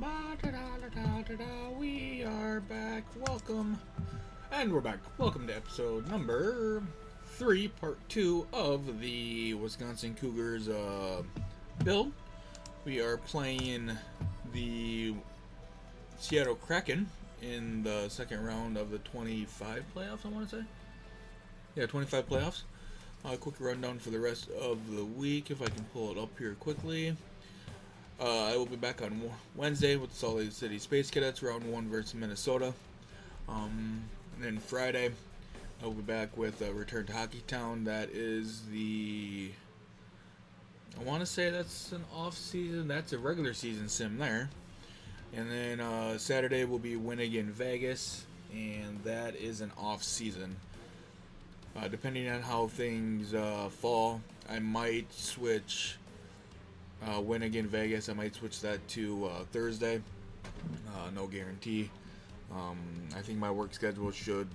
Ba-da-da-da-da-da-da. We are back. Welcome. And we're back. Welcome to episode number 3, part 2 of the Wisconsin Cougars build. We are playing the Seattle Kraken in the second round of the 25 playoffs, I want to say. Yeah, 25 playoffs. Quick rundown for the rest of the week, if I can pull it up here quickly. I will be back on Wednesday with the Salt Lake City Space Cadets, round 1 versus Minnesota. And then Friday, I will be back with Return to Hockey Town. That is I want to say that's an off-season. That's a regular season sim there. And then Saturday will be Winning in Vegas, and that is an off-season. Depending on how things fall, I might switch Win Again Vegas. I might switch that to Thursday. No guarantee. I think my work schedule should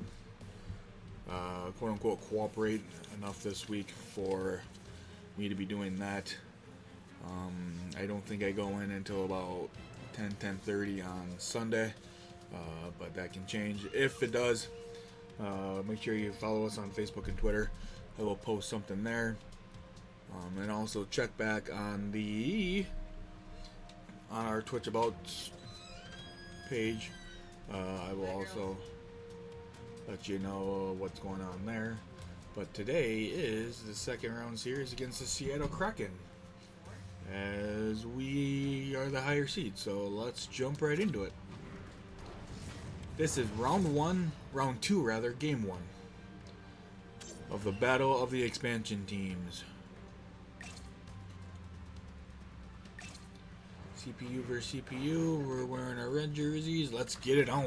quote unquote cooperate enough this week for me to be doing that. I don't think I go in until about 10:30 on Sunday, but that can change. If it does, make sure you follow us on Facebook and Twitter. I will post something there. And also check back on our Twitch About page. I will also let you know what's going on there. But today is the second round series against the Seattle Kraken, as we are the higher seed. So let's jump right into it. This is round 2 rather, game 1 of the Battle of the Expansion Teams. CPU versus CPU. We're wearing our red jerseys. Let's get it on.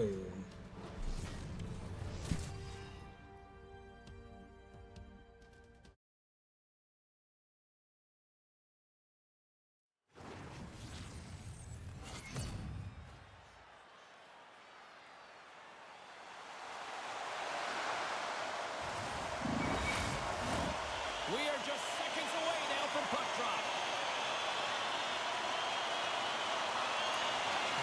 We are just seconds away now from puck drop.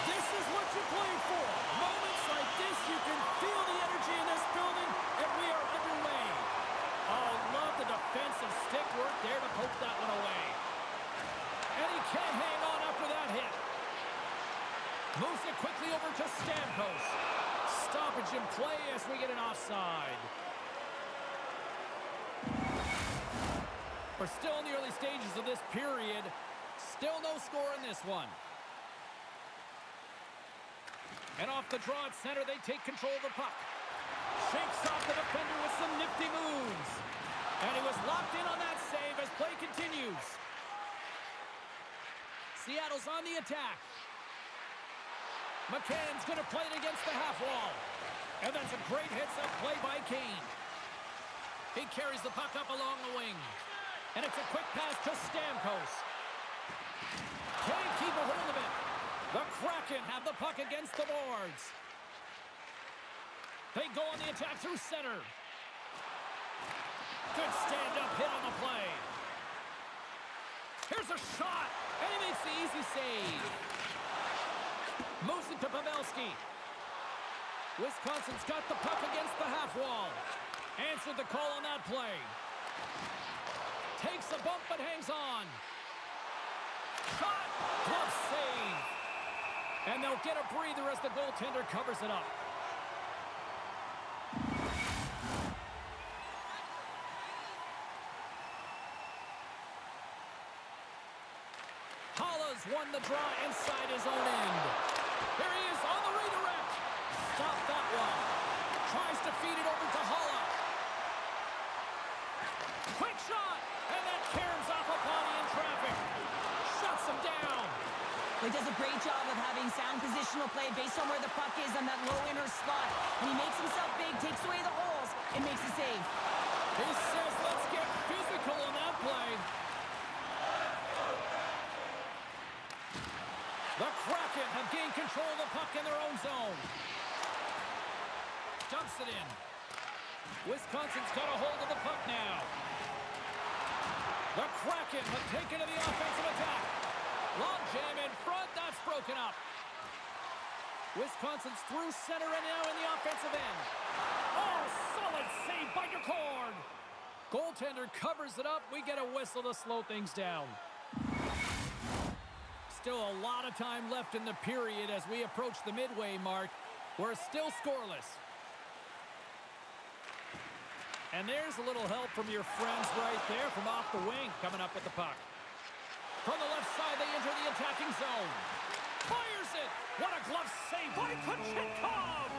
This is what you played for. Moments like this, you can feel the energy in this building, and we are underway. Oh, love the defensive stick work there to poke that one away. And he can't hang on after that hit. Moves it quickly over to Stamkos. Stoppage in play as we get an offside. We're still in the early stages of this period. Still no score in this one. And off the draw at center, they take control of the puck. Shakes off the defender with some nifty moves. And he was locked in on that save as play continues. Seattle's on the attack. McCann's going to play it against the half wall. And that's a great hits-up play by Kane. He carries the puck up along the wing. And it's a quick pass to Stamkos. Can't keep a hold of it. The Kraken have the puck against the boards. They go on the attack through center. Good stand-up hit on the play. Here's a shot, and he makes the easy save. Moves it to Pavelski. Wisconsin's got the puck against the half wall. Answered the call on that play. Takes a bump but hangs on. Shot! Glove save. And they'll get a breather as the goaltender covers it up. Halla's won the draw inside his own end. Here he is on the redirect. Stop that one. Tries to feed it over to Halla. Quick shot. And that caroms off a body in traffic. Shuts him down. He does a great job of having sound positional play based on where the puck is on that low inner slot. When he makes himself big, takes away the holes, and makes a save. He says, let's get physical on that play. The Kraken have gained control of the puck in their own zone. Dumps it in. Wisconsin's got a hold of the puck now. The Kraken have taken to the offensive attack. Long jam in front, that's broken up. Wisconsin's through center and now in the offensive end. Oh, solid save by Cord. Goaltender covers it up. We get a whistle to slow things down. Still a lot of time left in the period as we approach the midway mark. We're still scoreless. And there's a little help from your friends right there from off the wing coming up with the puck. From the left side, they enter the attacking zone. Fires it! What a glove save by Kochetkov!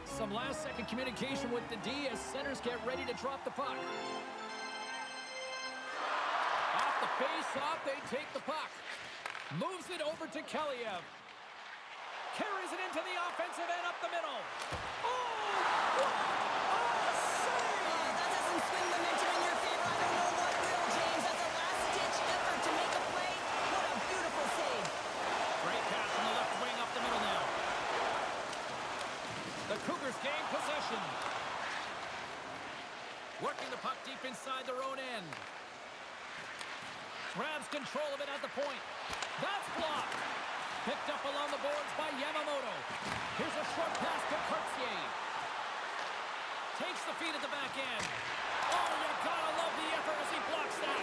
Some last-second communication with the D as centers get ready to drop the puck. Off the face-off, they take the puck. Moves it over to Keliev. Carries it into the offensive end up the middle. Oh! What a save! That doesn't swing the momentum in your favor. I don't know what will, James. That's a last-ditch effort to make a play. What a beautiful save. Great pass from the left wing up the middle now. The Cougars gain possession. Working the puck deep inside their own end. Grabs control of it at the point. That's blocked. Picked up along the boards by Yamamoto. Here's a short pass to Cartier. Takes the feed at the back end. Oh, you gotta love the effort as he blocks that.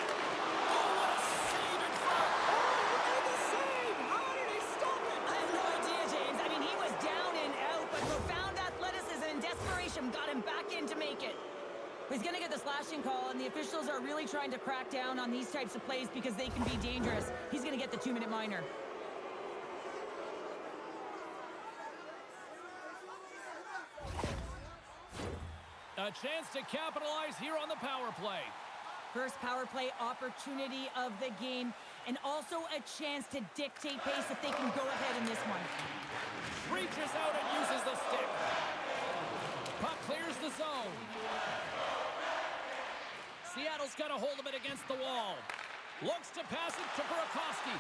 Oh, what a save in front. Oh, he made the save. How did he stop it? I have no idea, James. I mean, he was down and out, but profound athleticism and desperation got him back in to make it. He's going to get the slashing call, and the officials are really trying to crack down on these types of plays because they can be dangerous. He's going to get the 2-minute minor. A chance to capitalize here on the power play. First power play opportunity of the game, and also a chance to dictate pace if they can go ahead in this one. Reaches out and uses the stick. Puck clears the zone. Seattle's got a hold of it against the wall. Looks to pass it to Burakovsky.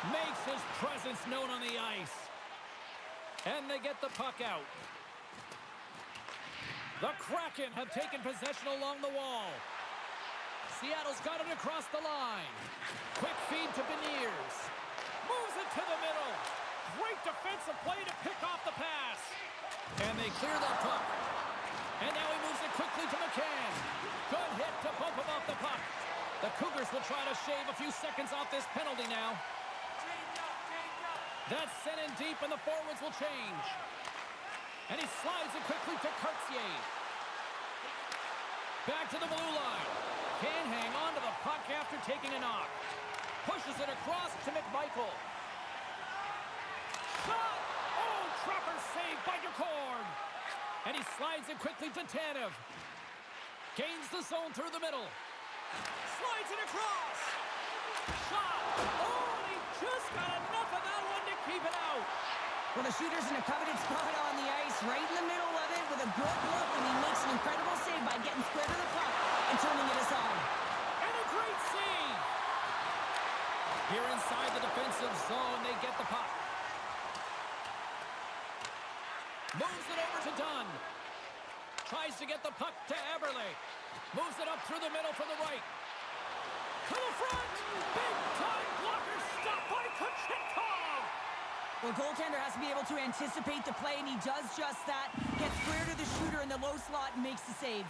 Makes his presence known on the ice. And they get the puck out. The Kraken have taken possession along the wall. Seattle's got it across the line. Quick feed to Beniers. Moves it to the middle. Great defensive play to pick off the pass. And they clear that puck. And now he moves it quickly to McCann. Good hit to bump him off the puck. The Cougars will try to shave a few seconds off this penalty now. That's sent in deep and the forwards will change. And he slides it quickly to Cartier. Back to the blue line. Can't hang on to the puck after taking a knock. Pushes it across to McMichael. Shot! Oh, Trapper saved by Cord. And he slides it quickly to Tanev. Gains the zone through the middle. Slides it across. Shot! Oh, and he just got enough of that one to keep it out. Well, the shooter's in a coveted spot on the ice, right in the middle of it with a good look, and he makes an incredible save by getting square to the puck and turning it aside. And a great save. Here inside the defensive zone, they get the puck. Moves it over to Dunn. Tries to get the puck to Eberle. Moves it up through the middle from the right. To the front. Big time blocker stop by Kochetkov. Well, goaltender has to be able to anticipate the play, and he does just that. Gets square to the shooter in the low slot and makes the save.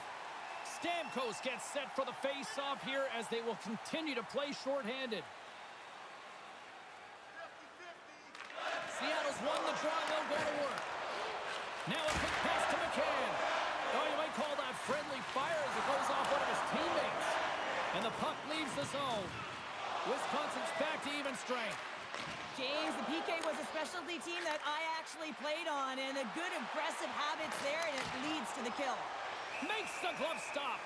Stamkos gets set for the face-off here as they will continue to play shorthanded. Seattle's won the draw. They'll go to work. Now a quick pass to McCann. Oh, you might call that friendly fire as it goes off one of his teammates. And the puck leaves the zone. Wisconsin's back to even strength. James, the PK was a specialty team that I actually played on, and a good aggressive habits there, and it leads to the kill. Makes the glove stop.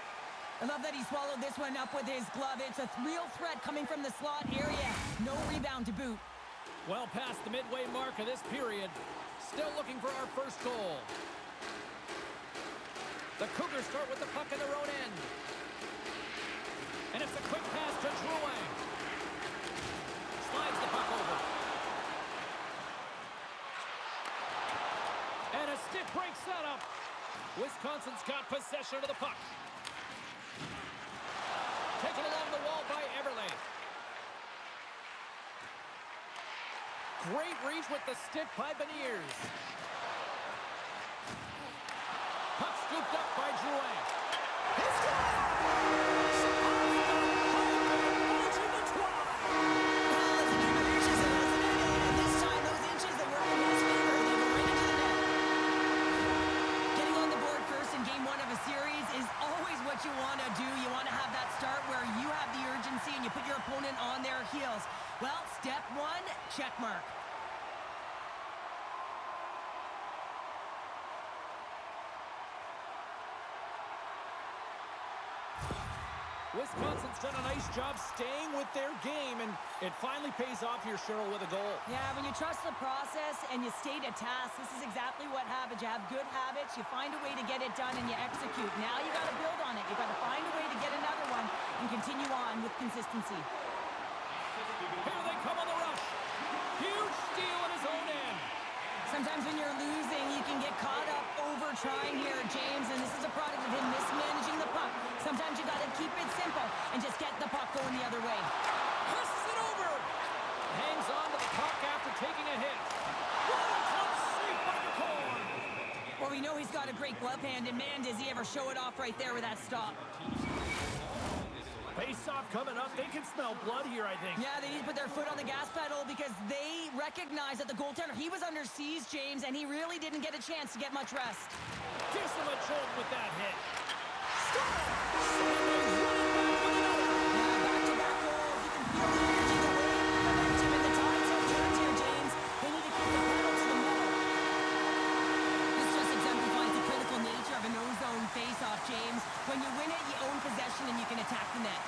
I love that he swallowed this one up with his glove. It's a real threat coming from the slot area. No rebound to boot. Well past the midway mark of this period. Still looking for our first goal. The Cougars start with the puck in their own end. And it's a quick pass to Drouin. Slides the puck over. And a stick break setup. Wisconsin's got possession of the puck. Taken along the wall by Eberle. Great reach with the stick by Beniers. Puck scooped up by Drouin. He scores! Off the pipe and to the 12. Well, it's a game of inches, isn't it? And this time, those inches that work in his favor, they go right into the net. Getting on the board first in game one of a series is always what you want to do. You want to have that start where you have the urgency and you put your opponent on their heels. Well, step one, check mark. Wisconsin's done a nice job staying with their game, and it finally pays off here, Cheryl, with a goal. Yeah, when you trust the process and you stay to task, this is exactly what happens. You have good habits, you find a way to get it done, and you execute. Now you got to build on it. You got to find a way to get another one and continue on with consistency. Here they come on the rush. Huge steal in his own end. Sometimes when you're losing, you can get caught up over trying here, James, and this is a product of him mismanaging the puck. Sometimes you got to keep it simple and just get the puck going the other way. Passes it over. Hangs on to the puck after taking a hit. What a close save by the corner. Well, we know he's got a great glove hand, and man, does he ever show it off right there with that stop. Face-off coming up. They can smell blood here, I think. Yeah, they need to put their foot on the gas pedal because they recognize that the goaltender, he was under siege, James, and he really didn't get a chance to get much rest. Gives him a jolt with that hit. Score! Yeah, back-to-back goals. You can feel the energy, the wave, the momentum, and the tides have turned here, James. They need to keep the pedal to the metal. This just exemplifies the critical nature of an O-zone face-off, James. When you win it, you own possession and you can attack the net.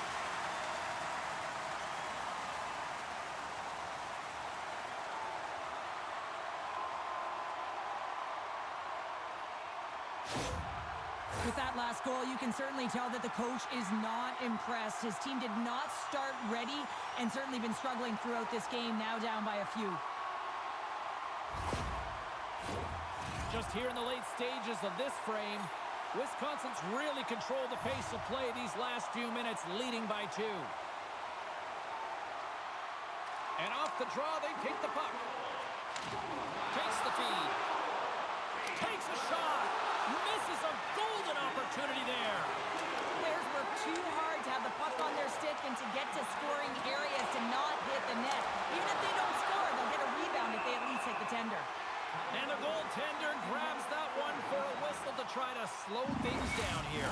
With that last goal, you can certainly tell that the coach is not impressed. His team did not start ready and certainly been struggling throughout this game, now down by a few. Just here in the late stages of this frame, Wisconsin's really controlled the pace of play these last few minutes, leading by 2. And off the draw, they take the puck. Takes the feed. Takes a shot. Misses a golden opportunity there. Players work too hard to have the puck on their stick and to get to scoring areas to not hit the net. Even if they don't score, they'll get a rebound if they at least hit the tender. And the goaltender grabs that one for a whistle to try to slow things down here.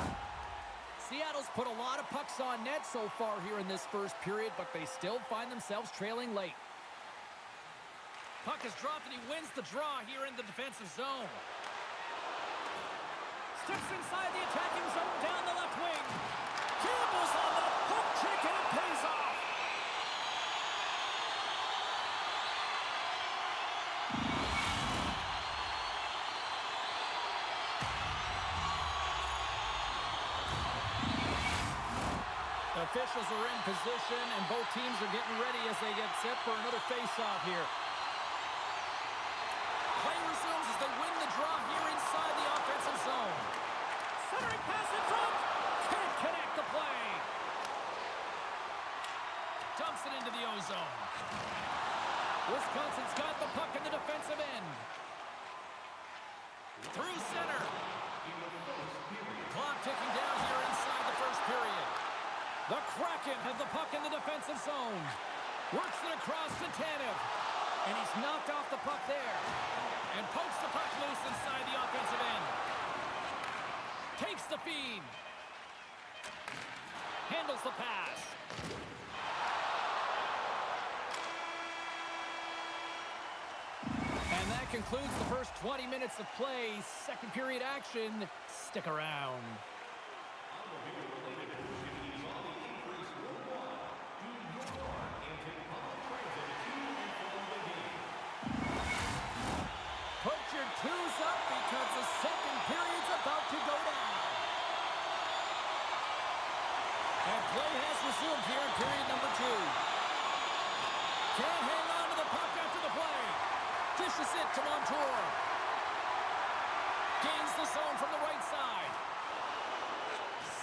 Seattle's put a lot of pucks on net so far here in this first period, but they still find themselves trailing late. Puck is dropped and he wins the draw here in the defensive zone. Steps inside the attacking zone down the left wing. Campbell's on the hook check and it pays off. Officials are in position, and both teams are getting ready as they get set for another face-off here. Play resumes as they win the draw here inside the offensive zone. Centering pass in front. Can't connect the play. Dumps it into the O-zone. Wisconsin's got the puck in the defensive end. Through center. Clock ticking down here inside the first period. The Kraken have the puck in the defensive zone. Works it across to Tanev. And he's knocked off the puck there. And pokes the puck loose inside the offensive end. Takes the feed. Handles the pass. And that concludes the first 20 minutes of play. Second period action. Stick around. Put your twos up because the second period's about to go down. And play has resumed here in period number 2. Can't hang on to the puck after the play. Dishes it to Montour. Gains the zone from the right side.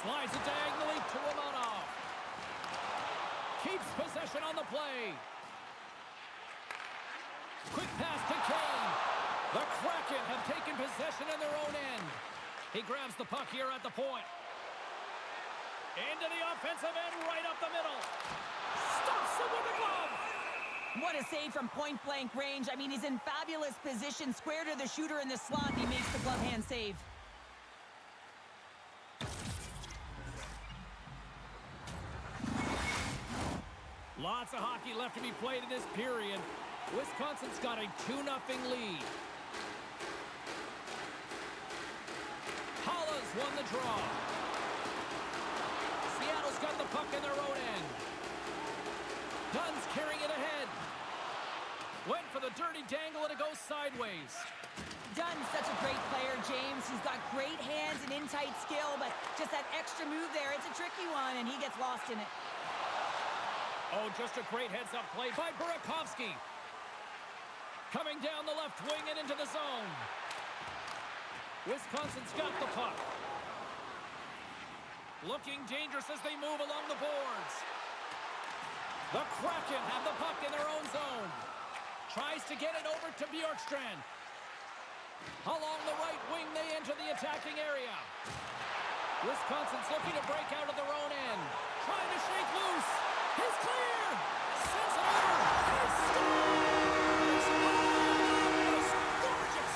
Slides it diagonally to Romanov. Keeps possession on the play. The Kraken have taken possession in their own end. He grabs the puck here at the point. Into the offensive end, right up the middle. Stops him with a glove. What a save from point-blank range. I mean, he's in fabulous position, square to the shooter in the slot. He makes the glove hand save. Lots of hockey left to be played in this period. Wisconsin's got a 2-0 lead. Holland's won the draw. Seattle's got the puck in their own end. Dunn's carrying it ahead. Went for the dirty dangle and it goes sideways. Dunn's such a great player, James. He's got great hands and in-tight skill, but just that extra move there, it's a tricky one, and he gets lost in it. Oh, just a great heads-up play by Burakovsky. Coming down the left wing and into the zone. Wisconsin's got the puck. Looking dangerous as they move along the boards. The Kraken have the puck in their own zone. Tries to get it over to Bjorkstrand. Along the right wing, they enter the attacking area. Wisconsin's looking to break out of their own end. Trying to shake loose. He's clear. Sends it over. He scores! Oh, it's gorgeous.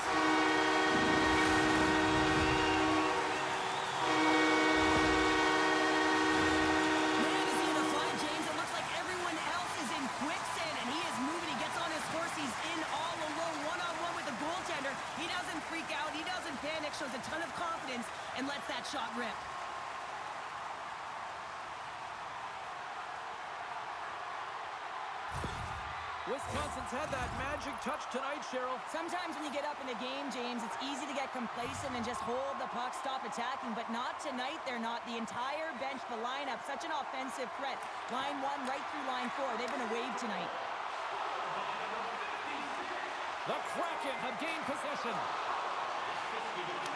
Man, is he in a flat, James? It looks like everyone else is in quicksand, and he is moving. He gets on his horse. He's in all alone, one-on-one with the goaltender. He doesn't freak out. He doesn't panic. Shows a ton of confidence and lets that shot rip. Wisconsin's had that magic touch tonight, Cheryl. Sometimes when you get up in a game, James, it's easy to get complacent and just hold the puck, stop attacking, but not tonight. They're not. The entire bench, the lineup, such an offensive threat. Line 1 right through line 4. They've been a wave tonight. The Kraken have gained possession.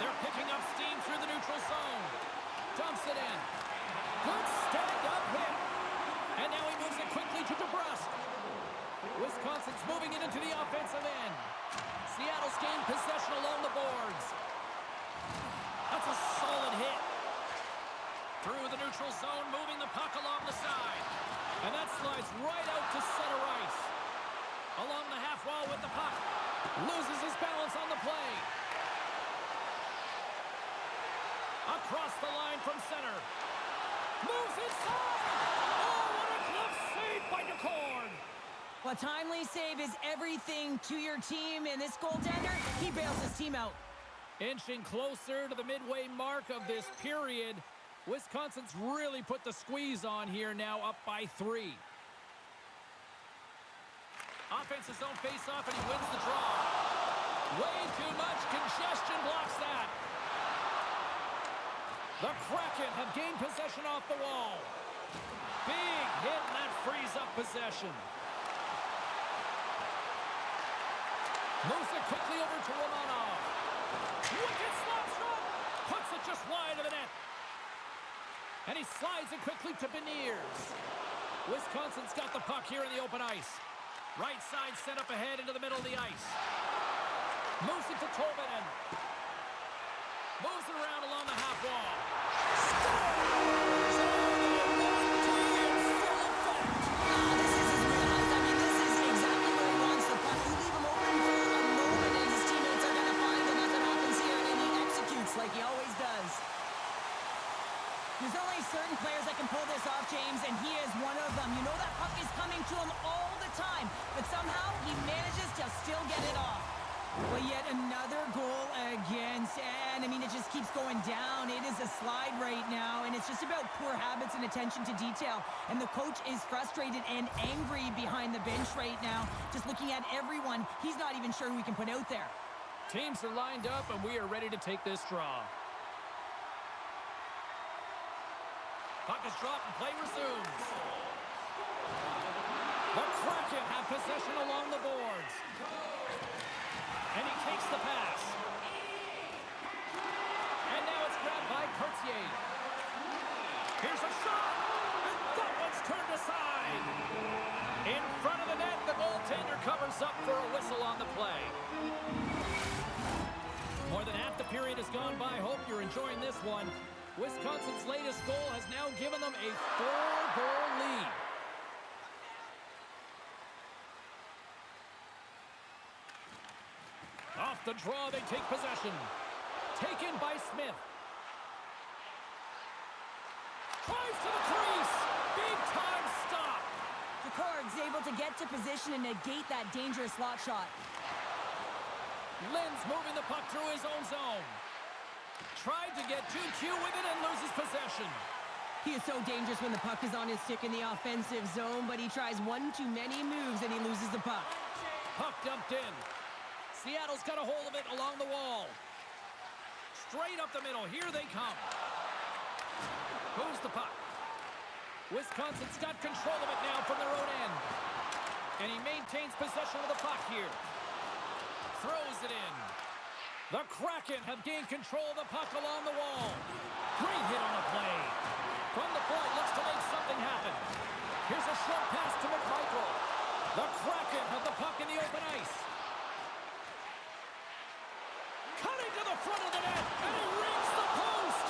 They're picking up steam through the neutral zone. Dumps it in. Good stand-up hit. And now he moves it quickly to DeBrusque. Wisconsin's moving it into the offensive end. Seattle's gained possession along the boards. That's a solid hit. Through the neutral zone, moving the puck along the side. And that slides right out to center ice. Along the half wall with the puck. Loses his balance on the play. Across the line from center. Moves inside. Oh, what a glove save by DeCord. Well, timely save is everything to your team, and this goaltender, he bails his team out. Inching closer to the midway mark of this period. Wisconsin's really put the squeeze on here now, up by 3. Offensive zone face-off, and he wins the draw. Way too much congestion blocks that. The Kraken have gained possession off the wall. Big hit, and that frees up possession. Moves it quickly over to Romanov. Wicked slap shot. Puts it just wide of the net. And he slides it quickly to Beniers. Wisconsin's got the puck here in the open ice. Right side set up ahead into the middle of the ice. Moves it to Tolvanen. Moves it around along the half wall. Scores! This is his wheelhouse. I mean, this is exactly where he wants the puck. You leave him open for a moment, and his teammates are going to find him. Nothing happens here, and he executes like he always does. There's only certain players that can pull this off, James, and he is one of them. You know that puck is coming to him all the time, but somehow he manages to still get it off. Well, yet another goal against, and I mean, it just keeps going down. It is a slide right now, and it's just about poor habits and attention to detail. And the coach is frustrated and angry behind the bench right now, just looking at everyone. He's not even sure who he can put out there. Teams are lined up, and we are ready to take this draw. Puck is dropped and play resumes. The Kraken have possession along the boards. And he takes the pass. And now it's grabbed by Courtier. Here's a shot. And that one's turned aside. In front of the net, the goaltender covers up for a whistle on the play. More than half the period has gone by. Hope you're enjoying this one. Wisconsin's latest goal has now given them a 4-goal lead. Off the draw, they take possession. Taken by Smith. Drives to the crease. Big time stop. The Cougars able to get to position and negate that dangerous slot shot. Lynn's moving the puck through his own zone. Tried to get too cute with it and loses possession. He is so dangerous when the puck is on his stick in the offensive zone, but he tries one too many moves and he loses the puck. Puck dumped in. Seattle's got a hold of it along the wall. Straight up the middle. Here they come. Moves the puck. Wisconsin's got control of it now from their own end. And he maintains possession of the puck here. Throws it in. The Kraken have gained control of the puck along the wall. Great hit on the play. From the point, looks to make something happen. Here's a short pass to McMichael. The Kraken have the puck in the open ice. Cutting to the front of the net, and he rings the post.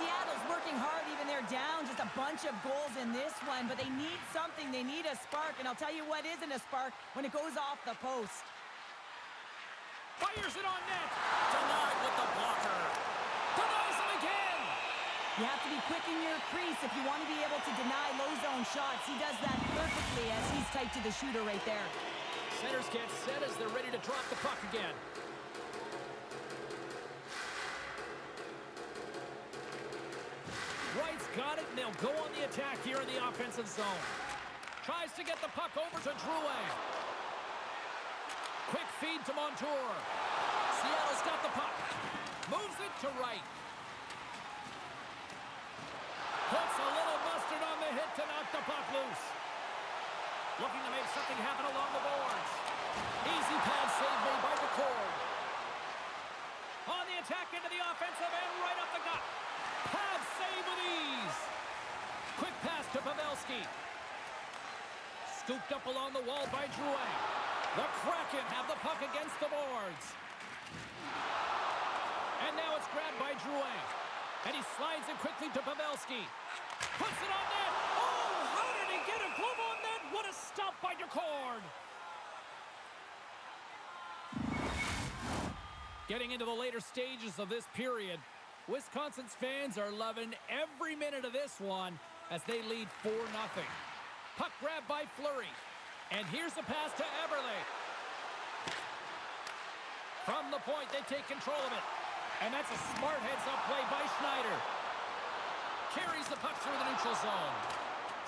Seattle's working hard even they're down. Just a bunch of goals in this one, but they need something. They need a spark, and I'll tell you what isn't a spark when it goes off the post. Fires it on net. Denied with the blocker. Denies him again. You have to be quick in your crease if you want to be able to deny low zone shots. He does that perfectly as he's tight to the shooter right there. Centers get set as they're ready to drop the puck again. Wright's got it, and they'll go on the attack here in the offensive zone. Tries to get the puck over to Drouin. Quick feed to Montour. Seattle's got the puck. Moves it to Wright. Puts a little mustard on the hit to knock the puck loose. Looking to make something happen along the boards. Easy pad save made by McCord. On the attack into the offensive end, right up the gut. Pad save with ease. Quick pass to Pavelski. Scooped up along the wall by Drouin. The Kraken have the puck against the boards. And now it's grabbed by Drouin. And he slides it quickly to Pavelski. Puts it on net. Oh, how did he get a glove on net? What a stop by Decord. Getting into the later stages of this period, Wisconsin's fans are loving every minute of this one as they lead 4-0. Puck grab by Fleury. And here's the pass to Eberle. From the point, they take control of it. And that's a smart heads-up play by Schneider. Carries the puck through the neutral zone.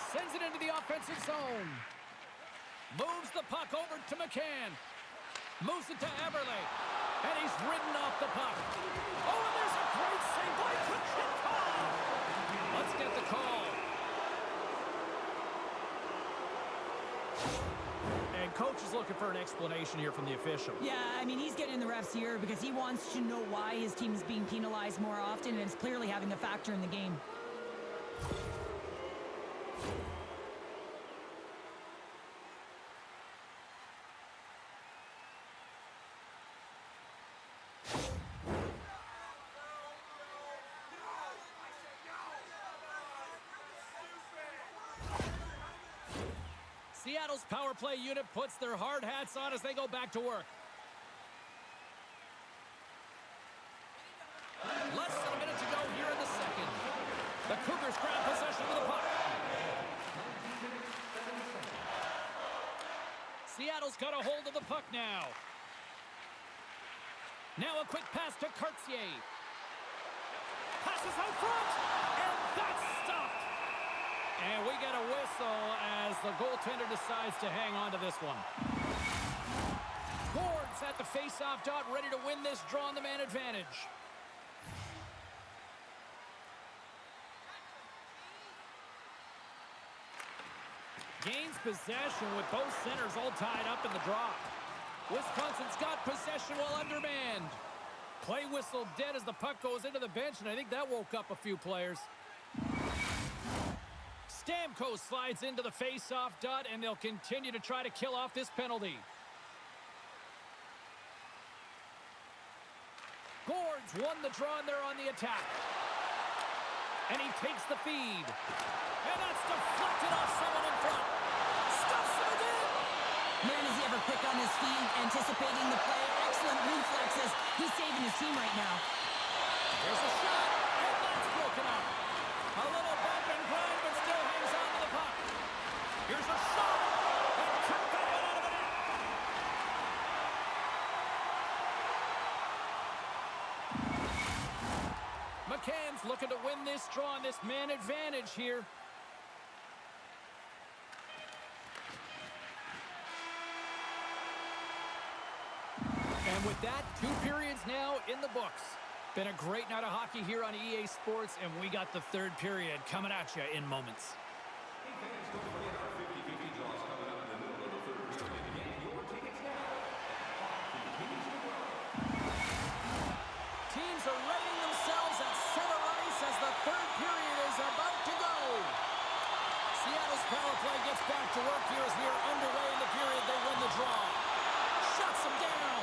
Sends it into the offensive zone. Moves the puck over to McCann. Moves it to Eberle. And he's ridden off the puck. Oh, and there's a great save by Kraken. Let's get the call. And coach is looking for an explanation here from the official. Yeah, I mean, he's getting the refs here because he wants to know why his team is being penalized more often, and it's clearly having a factor in the game. Seattle's power play unit puts their hard hats on as they go back to work. Less than a minute to go here in the second. The Cougars grab possession of the puck. Seattle's got a hold of the puck now. Now a quick pass to Cartier. Passes out front, and that's stopped. And we get a whistle as the goaltender decides to hang on to this one. Boards at the face-off dot, ready to win this draw on the man advantage. Gains possession with both centers all tied up in the draw. Wisconsin's got possession while undermanned. Play whistle dead as the puck goes into the bench, and I think that woke up a few players. Stamkos slides into the face-off dot, and they'll continue to try to kill off this penalty. Cougars won the draw and they're on the attack. And he takes the feed. And that's deflected off someone in front. Stuffs him again. Man, is he ever quick on his feet, anticipating the play. Excellent reflexes. He's saving his team right now. There's a shot, and that's broken up. A little bump and grind, but still hangs on to the puck. Here's a shot, and kicked back out of the net. McCann's looking to win this draw on this man advantage here. And with that, 2 periods now in the books. Been a great night of hockey here on EA Sports, and we got the 3rd period coming at you in moments. Teams are readying themselves at center ice as the 3rd period is about to go. Seattle's power play gets back to work here as we are underway in the period. They win the draw. Shuts them down.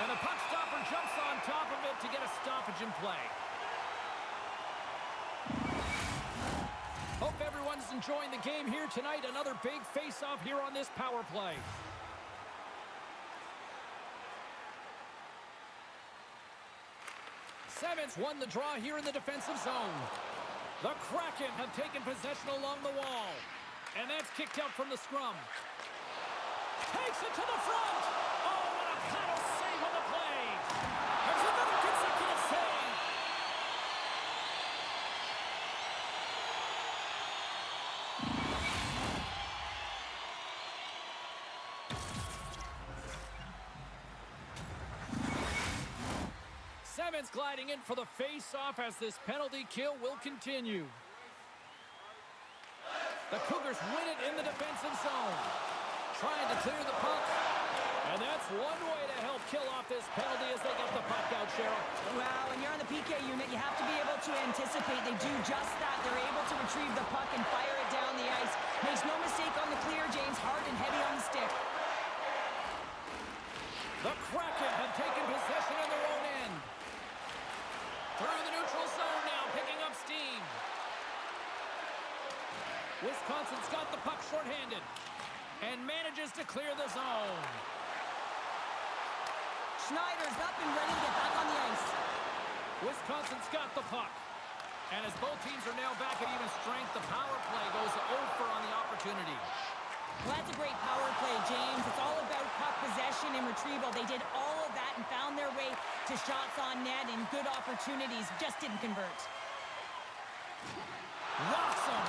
And the puck stopper jumps on top of it to get a stoppage in play. Hope everyone's enjoying the game here tonight. Another big face-off here on this power play. Simmons won the draw here in the defensive zone. The Kraken have taken possession along the wall. And that's kicked out from the scrum. Takes it to the front. Oh, what a paddle save on the play. There's another consecutive save. Simmons gliding in for the face-off as this penalty kill will continue. The Cougars win it in the defensive zone. Trying to clear the puck. And that's one way to help kill off this penalty as they get the puck out, Cheryl. Well, when you're on the PK unit, you have to be able to anticipate. They do just that. They're able to retrieve the puck and fire it down the ice. Makes no mistake on the clear, James. Hard and heavy on the stick. The Kraken have taken possession of their own end. Through the neutral zone now, picking up steam. Wisconsin's got the puck shorthanded and manages to clear the zone. Schneider's up and ready to get back on the ice. Wisconsin's got the puck. And as both teams are now back at even strength, the power play goes over on the opportunity. Well, that's a great power play, James. It's all about puck possession and retrieval. They did all of that and found their way to shots on net and good opportunities. Just didn't convert. Rocks him.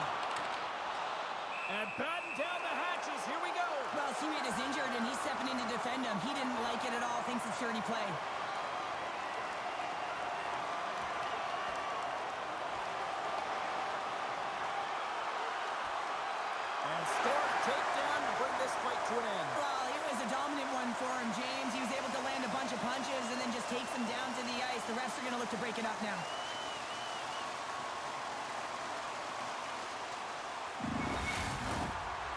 And batten down the hatches. Here we go. Well, teammate is injured and he's stepping in to defend him. He didn't like it at all. Thinks it's dirty play. And Stork takedown to bring this fight to an end. Well, it was a dominant one for him, James. He was able to land a bunch of punches and then just takes him down to the ice. The refs are going to look to break it up now.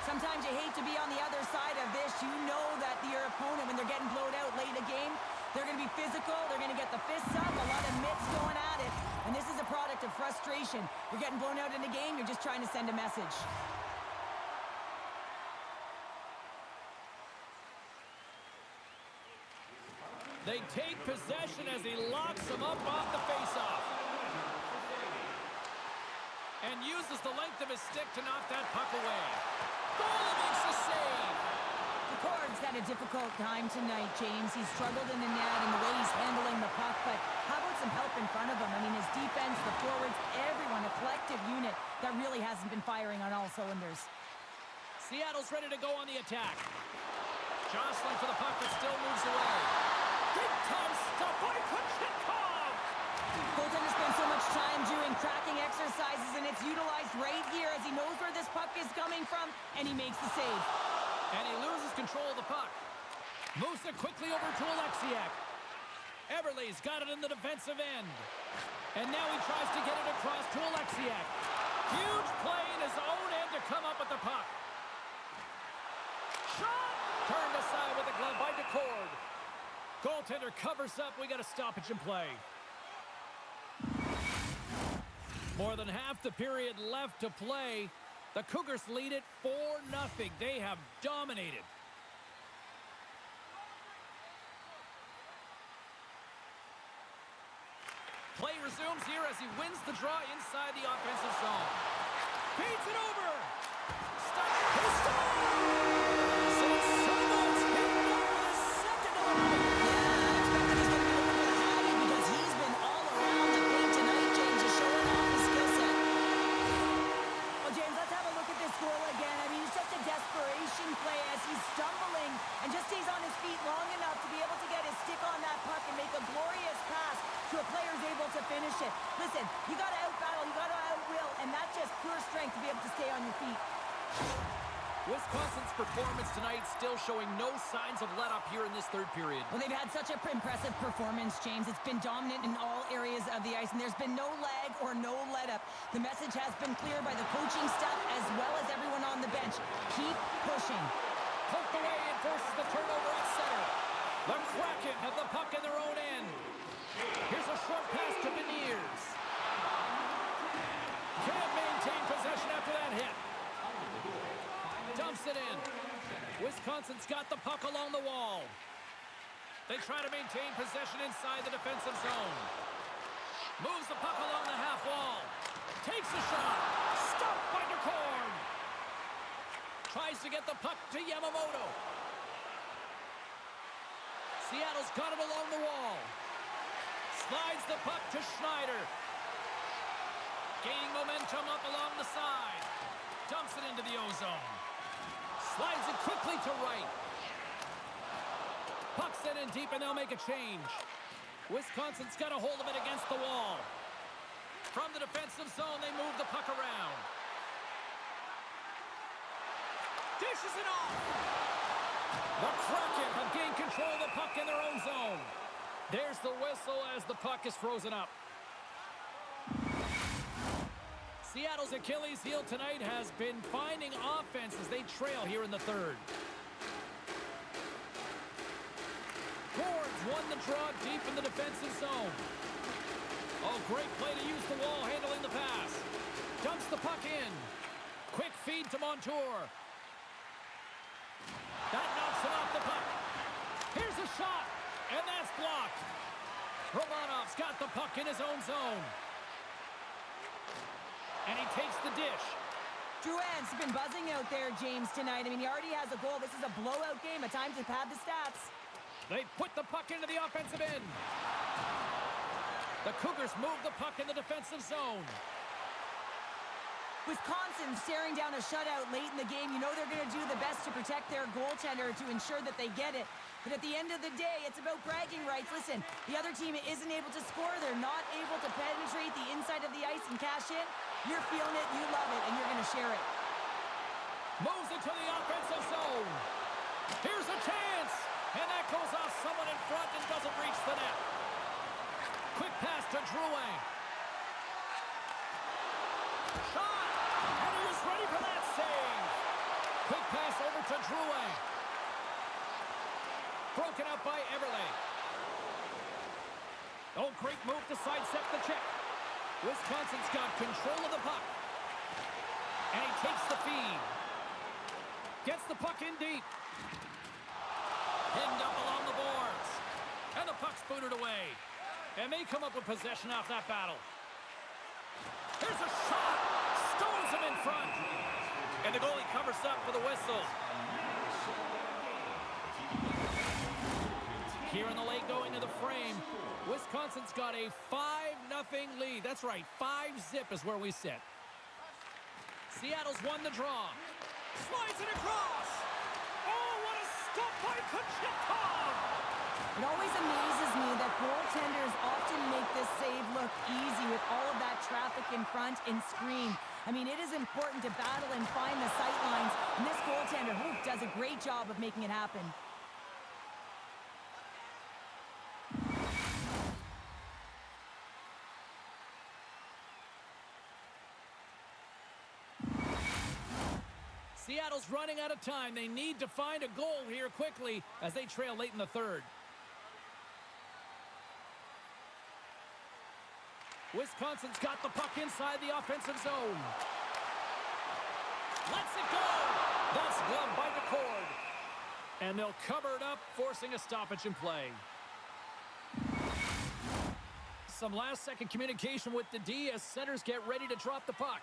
Sometimes you hate to be on the other side of this. You know that your opponent, when they're getting blowed out late in a game, they're going to be physical. They're going to get the fists up, a lot of mitts going at it. And this is a product of frustration. You're getting blown out in a game. You're just trying to send a message. They take possession as he locks him up off the faceoff. And uses the length of his stick to knock that puck away. Goalie makes the save. The Cougars had a difficult time tonight, James. He's struggled in the net and the way he's handling the puck, but how about some help in front of him? I mean, his defense, the forwards, everyone, a collective unit that really hasn't been firing on all cylinders. Seattle's ready to go on the attack. Jostling for the puck that still moves away. Big time stop by Kochetkov! Goaltender spends so much time doing tracking exercises, and it's utilized right here as he knows where this puck is coming from, and he makes the save. And he loses control of the puck. Moves it quickly over to Alexiak. Everly's got it in the defensive end. And now he tries to get it across to Alexiak. Huge play in his own end to come up with the puck. Shot! Turned aside with a glove by DeCord. Goaltender covers up. We got a stoppage in play. More than half the period left to play. The Cougars lead it 4-0. They have dominated. Play resumes here as he wins the draw inside the offensive zone. Feeds it over. Stop. He scores! It's Simmons. He knows his second of the night. Because he's been all around the paint tonight, James, just showing off his skill set. Well, James, let's have a look at this goal again. I mean, it's just a desperation play as he's stumbling and just stays on his feet long enough to be able to get his stick on that puck and make a glorious pass to a player who's able to finish it. Listen, you got to out-battle, you got to out-will, and that's just pure strength to be able to stay on your feet. Wisconsin's performance tonight still showing no signs of let-up here in this third period. Well, they've had such an impressive performance, James. It's been dominant in all areas of the ice, and there's been no lag or no let-up. The message has been clear by the coaching staff as well as everyone on the bench. Keep pushing. Poked away and forces the turnover at center. The Kraken have the puck in their own end. Here's a short pass to Beniers. Can't maintain possession after that hit. Dumps it in. Wisconsin's got the puck along the wall. They try to maintain possession inside the defensive zone. Moves the puck along the half wall. Takes a shot. Stopped by DeCorn. Tries to get the puck to Yamamoto. Seattle's got it along the wall. Slides the puck to Schneider. Gaining momentum up along the side. Dumps it into the O-zone. Slides it quickly to right. Puck sent in deep and they'll make a change. Wisconsin's got a hold of it against the wall. From the defensive zone, they move the puck around. Dishes it off. The Kraken have gained control of the puck in their own zone. There's the whistle as the puck is frozen up. Seattle's Achilles heel tonight has been finding offense as they trail here in the third. Cougars won the draw deep in the defensive zone. Oh, great play to use the wall handling the pass. Dumps the puck in. Quick feed to Montour. That knocks it off the puck. Here's a shot, and that's blocked. Romanov's got the puck in his own zone. And he takes the dish. Drouin's been buzzing out there, James, tonight. I mean, he already has a goal. This is a blowout game. A time to pad the stats. They put the puck into the offensive end. The Cougars move the puck in the defensive zone. Wisconsin staring down a shutout late in the game. You know they're going to do the best to protect their goaltender to ensure that they get it. But at the end of the day, it's about bragging rights. Listen, the other team isn't able to score. They're not able to penetrate the inside of the ice and cash in. You're feeling it, you love it, and you're going to share it. Moves it to the offensive zone. Here's a chance. And that goes off someone in front and doesn't reach the net. Quick pass to Drouin. Shot. And he was ready for that save. Quick pass over to Drouin. Broken up by Everly. Oh, great move to sidestep the check. Wisconsin's got control of the puck. And he takes the feed. Gets the puck in deep. Pinned up along the boards. And the puck's booted away. And they come up with possession off that battle. Here's a shot. Stones him in front. And the goalie covers up for the whistle. Here in the late going to the frame. Wisconsin's got a 5-0 lead. That's right, 5-zip is where we sit. Seattle's won the draw. Slides it across. Oh, what a stop by Kochetkov! It always amazes me that goaltenders often make this save look easy with all of that traffic in front and screen. I mean, it is important to battle and find the sight lines, and this goaltender does a great job of making it happen. Seattle's running out of time. They need to find a goal here quickly as they trail late in the third. Wisconsin's got the puck inside the offensive zone. Lets it go. That's gloved by McCord. And they'll cover it up, forcing a stoppage in play. Some last-second communication with the D as centers get ready to drop the puck.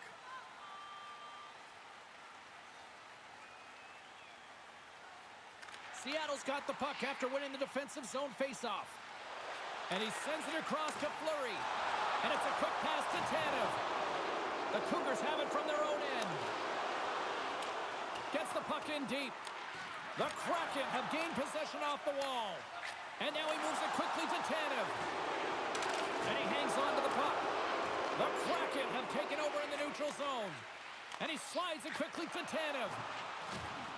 Seattle's got the puck after winning the defensive zone faceoff. And he sends it across to Fleury. And it's a quick pass to Tanev. The Cougars have it from their own end. Gets the puck in deep. The Kraken have gained possession off the wall. And now he moves it quickly to Tanev. And he hangs on to the puck. The Kraken have taken over in the neutral zone. And he slides it quickly to Tanev.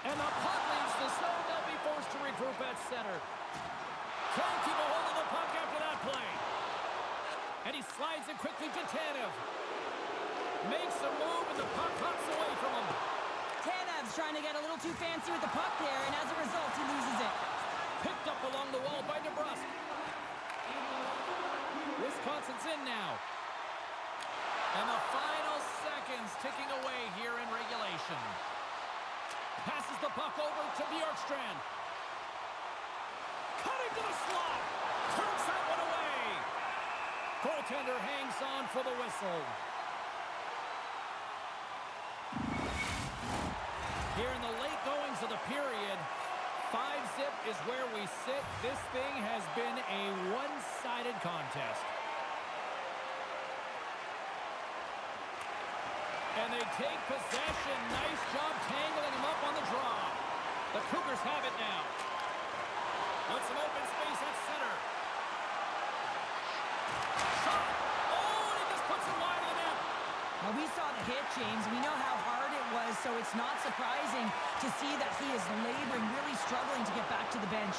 And the puck leaves the zone. They'll be forced to regroup at center. Can't keep a hold of the puck after that play. And he slides it quickly to Tanev. Makes a move and the puck hops away from him. Tanev's trying to get a little too fancy with the puck there, and as a result, he loses it. Picked up along the wall by DeBrusque. Wisconsin's in now. And the final seconds ticking away here in regulation. Passes the puck over to Bjorkstrand. Cutting to the slot. Turns that one away. Goaltender hangs on for the whistle. Here in the late goings of the period, 5-zip is where we sit. This thing has been a one-sided contest. And they take possession. Nice job tangling him up on the draw. The Cougars have it now. With some open space at center. Shot. Oh, and he just puts it wide of the net. Well, we saw the hit, James. We know how hard it was, so it's not surprising to see that he is laboring, really struggling to get back to the bench.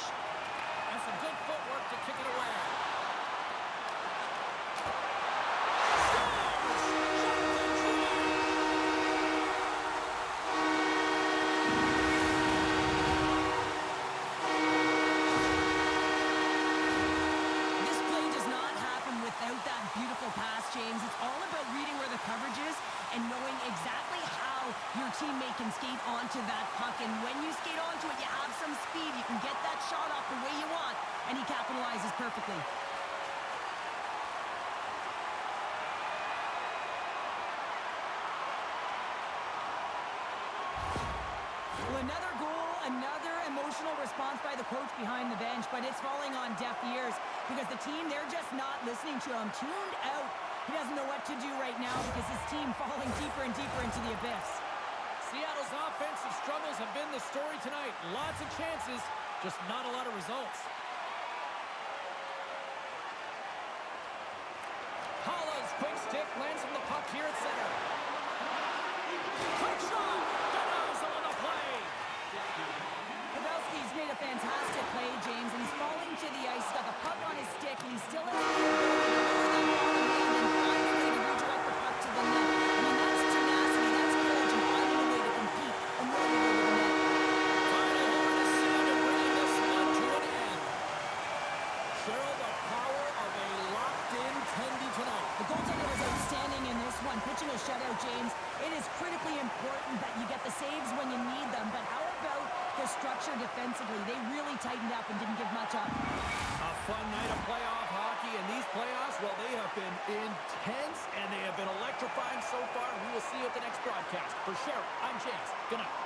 And some good footwork to kick it away. This play does not happen without that beautiful pass, James. It's all about reading where the coverage is and knowing exactly how your teammate can skate onto that puck. And when you skate onto it, you have some speed. You can get that shot off the way you want, and he capitalizes perfectly. Well, another goal, another emotional response by the coach behind the bench, but it's falling on deaf ears because the team, they're just not listening to him. Tuned out. He doesn't know what to do right now because his team falling deeper and deeper into the abyss. Seattle's offensive struggles have been the story tonight. Lots of chances, just not a lot of results. Holland's quick stick lands from the puck here at center. Quick shot! Denies him on the play. Pavelski's made a fantastic play, James, and he's falling to the ice. He's got the puck on his stick, and he's still in the shutout, James. It is critically important that you get the saves when you need them, but how about the structure defensively? They really tightened up and didn't give much up. A fun night of playoff hockey, and these playoffs, well, they have been intense, and they have been electrifying so far. We will see you at the next broadcast. For Sherry, I'm Chance. Good night.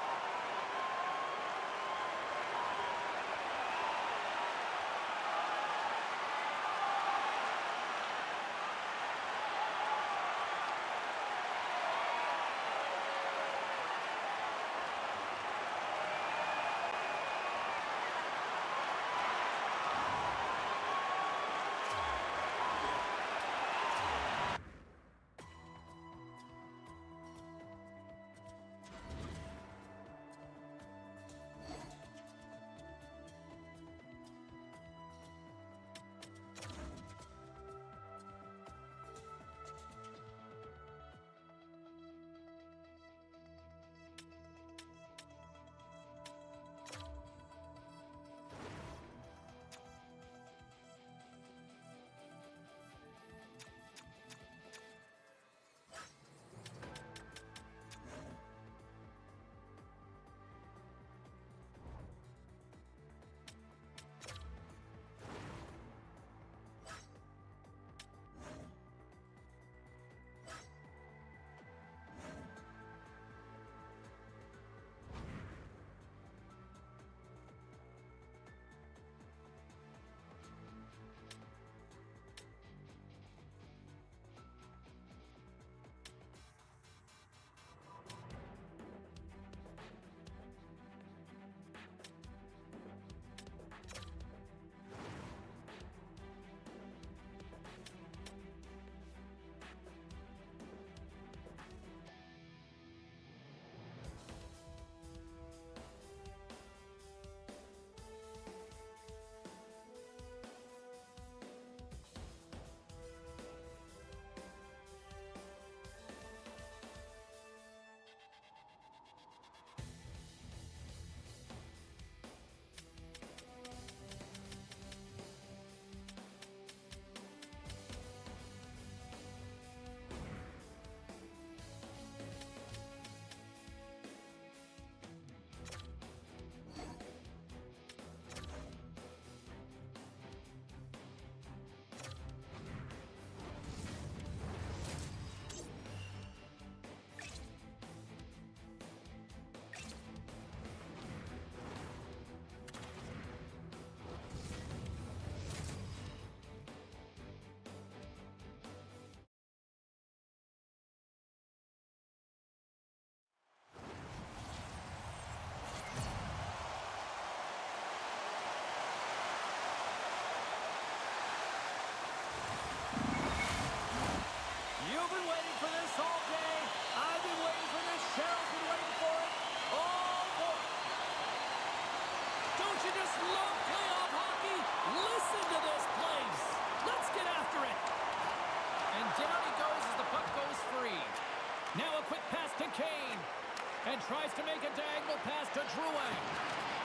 Tries to make a diagonal pass to Drouin.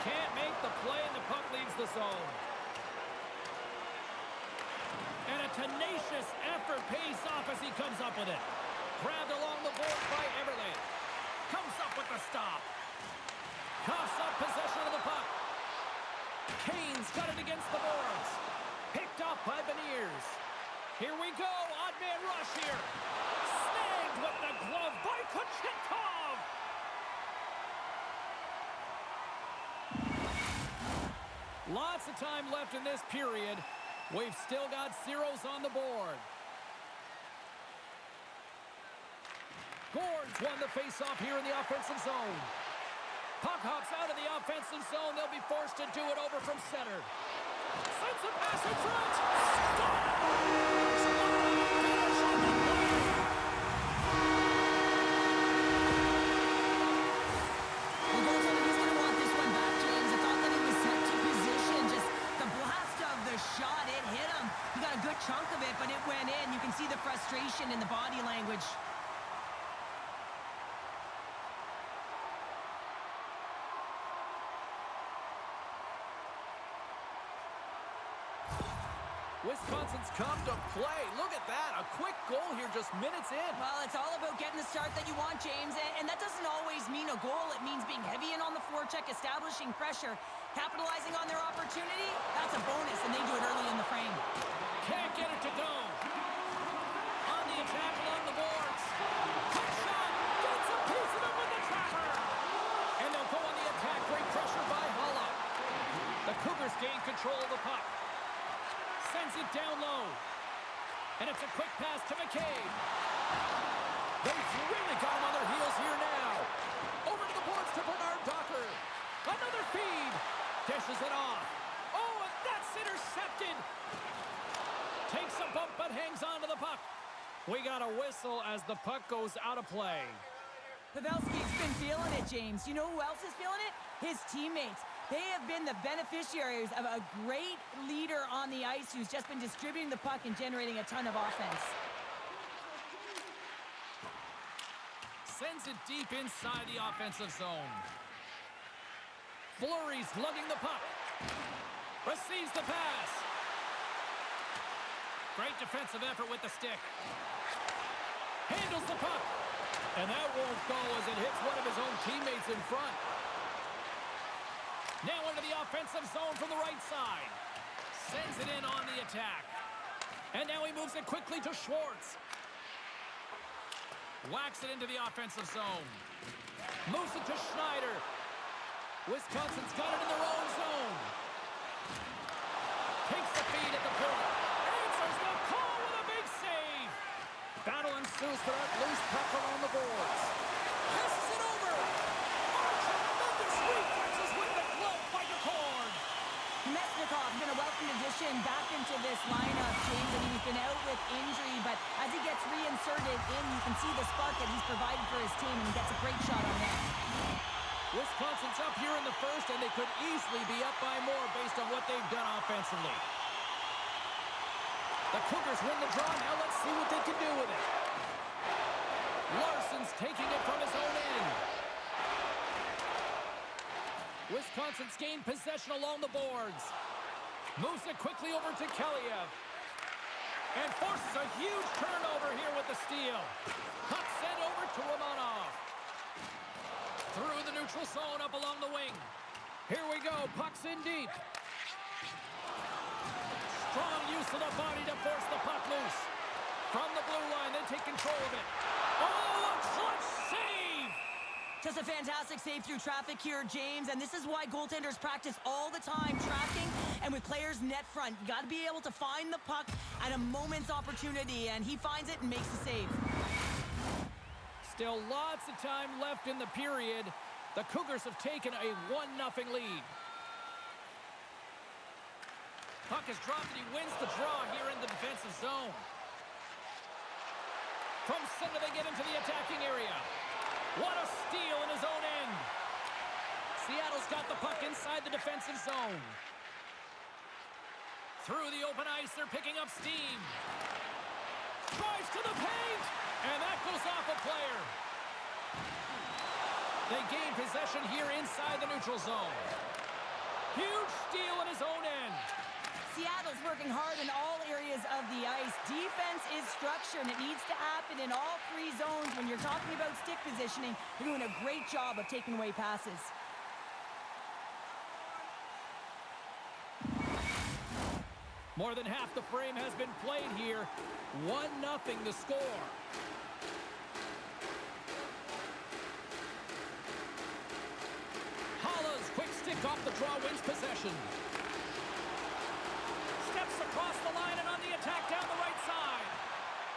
Can't make the play, and the puck leaves the zone. And a tenacious effort pays off as he comes up with it. Grabbed along the boards by Everly. Comes up with the stop. Coughs up possession of the puck. Kane's got it against the boards. Picked off by Beniers. Here we go. Odd man rush here. Snagged with the glove by Kochetkov. Lots of time left in this period. We've still got zeros on the board. Gord's won the face-off here in the offensive zone. Puck hops out of the offensive zone. They'll be forced to do it over from center. Sends a pass in front. Scores! Finish on the play. The goaltender, he's going to want this one back, James. I thought that he was set to position. Just the blast of the shot, it hit him. He got a good chunk of it, but it went in. You can see the frustration in the body language. Wisconsin's come to play. Look at that. A quick goal here just minutes in. Well, it's all about getting the start that you want, James. And that doesn't always mean a goal. It means being heavy in on the forecheck, establishing pressure, capitalizing on their opportunity. That's a bonus, and they do it early in the frame. Can't get it to go. On the attack along the boards. Quick shot. Gets a piece of it with the trapper. And they'll go on the attack. Great pressure by Holla. The Cougars gain control of the puck. Sends it down low. And it's a quick pass to McCabe. They've really got him on their heels here now. Over to the boards to Bernard Docker. Another feed. Dishes it off. Oh, and that's intercepted. Takes a bump but hangs on to the puck. We got a whistle as the puck goes out of play. Pavelski's been feeling it, James. You know who else is feeling it? His teammates. They have been the beneficiaries of a great leader on the ice who's just been distributing the puck and generating a ton of offense. Sends it deep inside the offensive zone. Fleury's lugging the puck. Receives the pass. Great defensive effort with the stick. Handles the puck. And that won't go as it hits one of his own teammates in front. Now into the offensive zone from the right side. Sends it in on the attack. And now he moves it quickly to Schwartz. Whacks it into the offensive zone. Moves it to Schneider. Wisconsin's got it in their own zone. Takes the feed at the point. Answers the call with a big save. Battle ensues for that loose puck along the boards. Passes it over. Oh, tremendous reflexes with the glove by McCord. Mesnikov's been a welcome addition back into this lineup, James. I mean, he's been out with injury, but as he gets reinserted in, you can see the spark that he's provided for his team, and he gets a great shot on net. Wisconsin's up here in the first, and they could easily be up by more based on what they've done offensively. The Cougars win the draw. Now let's see what they can do with it. Larson's taking it from his own end. Wisconsin's gained possession along the boards. Moves it quickly over to Kaliev. And forces a huge turnover here with the steal. Puck sent over to Romanov. Through the neutral zone up along the wing. Here we go. Puck's in deep. Strong use of the body to force the puck loose. From the blue line, they take control of it. Oh, a clutch save! Just a fantastic save through traffic here, James, and this is why goaltenders practice all the time, tracking and with players net front. You got to be able to find the puck at a moment's opportunity, and he finds it and makes the save. Still lots of time left in the period. The Cougars have taken a 1-0 lead. Puck is dropped and he wins the draw here in the defensive zone. From center they get into the attacking area. What a steal in his own end. Seattle's got the puck inside the defensive zone. Through the open ice, they're picking up steam. Drives to the paint, and that goes off a player. They gain possession here inside the neutral zone. Huge steal in his own end. Seattle's working hard in all areas of the ice. Defense is structure, and it needs to happen in all three zones. When you're talking about stick positioning, they're doing a great job of taking away passes. More than half the frame has been played here. 1-0 the score. Holla's quick stick off the draw wins possession. Steps across the line and on the attack down the right side.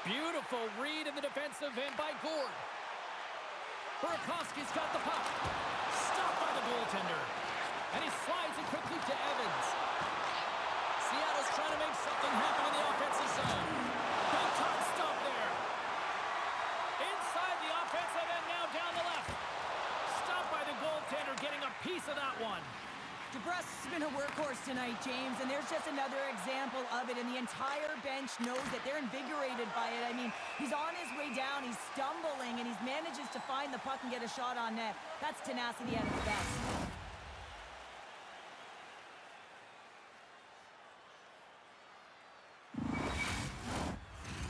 Beautiful read in the defensive end by Gord. Burakovsky's got the puck. Stopped by the goaltender. And he slides it quickly to Evans. Seattle's trying to make something happen in the offensive zone. Big time stop there. Inside the offensive end now down the left. Stopped by the goaltender, getting a piece of that one. DeBrusk's been a workhorse tonight, James, and there's just another example of it, and the entire bench knows that they're invigorated by it. I mean, he's on his way down, he's stumbling, and he manages to find the puck and get a shot on net. That's tenacity at its best.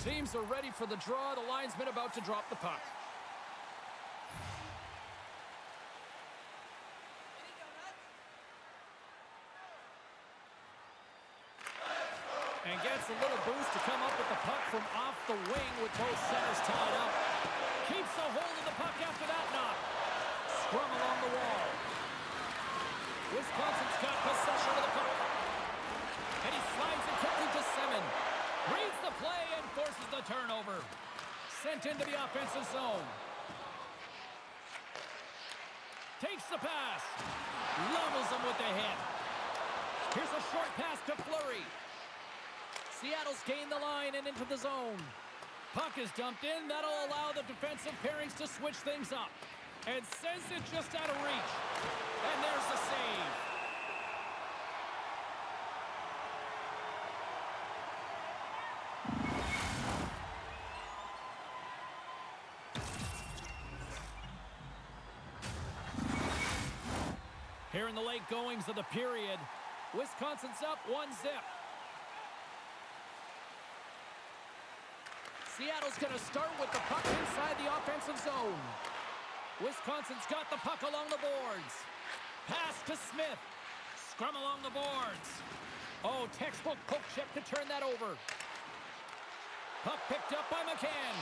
Teams are ready for the draw. The linesman about to drop the puck. And gets a little boost to come up with the puck from off the wing with both centers tied up. Keeps a hold of the puck after that knock. Scrum along the wall. Wisconsin's got possession of the puck. And he slides it quickly to Semin. Reads the play and forces the turnover. Sent into the offensive zone. Takes the pass. Levels him with the hit. Here's a short pass to Fleury. Seattle's gained the line and into the zone. Puck is dumped in. That'll allow the defensive pairings to switch things up. And sends it just out of reach. And there's the save. Here in the late goings of the period, Wisconsin's up 1-0. Seattle's going to start with the puck inside the offensive zone. Wisconsin's got the puck along the boards. Pass to Smith. Scrum along the boards. Oh, textbook poke check to turn that over. Puck picked up by McCann.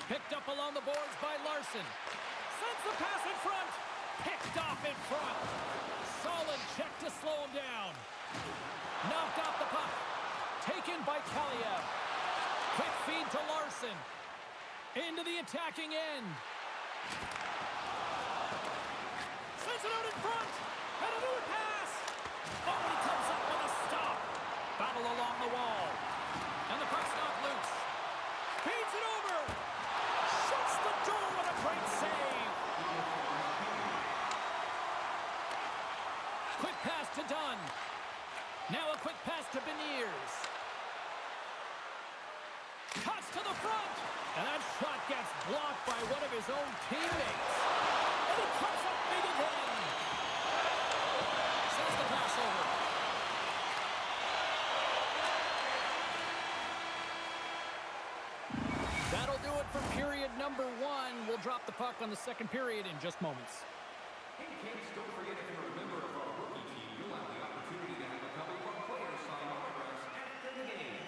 Picked up along the boards by Larson. Sends the pass in front. Picked off in front. Solid check to slow him down. Knocked off the puck. Taken by Kaliev. Quick feed to Larson. Into the attacking end. Sends it out in front. And a new pass. Oh, he comes up with a stop. Battle along the wall. And the puck's knocked loose. Feeds it over. Shuts the door with a great save. Quick pass to Dunn. Now a quick pass to Beniers. Cuts to the front. And that shot gets blocked by one of his own teammates. And he comes up big again. Sends the pass over. That'll do it for period number 1. We'll drop the puck on the second period in just moments. Hey kids, don't forget if you're a member of our rookie team, you'll have the opportunity to have a couple of players sign autographs after the game.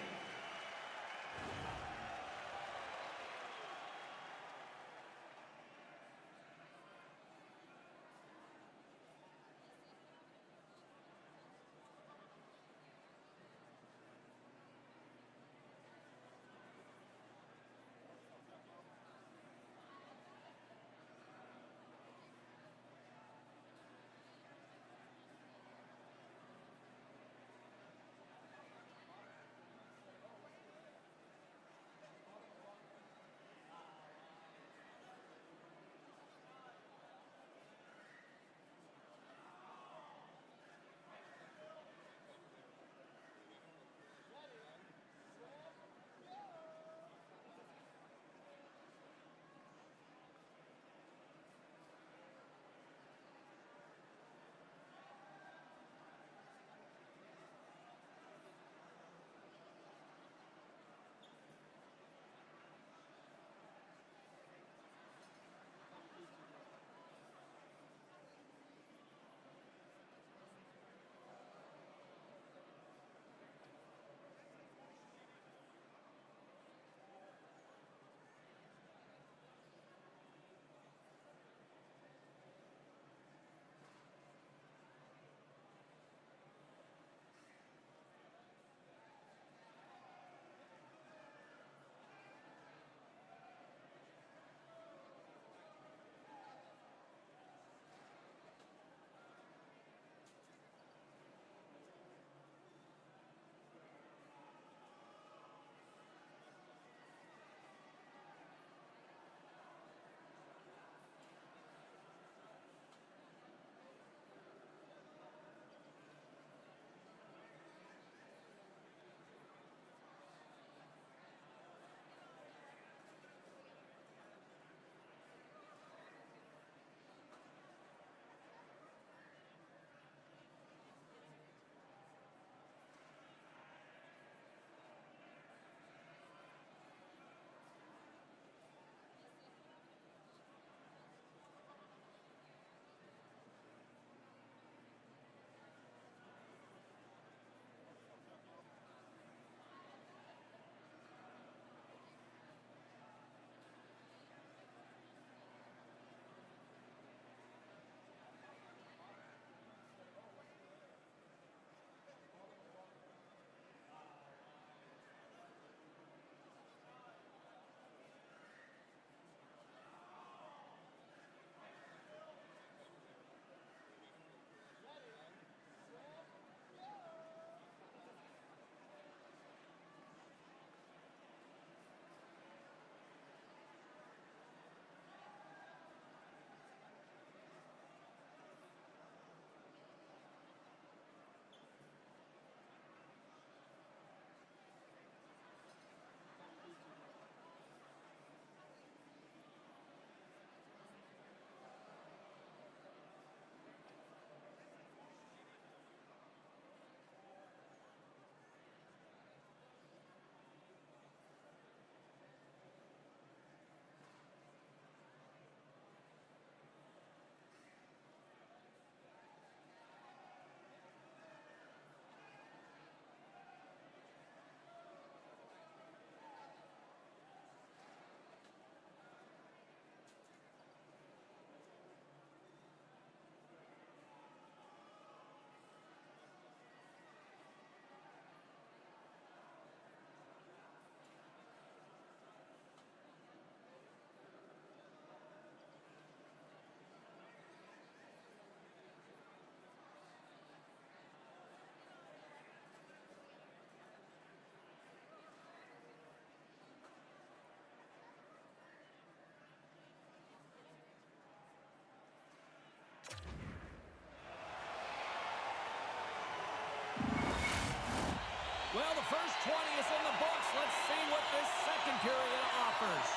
is in the books. Let's see what this second period offers.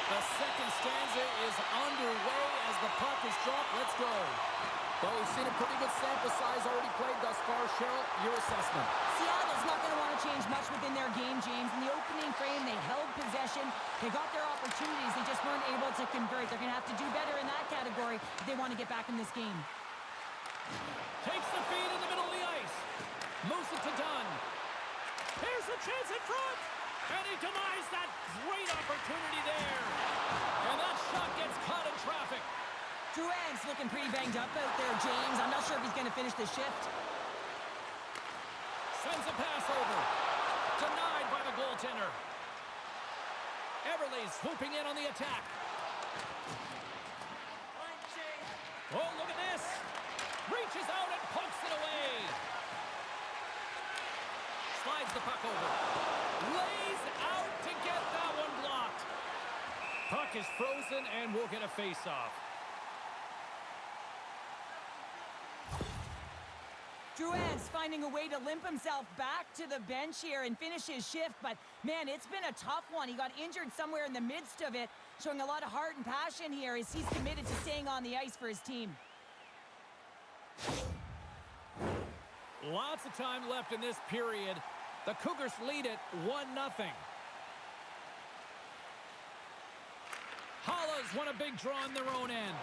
The second stanza is underway as the puck is dropped. Let's go. Well, we've seen a pretty good sample size already played thus far. Cheryl, your assessment. Seattle's not going to want to change much within their game, James. In the opening frame, they held possession. They got their opportunities. They just weren't able to convert. They're going to have to do better in that category if they want to get back in this game. Takes the feed in the middle of the ice. Moves it to Dunn. Here's a chance in front. And he denies that great opportunity there. And that shot gets caught in traffic. Drouin's looking pretty banged up out there, James. I'm not sure if he's going to finish the shift. Sends a pass over. Denied by the goaltender. Everly's swooping in on the attack. Oh, look at this. Reaches out and pokes it away. Slides the puck over. Lays out to get that one blocked. Puck is frozen and we'll get a face-off. Drouin's finding a way to limp himself back to the bench here and finish his shift, but man, it's been a tough one. He got injured somewhere in the midst of it, showing a lot of heart and passion here as he's committed to staying on the ice for his team. Lots of time left in this period. The Cougars lead it 1-0. Hollas won a big draw on their own end.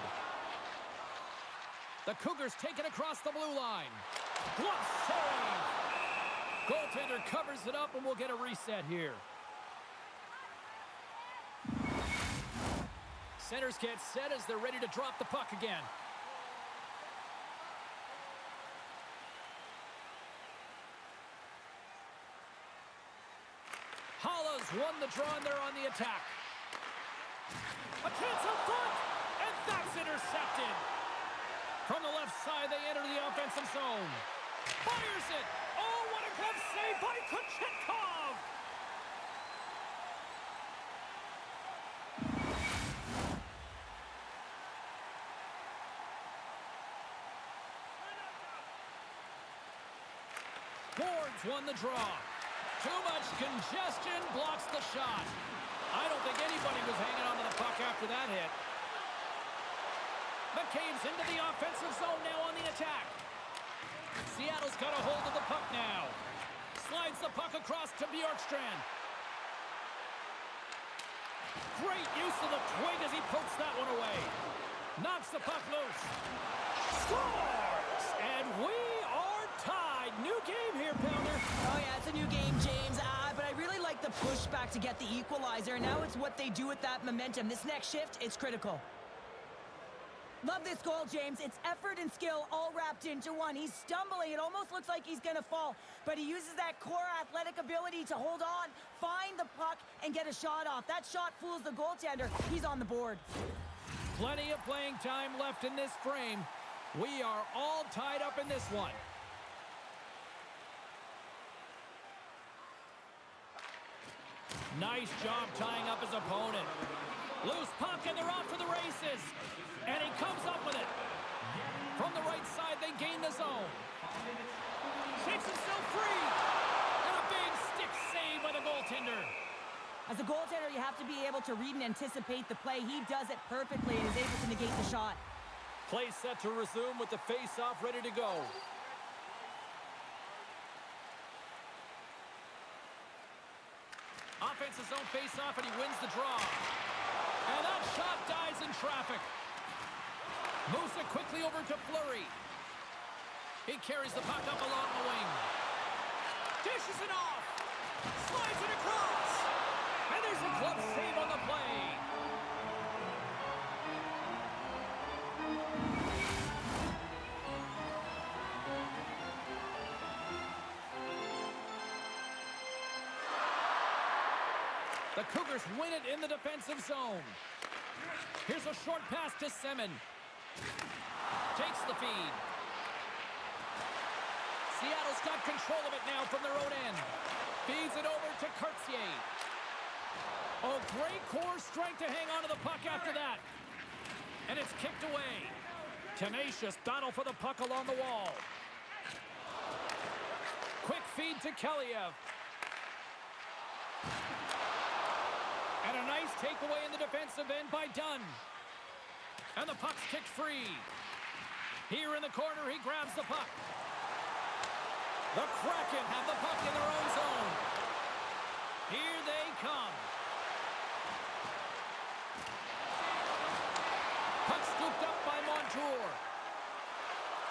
The Cougars take it across the blue line. Glove save! Goaltender covers it up and we'll get a reset here. Centers get set as they're ready to drop the puck again. Hollas won the draw and they're on the attack. A chance up front, and that's intercepted. From the left side, they enter the offensive zone. Fires it. Oh, what a glove save by Kochetkov. Boards won the draw. Too much congestion blocks the shot. I don't think anybody was hanging on to the puck after that hit. McCabe's into the offensive zone now on the attack. Seattle's got a hold of the puck now. Slides the puck across to Bjorkstrand. Great use of the twig as he pokes that one away. Knocks the puck loose. Scores! And we are tied. New game here, Pounder. Oh yeah, it's a new game, James. But I really like the pushback to get the equalizer. Now it's what they do with that momentum. This next shift, it's critical. Love this goal, James. It's effort and skill all wrapped into one. He's stumbling. It almost looks like he's going to fall, but he uses that core athletic ability to hold on, find the puck, and get a shot off. That shot fools the goaltender. He's on the board. Plenty of playing time left in this frame. We are all tied up in this one. Nice job tying up his opponent. Loose puck, and they're off to the races. And he comes up with it. From the right side, they gain the zone. Shakes himself free. And a big stick save by the goaltender. As a goaltender, you have to be able to read and anticipate the play. He does it perfectly and is able to negate the shot. Play set to resume with the face-off ready to go. Offensive zone face-off, and he wins the draw. And that shot dies in traffic. Moves it quickly over to Fleury. He carries the puck up along the wing. Dishes it off. Slides it across. And there's a glove save on the play. The Cougars win it in the defensive zone. Here's a short pass to Semin. Takes the feed. Seattle's got control of it now from their own end. Feeds it over to Cartier. Oh, great core strength to hang on to the puck after that. And it's kicked away. Tenacious battle for the puck along the wall. feed to Keliev. And a nice takeaway in the defensive end by Dunn. And the puck's kicked free. Here in the corner, he grabs the puck. The Kraken have the puck in their own zone. Here they come. Puck scooped up by Montour.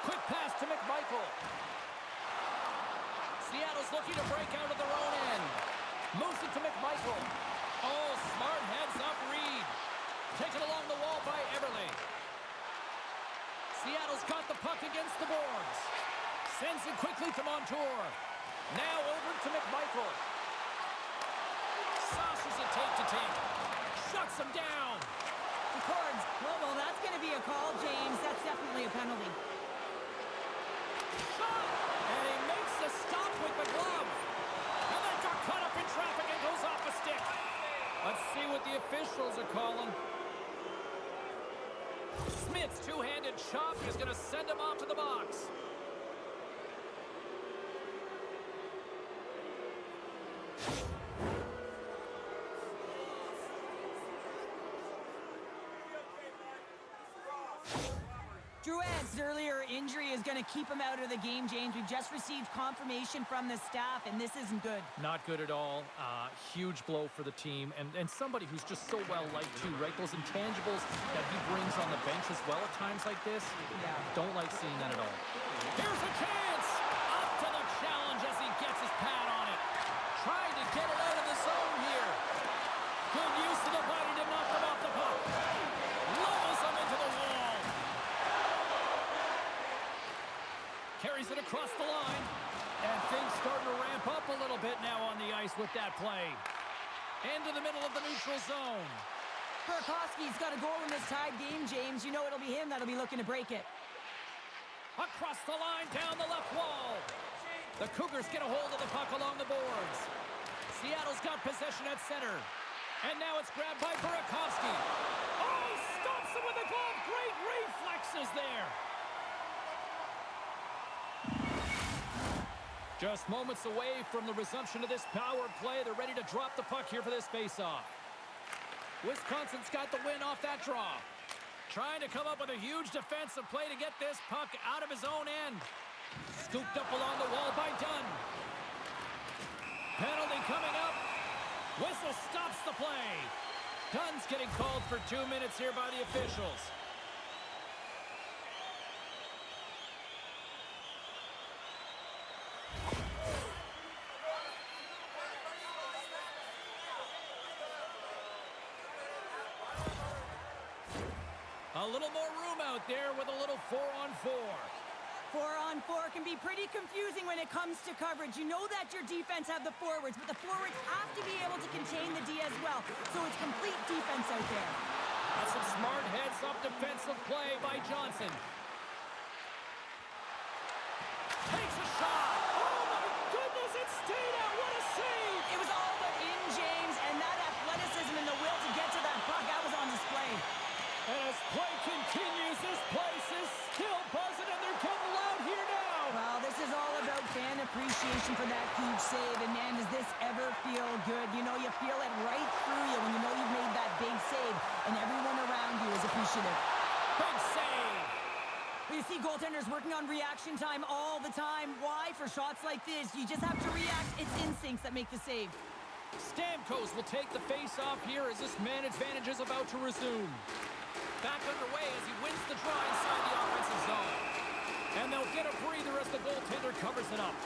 Quick pass to McMichael. Seattle's looking to break out of their own end. Moves it to McMichael. Oh, smart heads-up read. Taken along the wall by Eberle. Seattle's got the puck against the boards. Sends it quickly to Montour. Now over to McMichael. Saucers it tape-to-tape. Shuts him down. The Cords. Well, that's going to be a call, James. That's definitely a penalty. Shot! And he makes the stop with the glove. And then got caught up in traffic and goes off a stick. Let's see what the officials are calling. Smith's two-handed chop is going to send him off to the box. Drouin's earlier injury is going to keep him out of the game, James. We've just received confirmation from the staff, and this isn't good. Not good at all. Huge blow for the team, and somebody who's just so well-liked, too, right? Those intangibles that he brings on the bench as well at times like this, don't like seeing that at all. Here's a chance! Up to the challenge as he gets his pad on it. Trying to get it out of the zone here. Good use of the body to knock them off the puck. Lowers them into the wall. Carries it across the line. And things starting to ramp up a little bit now on the ice with that play. Into the middle of the neutral zone. Burakovsky's got a goal in this tied game, James. You know it'll be him that'll be looking to break it. Across the line, down the left wall. The Cougars get a hold of the puck along the boards. Seattle's got possession at center. And now it's grabbed by Burakovsky. Oh, he stops him with a glove. Great reflexes there. Just moments away from the resumption of this power play. They're ready to drop the puck here for this faceoff. Wisconsin's got the win off that draw. Trying to come up with a huge defensive play to get this puck out of his own end. Scooped up along the wall by Dunn. Penalty coming up. Whistle stops the play. Dunn's getting called for 2 minutes here by the officials. A little more room out there with a little 4-on-4. 4-on-4 can be pretty confusing when it comes to coverage. You know that your defense have the forwards, but the forwards have to be able to contain the D as well. So it's complete defense out there. That's some smart heads-up defensive play by Johnson. Takes a shot. Oh, my goodness, it stayed out. What a save. It was all but in, James, and that athleticism and the will to get to that puck, that was on display. And as play continues, this place is still buzzing, and they're getting loud here now. Well, this is all about fan appreciation for that huge save, and man, does this ever feel good. You know, you feel it right through you when you know you've made that big save, and everyone around you is appreciative. Big save. You see goaltenders working on reaction time all the time. Why? For shots like this, you just have to react. It's instincts that make the save. Stamkos will take the face-off here as this man advantage is about to resume. Back underway as he wins the draw inside the offensive zone. And they'll get a breather as the goaltender covers it up.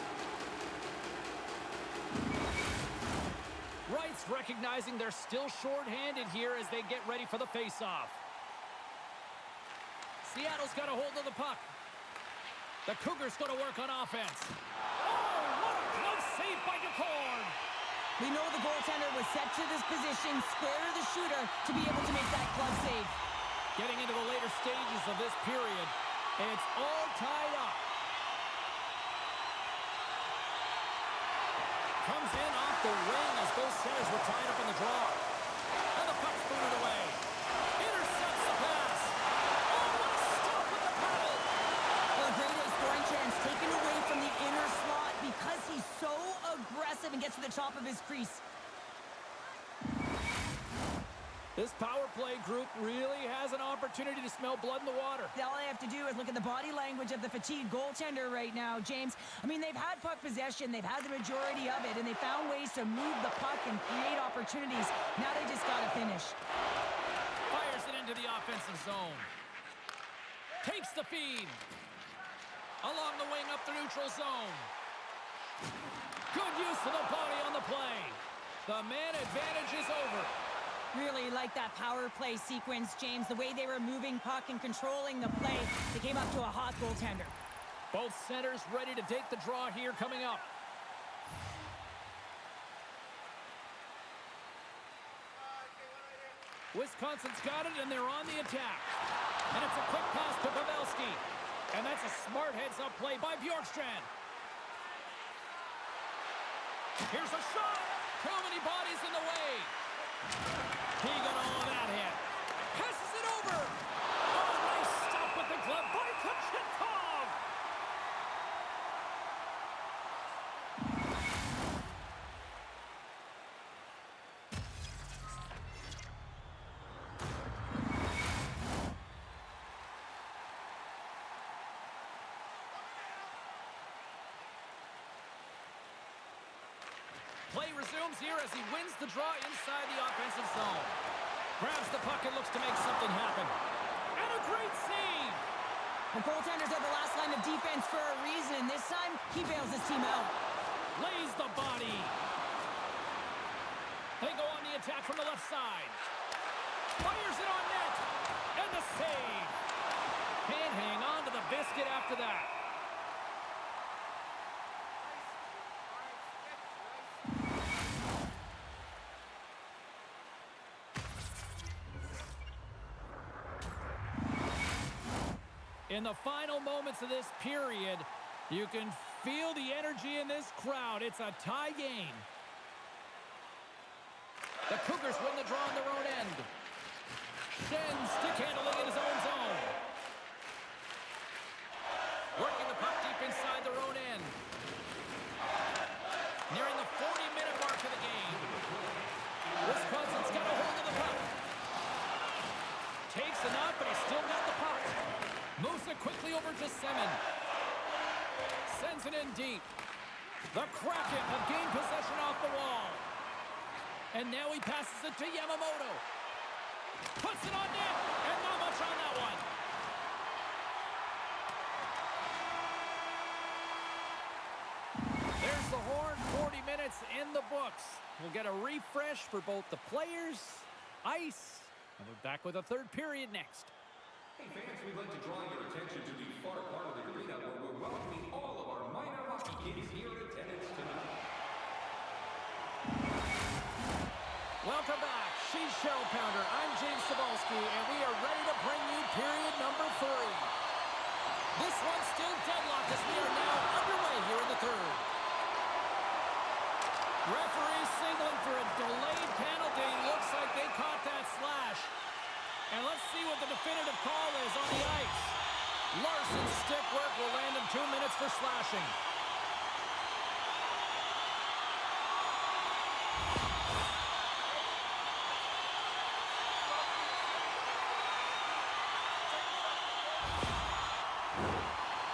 Wright's recognizing they're still short-handed here as they get ready for the face-off. Seattle's got a hold of the puck. The Cougars going to work on offense. Oh, what a close save by DeCord. We know the goaltender was set to this position, square to the shooter, to be able to make that glove save. Getting into the later stages of this period, it's all tied up. Comes in off the wing as both centers were tied up in the draw. And the puck's booted away. Intercepts the pass. Oh, what a stop with the paddle. Well, a great scoring chance taken away from the inner slot because he's so the top of his crease. This power play group really has an opportunity to smell blood in the water. All they have to do is look at the body language of the fatigued goaltender right now, James. I mean, they've had puck possession, they've had the majority of it, and they found ways to move the puck and create opportunities. Now they just got to finish. Fires it into the offensive zone. Takes the feed. Along the wing up the neutral zone. Good use of the body on the play. The man advantage is over. Really like that power play sequence, James. The way they were moving puck and controlling the play, they came up to a hot goaltender. Both centers ready to take the draw here coming up. Wisconsin's got it, and they're on the attack. And it's a quick pass to Pavelski. And that's a smart heads-up play by Bjorkstrand. Here's a shot. Too many bodies in the way. He got all of that hit. Passes it over. Oh, nice stop with the glove by Kochetkov. Play resumes here as he wins the draw inside the offensive zone. Grabs the puck and looks to make something happen. And a great save! The goaltenders are the last line of defense for a reason. This time, he bails his team out. Lays the body. They go on the attack from the left side. Fires it on net. And the save. Can't hang on to the biscuit after that. In the final moments of this period, you can feel the energy in this crowd. It's a tie game. The Cougars win the draw on their own end. Shen stick handling in his own zone. Working the puck deep inside their own end. Nearing the 40-minute mark of the game. Wisconsin's got a hold of the puck. Takes a knock, but he's still got the puck. Moves it quickly over to Semin. Sends it in deep. The Kraken have gained possession off the wall. And now he passes it to Yamamoto. Puts it on net, and not much on that one. There's the horn, 40 minutes in the books. We'll get a refresh for both the players, ice, and we're back with a third period next. Hey fans, we'd like to draw your attention to the far part of the arena where we're welcoming all of our minor hockey kids here in attendance tonight. Welcome back, she's Shell Pounder. I'm James Cebulski, and we are ready to bring you period number 3. This one's still deadlocked as we are now underway here in the third. Referee signaling for a delayed penalty. Looks like they caught that slash. And let's see what the definitive call is on the ice. Larson's stick work will land him 2 minutes for slashing.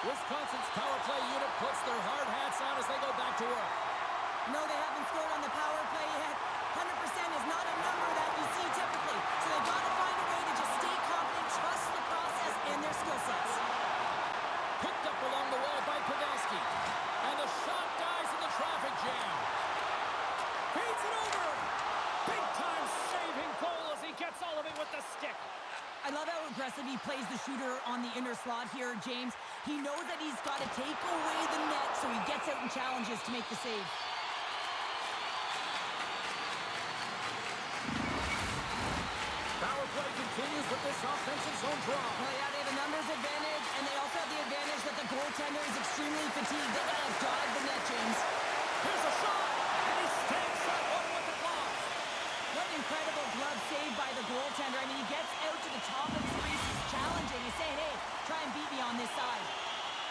Wisconsin's power play unit puts their hard hats on as they go back to work. No, they haven't scored on the power play yet. 100% is not a number that you see typically. So they've got to find a way to just stay confident, trust the process and their skill sets. Picked up along the wall by Pavelski. And the shot dies in the traffic jam. Feeds it over. Big time saving goal as he gets all of it with the stick. I love how aggressive he plays the shooter on the inner slot here, James. He knows that he's got to take away the net, so he gets out and challenges to make the save. Power play continues with this offensive zone draw. Well, yeah, they have a numbers advantage, and they also have the advantage that the goaltender is extremely fatigued. They got to dive the net, James. Here's a shot, and he stands up one with the glove. What an incredible glove save by the goaltender. I mean, he gets out to the top of his crease. He's challenging. He's saying, hey, try and beat me on this side.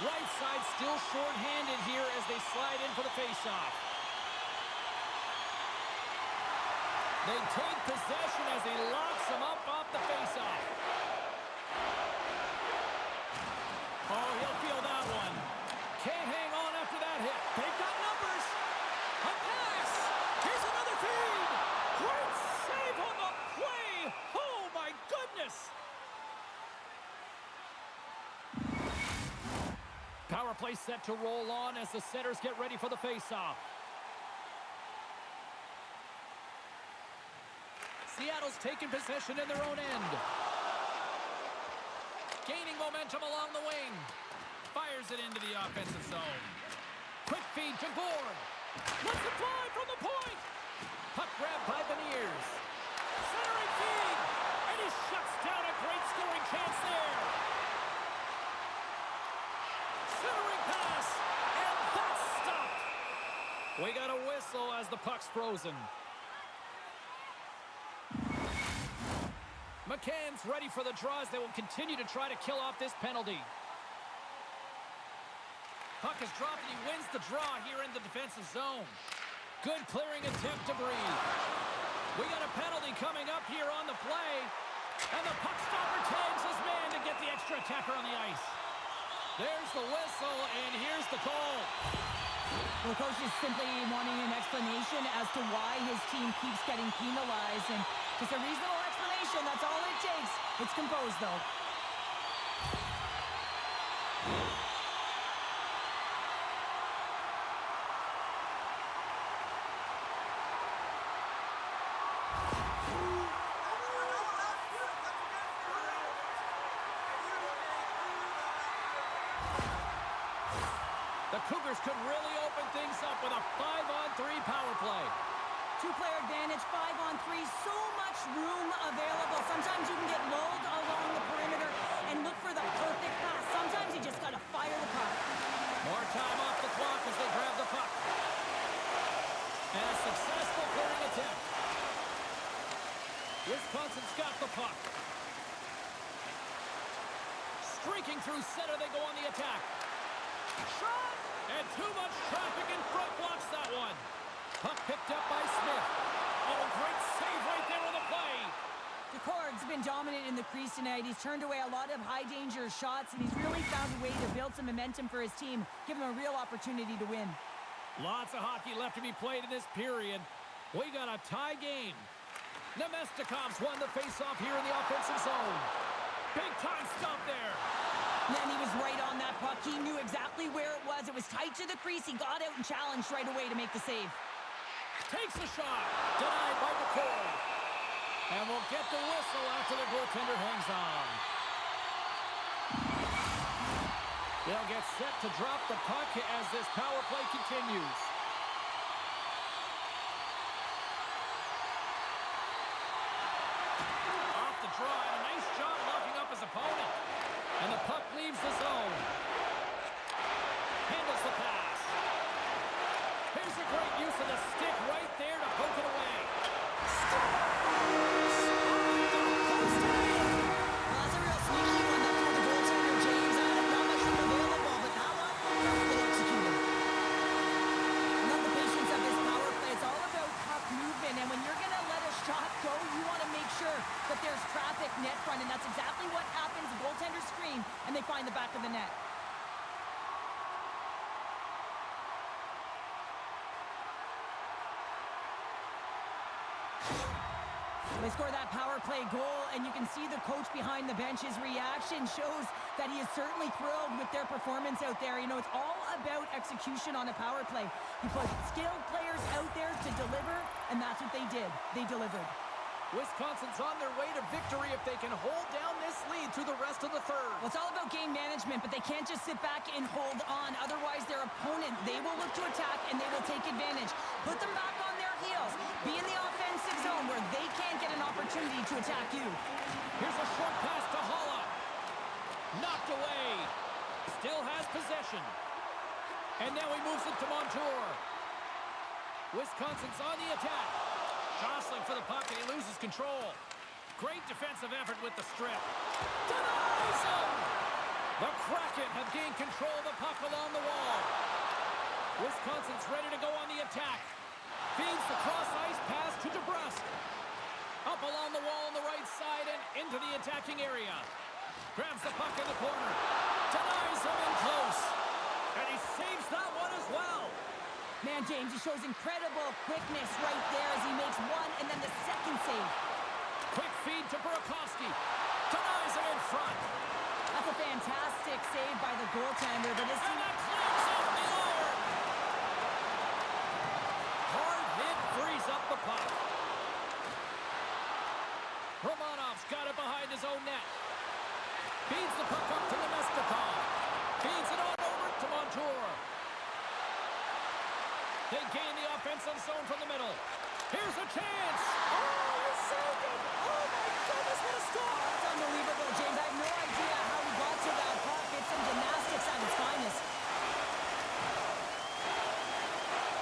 Right side still short-handed here as they slide in for the face-off. They take possession as he locks him up off the faceoff. Oh, he'll feel that one. Can't hang on after that hit. They've got numbers. A pass. Here's another feed. Great save on the play. Oh, my goodness. Power play set to roll on as the setters get ready for the faceoff. Seattle's taking possession in their own end. Gaining momentum along the wing. Fires it into the offensive zone. Quick feed to Gord. Let's it fly from the point. Puck grab by Beniers. Centering feed. And he shuts down a great scoring chance there. Centering pass. And that's stopped. We got a whistle as the puck's frozen. McCann's ready for the draws. They will continue to try to kill off this penalty. Puck is dropped and he wins the draw here in the defensive zone. Good clearing attempt to breathe. We got a penalty coming up here on the play. And the puck stopper tags his man to get the extra attacker on the ice. There's the whistle and here's the call. Well, coach is simply wanting an explanation as to why his team keeps getting penalized. And just a reasonable explanation, that's all it takes. It's composed, though. The Cougars could really open things up with a 5-on-3 power play. Two-player advantage, 5-on-3, so much room available. Sometimes you can get lulled along the perimeter and look for the perfect pass. Sometimes you just got to fire the puck. More time off the clock as they grab the puck. And a successful clearing attempt. Wisconsin's got the puck. Streaking through center, they go on the attack. Shot! And too much traffic in front blocks that one. Puck picked up by Smith. Oh, great save right there on the play. Cougars been dominant in the crease tonight. He's turned away a lot of high-danger shots, and he's really found a way to build some momentum for his team, give him a real opportunity to win. Lots of hockey left to be played in this period. We got a tie game. Nemestikov's won the faceoff here in the offensive zone. Big time stop there. And he was right on that puck. He knew exactly where it was. It was tight to the crease. He got out and challenged right away to make the save. Takes the shot. Denied by McCoy. And we'll get the whistle after the goaltender hangs on. They'll get set to drop the puck as this power play continues. Off the draw, and a nice job locking up his opponent. And the puck leaves the zone. Handles the pass. Here's a great use of the stick right there to poke it away. Well, that's a real sneaky one up for the goaltender, James. Not much room available, but that one, perfectly executed. I love the patience of this power play. It's all about puck movement, and when you're going to let a shot go, you want to make sure that there's traffic net front, and that's exactly what happens. The goaltender screen, and they find the back of the net. They score that power play goal, and you can see the coach behind the bench. His reaction shows that he is certainly thrilled with their performance out there. You know, it's all about execution on a power play. He put skilled players out there to deliver, and that's what they did. They delivered. Wisconsin's on their way to victory if they can hold down this lead through the rest of the third. Well, it's all about game management, but they can't just sit back and hold on. Otherwise, their opponent, they will look to attack, and they will take advantage. Put them back on their heels. Be in the offensive zone where they can't get an opportunity to attack you. Here's a short pass to Holla. Knocked away. Still has possession. And now he moves it to Montour. Wisconsin's on the attack. Jostling for the puck, and he loses control. Great defensive effort with the strip. Denies him! The Kraken have gained control of the puck along the wall. Wisconsin's ready to go on the attack. Feeds the cross-ice pass to DeBrusque. Up along the wall on the right side and into the attacking area. Grabs the puck in the corner. Denies him in close. And he saves that one as well. Man, James, he shows incredible quickness right there as he makes one and then the second save. Quick feed to Burakovsky. Denies him in front. That's a fantastic save by the goaltender, but his And team... that clears off the iron. Hard hit frees up the puck. Romanov's got it behind his own net. Feeds the puck up to Nemestikov. Feeds it on over to Montour. They gain the offensive zone from the middle. Here's a chance. Oh, he saved it! Oh, my goodness, what a score! That's unbelievable, James. I have no idea how he got to that puck. It's some gymnastics at its finest.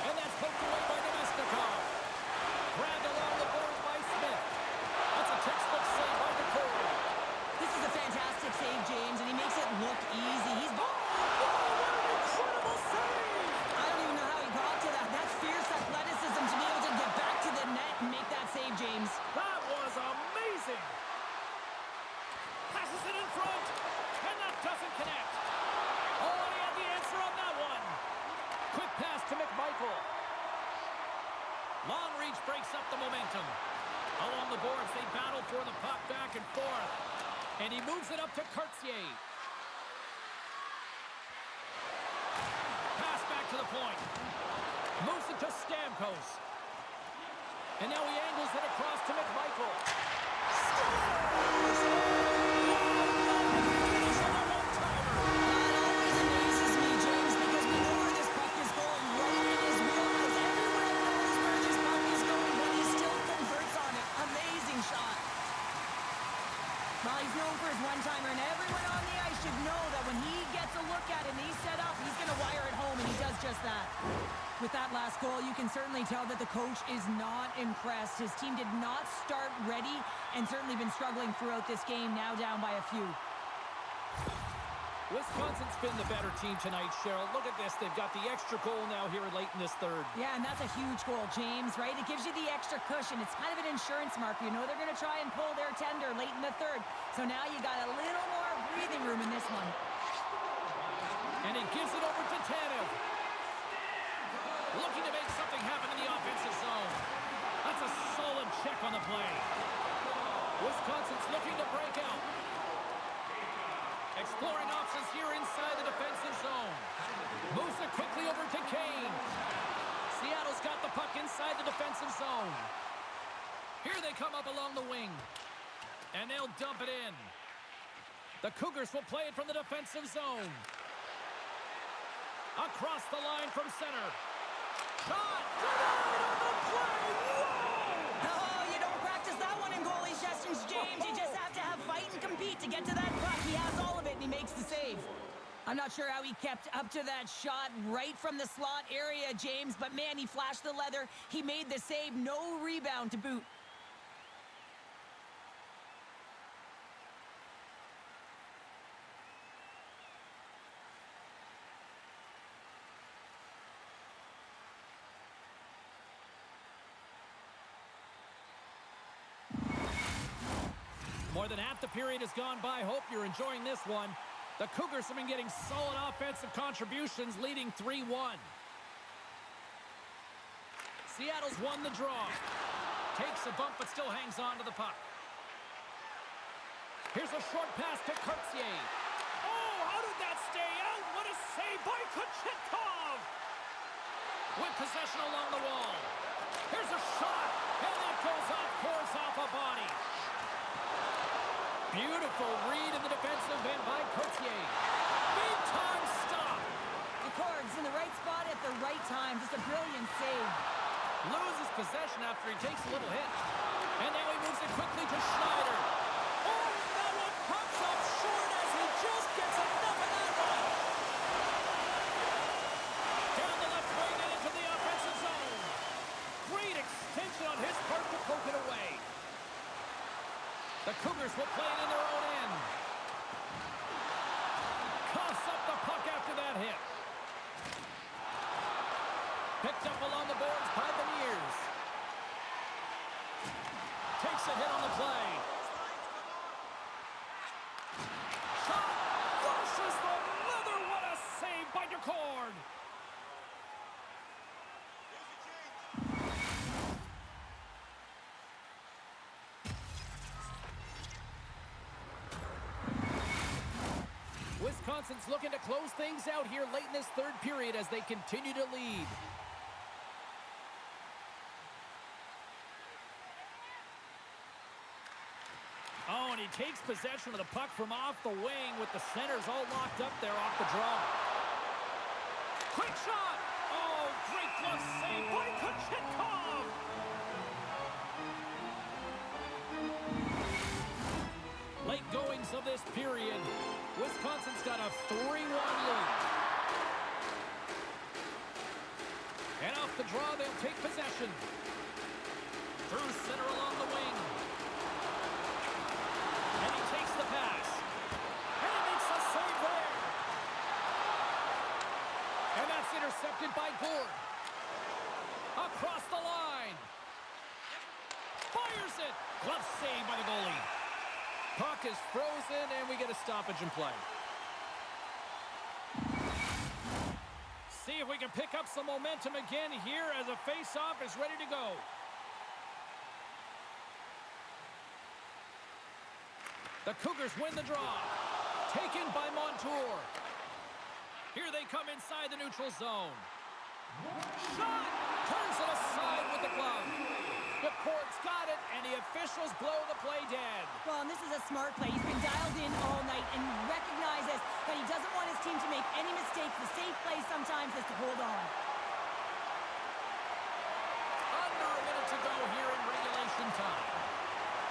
And that's poked away by Nemestikov. Grabbed along the boards by Smith. That's a textbook save by Nicole. This is a fantastic save, James, and he makes it look easy. He's... Oh, what an incredible save! I don't even know how he got to that. That's fierce athleticism to be able to get back to the net and make that save, James. That was amazing. Passes it in front. And that doesn't connect. Oh, and he had the answer on that one. Quick pass to McMichael. Long reach breaks up the momentum. Along the boards, they battle for the puck back and forth. And he moves it up to Cartier. Pass back to the point. Moves it to Stamkos. And now he angles it across to McMichael. Amazes me, James, because we know where this puck is going. Right in his wheelhouse. Everyone knows where this puck is going, but he still converts on it. Amazing shot. Well, he's known for his one-timer, and everyone on the ice should know that when he gets a look at it and he's set up, he's going to wire it home, and he does just that. With that last goal, you can certainly tell that the coach is not impressed. His team did not start ready and certainly been struggling throughout this game, now down by a few. Wisconsin's been the better team tonight, Cheryl. Look at this. They've got the extra goal now here late in this third. Yeah, and that's a huge goal, James, right? It gives you the extra cushion. It's kind of an insurance marker. You know they're going to try and pull their tender late in the third. So now you got a little more breathing room in this one. And he gives it over to Tanev. Looking to make something happen in the offensive zone. That's a solid check on the play. Wisconsin's looking to break out. Exploring options here inside the defensive zone. Moves it quickly over to Kane. Seattle's got the puck inside the defensive zone. Here they come up along the wing. And they'll dump it in. The Cougars will play it from the defensive zone. Across the line from center. Shot! Denied on the play! Whoa! Oh, you don't practice that one in goalie sessions, James. You just have to have fight and compete to get to that puck. He has all of it, and he makes the save. I'm not sure how he kept up to that shot right from the slot area, James, but man, he flashed the leather. He made the save. No rebound to boot. More than half the period has gone by. Hope you're enjoying this one. The Cougars have been getting solid offensive contributions, leading 3-1. Seattle's won the draw. Takes a bump, but still hangs on to the puck. Here's a short pass to Cartier. Oh, how did that stay out? What a save by Kochetkov! With possession along the wall. Here's a shot, and that goes off, pours off a body. Beautiful read in the defensive end by Coutier. Big time stop. The Cougars in the right spot at the right time. Just a brilliant save. Loses possession after he takes a little hit. And now he moves it quickly to Schneider. Oh, that one pops up short as he just gets enough of that one. Down the left wing and into the offensive zone. Great extension on his part to poke it away. The Cougars will play it in their own end. Coughs up the puck after that hit. Picked up along the boards by the Beniers. center cord. Wisconsin's looking to close things out here late in this third period as they continue to lead. Oh, and he takes possession of the puck from off the wing with the centers all locked up there off the draw. Quick shot! Oh, great glove save by Kochetkov! Late goings of this period. Wisconsin's got a 3-1 lead. And off the draw, they'll take possession. Through center along the wing. And he takes the pass. And he makes a save there. And that's intercepted by Gourde. Across the line. Fires it. Glove save by the goalie. Puck is frozen, and we get a stoppage in play. See if we can pick up some momentum again here as a face-off is ready to go. The Cougars win the draw. Taken by Montour. Here they come inside the neutral zone. Shot! Turns it aside with the glove. The court's got it, and the officials blow the play dead. Well, and this is a smart play. He's been dialed in all night and recognizes that he doesn't want his team to make any mistakes. The safe play sometimes is to hold on. Under a minute to go here in regulation time.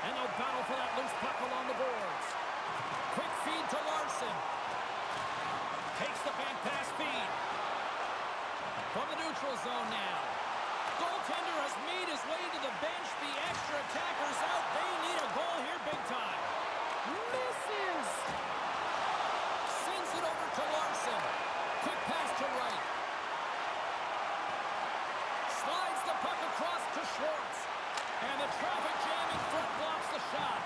And they'll battle for that loose puck along the boards. Quick feed to Larson. Takes the back pass feed. From the neutral zone now. Goaltender has made his way to the bench. The extra attackers out. They need a goal here big time. Misses. Sends it over to Larson. Quick pass to right. Slides the puck across to Schwartz. And the traffic jam in front blocks the shot.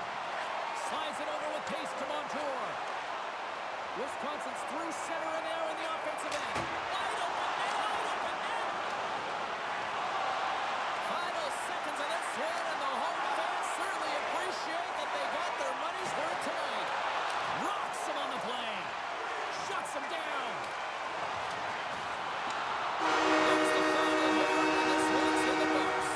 Slides it over with pace to Montour. Wisconsin's through center and now in the offensive end. Wide open net, wide open net. Final seconds of this one, and the home fans certainly appreciate that they got their money's worth tonight. Rocks him on the play. Shuts him down. There's the final horn, and this one's in the books.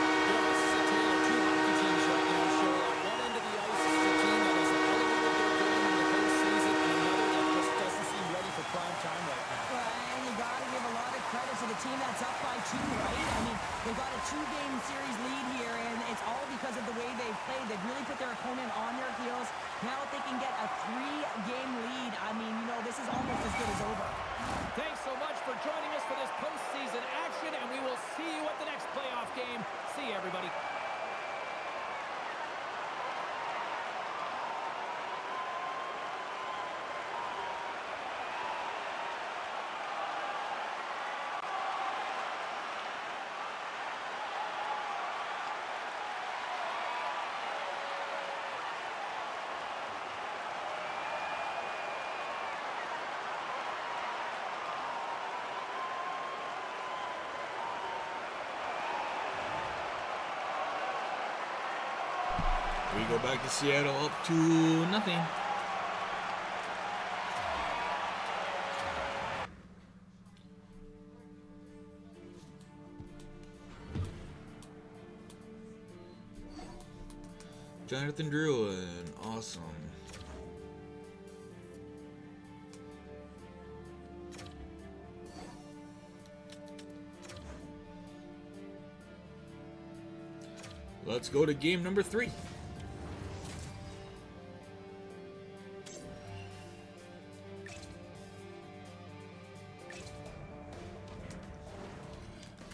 You know, this is a tale of two hockey teams right now, Cheryl. On one end of the ice is a team that has elevated their game in the postseason, and another that just doesn't seem ready for prime time right now. Well, and you got to give a lot of credit to the team that's up by 2, right? I mean, they've got a 2-game series lead here, and it's all because of the way they've played. They've really put their opponent on their heels. Now if they can get a 3-game lead, I mean, you know, this is almost as good as over. Thanks so much for joining us for this postseason action, and we will see you at the next playoff game. See you, everybody. We go back to Seattle up to 0. Jonathan Drouin, awesome. Let's go to game number 3.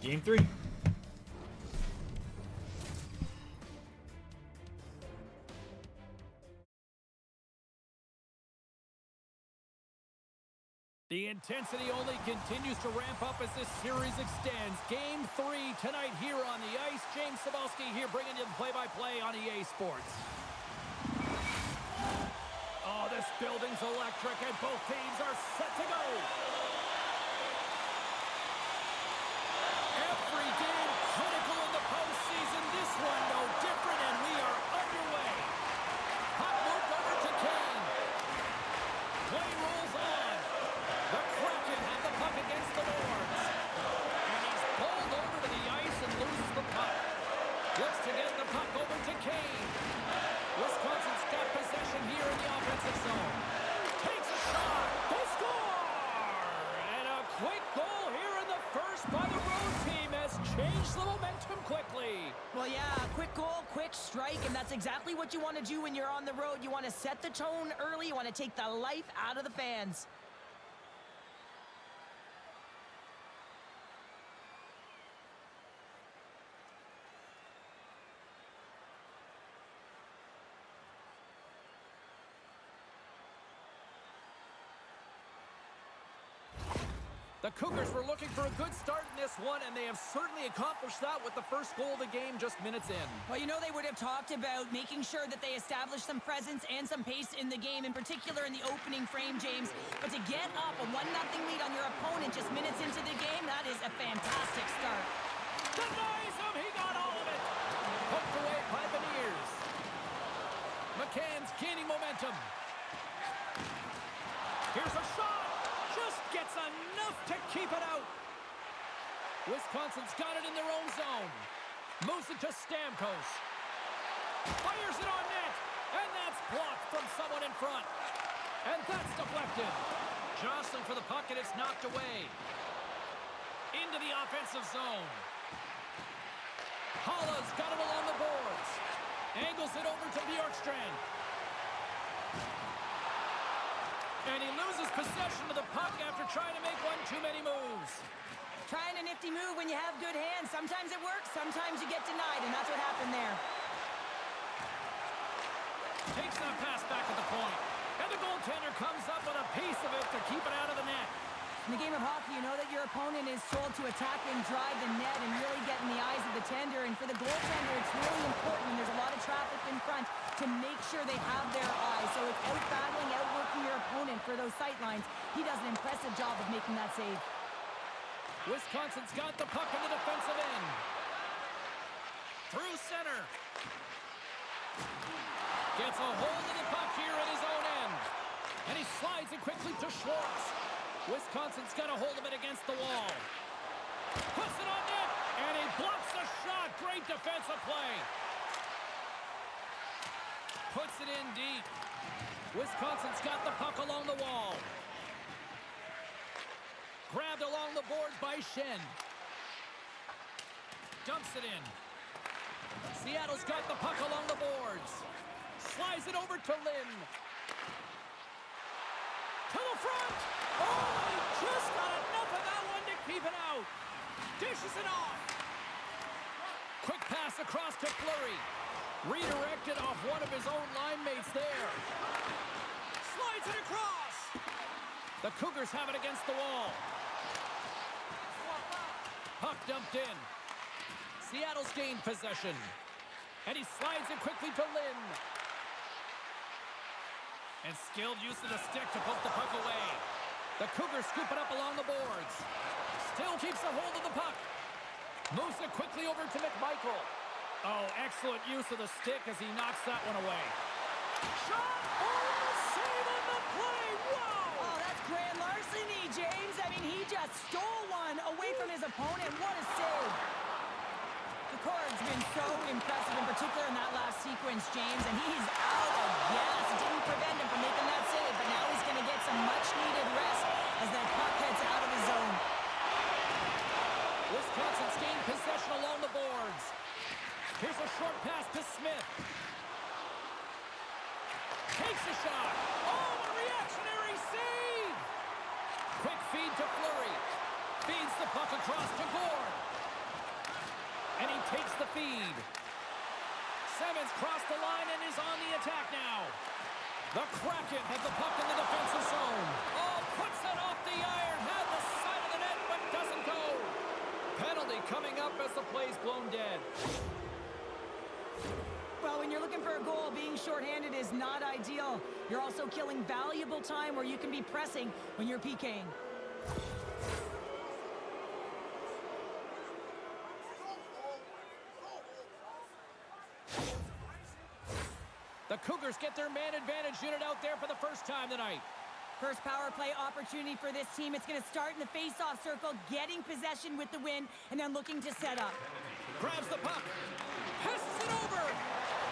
Game 3. The intensity only continues to ramp up as this series extends. Game 3 tonight here on the ice. James Cybulski here bringing you the play-by-play on EA Sports. Oh, this building's is electric, and both teams are set to go. Every game critical in the postseason. This one no different, and we are underway. Puck moved over to Kane. Play rolls on. The Kraken have the puck against the boards. And he's pulled over to the ice and loses the puck. Looks to get the puck over to Kane. Wisconsin's got possession here in the offensive zone. Takes a shot. They score! And a quick goal here in the first by the road team has changed the momentum quickly. Well, yeah, quick goal, quick strike, and that's exactly what you want to do when you're on the road. You want to set the tone early. You want to take the life out of the fans. The Cougars were looking for a good start in this one, and they have certainly accomplished that with the first goal of the game just minutes in. Well, you know they would have talked about making sure that they established some presence and some pace in the game, in particular in the opening frame, James. But to get up a 1-0 lead on your opponent just minutes into the game, that is a fantastic start. Denies him! He got all of it! Poked away by Beniers. McCann's gaining momentum. Here's a shot! Just gets enough to keep it out. Wisconsin's got it in their own zone. Moves it to Stamkos. Fires it on net. And that's blocked from someone in front. And that's deflected. Jostling for the puck, and it's knocked away. Into the offensive zone. Holla's got it along the boards. Angles it over to Bjorkstrand. And he loses possession of the puck after trying to make one too many moves. Trying a nifty move when you have good hands. Sometimes it works, sometimes you get denied, and that's what happened there. Takes that pass back at the point. And the goaltender comes up with a piece of it to keep it out of the net. In the game of hockey, you know that your opponent is told to attack and drive the net and really get in the eyes of the tender. And for the goaltender, it's really important when there's a lot of traffic in front to make sure they have their eyes. So it's out-battling, outworking your opponent for those sight lines. He does an impressive job of making that save. Wisconsin's got the puck in the defensive end. Through center. Gets a hold of the puck here at his own end. And he slides it quickly to Schwartz. Wisconsin's got a hold of it against the wall. Puts it on net, and he blocks the shot. Great defensive play. Puts it in deep. Wisconsin's got the puck along the wall. Grabbed along the boards by Shen. Dumps it in. Seattle's got the puck along the boards. Slides it over to Lynn. To the front! Oh, he just got enough of that one to keep it out. Dishes it off. Quick pass across to Fleury. Redirected off one of his own line mates there. Slides it across. The Cougars have it against the wall. Puck dumped in. Seattle's gained possession. And he slides it quickly to Lynn. And skilled use of the stick to poke the puck away. The Cougars scoop it up along the boards. Still keeps a hold of the puck. Moves it quickly over to McMichael. Oh, excellent use of the stick as he knocks that one away. Shot! Oh, save on the play! Wow! Oh, that's grand larceny, James. I mean, he just stole one away from his opponent. What a save. The Cougars been so impressive, in particular in that last sequence, James, and he's out of gas. It didn't prevent him from making that save, but now he's going to get some much-needed rest as that puck heads out of his zone. Wisconsin's gained possession along the boards. Here's a short pass to Smith. Takes a shot. Oh, a reactionary save! Quick feed to Fleury. Feeds the puck across to Gord. And he takes the feed. Simmons crossed the line and is on the attack now. The Kraken have the puck in the defensive zone. Oh, puts it off the iron. Had the side of the net, but doesn't go. Penalty coming up as the play's blown dead. Well, when you're looking for a goal, being shorthanded is not ideal. You're also killing valuable time where you can be pressing when you're PKing. The Cougars get their man advantage unit out there for the first time tonight. First power play opportunity for this team. It's going to start in the face-off circle, getting possession with the win, and then looking to set up. Grabs the puck. Passes it over.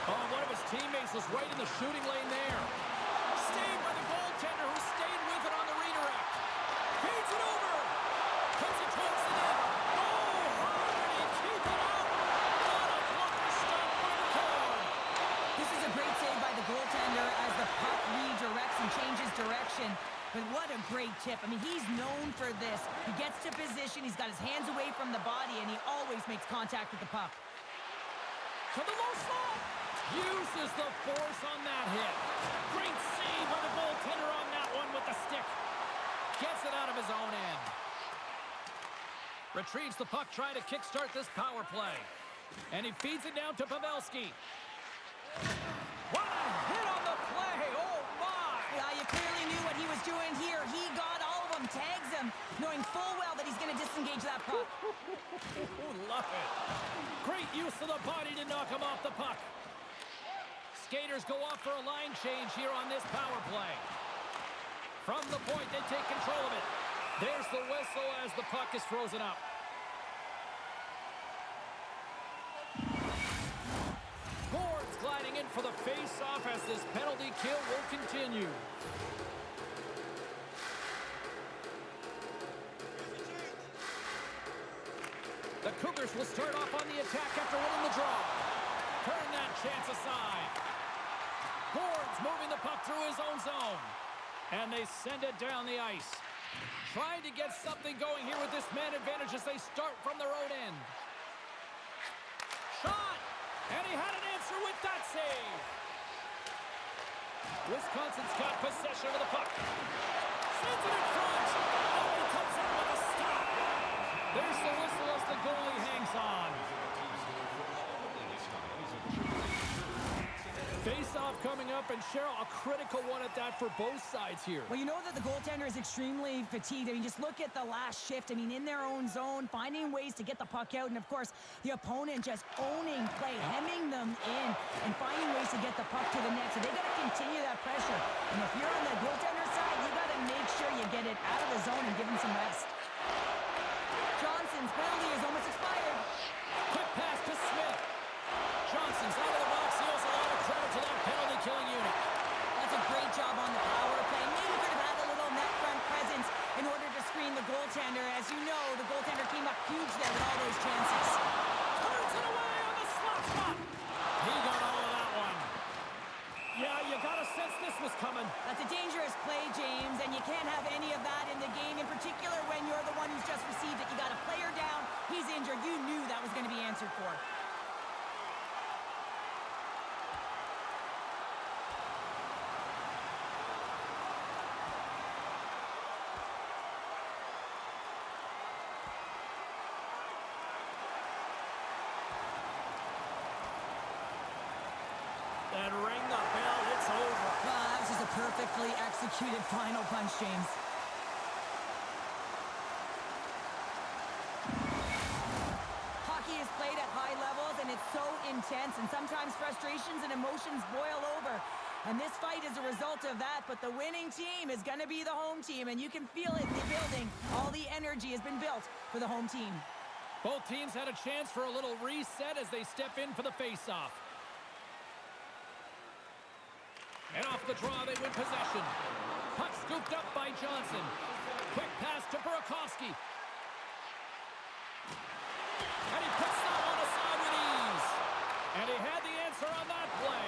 Oh, one of his teammates was right in the shooting lane there. Saved by the goaltender who stayed with it on the redirect. Feeds it over. Puts it towards the net. Oh, hard, and keep it out. What a blocker stop by the cord. This is a great save by the goaltender as the puck redirects and changes direction. But what a great tip. I mean, he's known for this. He gets to position, he's got his hands away from the body, and he always makes contact with the puck. To the low slot. Uses the force on that hit. Great save by the goaltender on that one with the stick. Gets it out of his own end. Retrieves the puck, trying to kickstart this power play. And he feeds it down to Pavelski. What a hit on the play! Oh, my! Yeah, you clearly knew what he was doing here. He got all of them, tags them, knowing full well that he's going to disengage that puck. Love it. Great use of the body to knock him off the puck. Skaters go off for a line change here on this power play. From the point, they take control of it. There's the whistle as the puck is frozen up. Gord's gliding in for the face-off as this penalty kill will continue. The Cougars will start off on the attack after winning the draw. Turn that chance aside. Gord's moving the puck through his own zone. And they send it down the ice. Trying to get something going here with this man advantage as they start from their own end. Shot! And he had an answer with that save. Wisconsin's got possession of the puck. Sends it in front. Oh, he comes in with a stop. There's the whistle as the goalie hangs on. Face-off coming up, and Cheryl, a critical one at that for both sides here. Well, you know that the goaltender is extremely fatigued. I mean, just look at the last shift. I mean, in their own zone, finding ways to get the puck out. And, of course, the opponent just owning play, hemming them in, and finding ways to get the puck to the net. So they got to continue that pressure. And if you're on the goaltender side, you got to make sure you get it out of the zone and give him some rest. Johnson's penalty is almost expired. Quick pass to Smith. Johnson's out of the box. He owes a lot of credit to that penalty-killing unit. That's a great job on the power play. Maybe could have had a little net front presence in order to screen the goaltender. As you know, the goaltender came up huge there with all those chances. Turns it away on the slap shot. He got all of that one. Yeah, you got a sense this was coming. That's a dangerous play, James, and you can't have any of that in the game, in particular when you're the one who's just received it. You got a player down, he's injured. You knew that was going to be answered for. And ring the bell, it's over. That was just a perfectly executed final punch, James. Hockey is played at high levels, and it's so intense, and sometimes frustrations and emotions boil over. And this fight is a result of that, but the winning team is going to be the home team, and you can feel it in the building. All the energy has been built for the home team. Both teams had a chance for a little reset as they step in for the face-off. And off the draw, they win possession. Puck scooped up by Johnson. Quick pass to Burakovsky. And he puts that one aside with ease. And he had the answer on that play.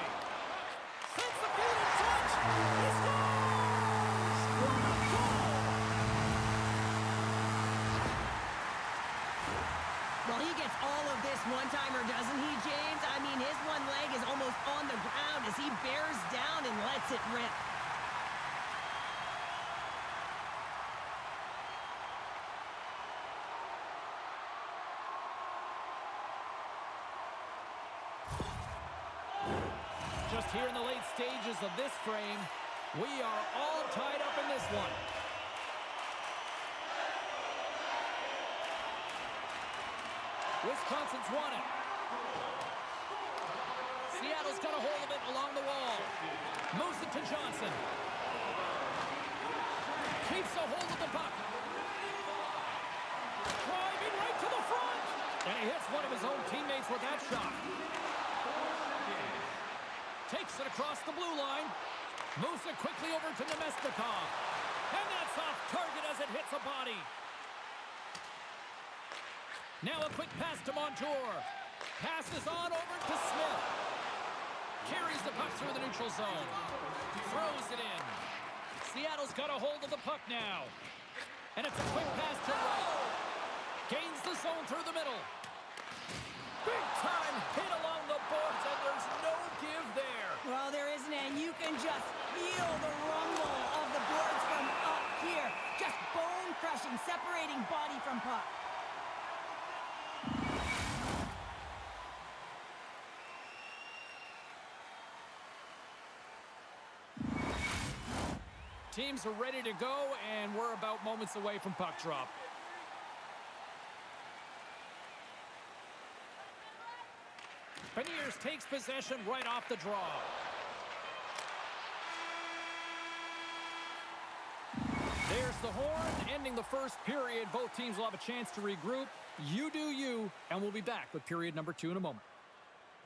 Sends the feet in touch. He scores! What a goal! Well, he gets all of this one-timer, doesn't he, James? I mean, his one leg is almost on the ground as he bears down and lets it rip. here in the late stages of this frame. We are all tied up in this one. Wisconsin's won it. Seattle's got a hold of it along the wall. Moves it to Johnson. Keeps a hold of the puck. Driving right to the front. And he hits one of his own teammates with that shot. Takes it across the blue line. Moves it quickly over to Nemestikov. And that's off target as it hits a body. Now a quick pass to Montour. Passes on over to Smith. Carries the puck through the neutral zone. Throws it in. Seattle's got a hold of the puck now. And it's a quick pass to Wright. Gains the zone through the middle. Big time hit along the boards, and there's no give there. Well, there isn't, and you can just feel the rumble of the boards from up here. Just bone-crushing, separating body from puck. Teams are ready to go, and we're about moments away from puck drop. Beniers takes possession right off the draw. There's the horn, ending the first period. Both teams will have a chance to regroup. You do you, and we'll be back with period number 2 in a moment.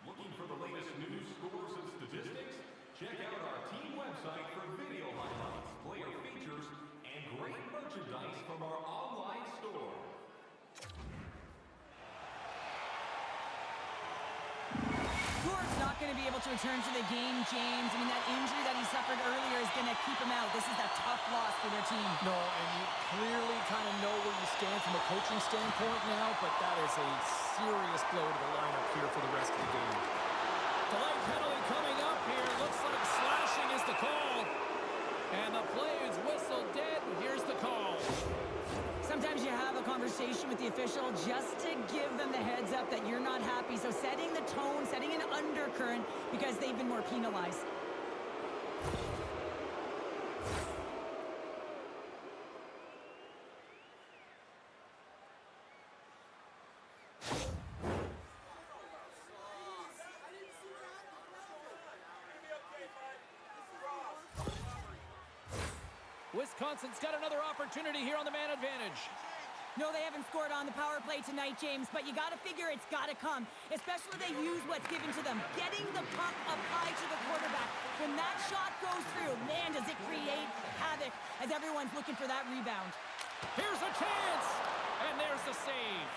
Looking for the latest news, scores, and statistics? Check out our team website for video highlights, player features, and great merchandise from our online store. Gord's not going to be able to return to the game, James. I mean, that injury that he suffered earlier is going to keep him out. This is a tough loss for their team. No, and you clearly kind of know where you stand from a coaching standpoint now, but that is a serious blow to the lineup here for the rest of the game. Delay penalty coming up here. Looks like slashing is the call. And the play is whistled dead. Here's the call. Sometimes you have a conversation with the official just to give them the heads up that you're not happy. So setting the tone, setting an undercurrent because they've been more penalized. Wisconsin's got another opportunity here on the man advantage. No, they haven't scored on the power play tonight, James, but you got to figure it's got to come, especially if they use what's given to them. Getting the puck up high to the quarterback. When that shot goes through, man, does it create havoc as everyone's looking for that rebound. Here's a chance, and there's the save.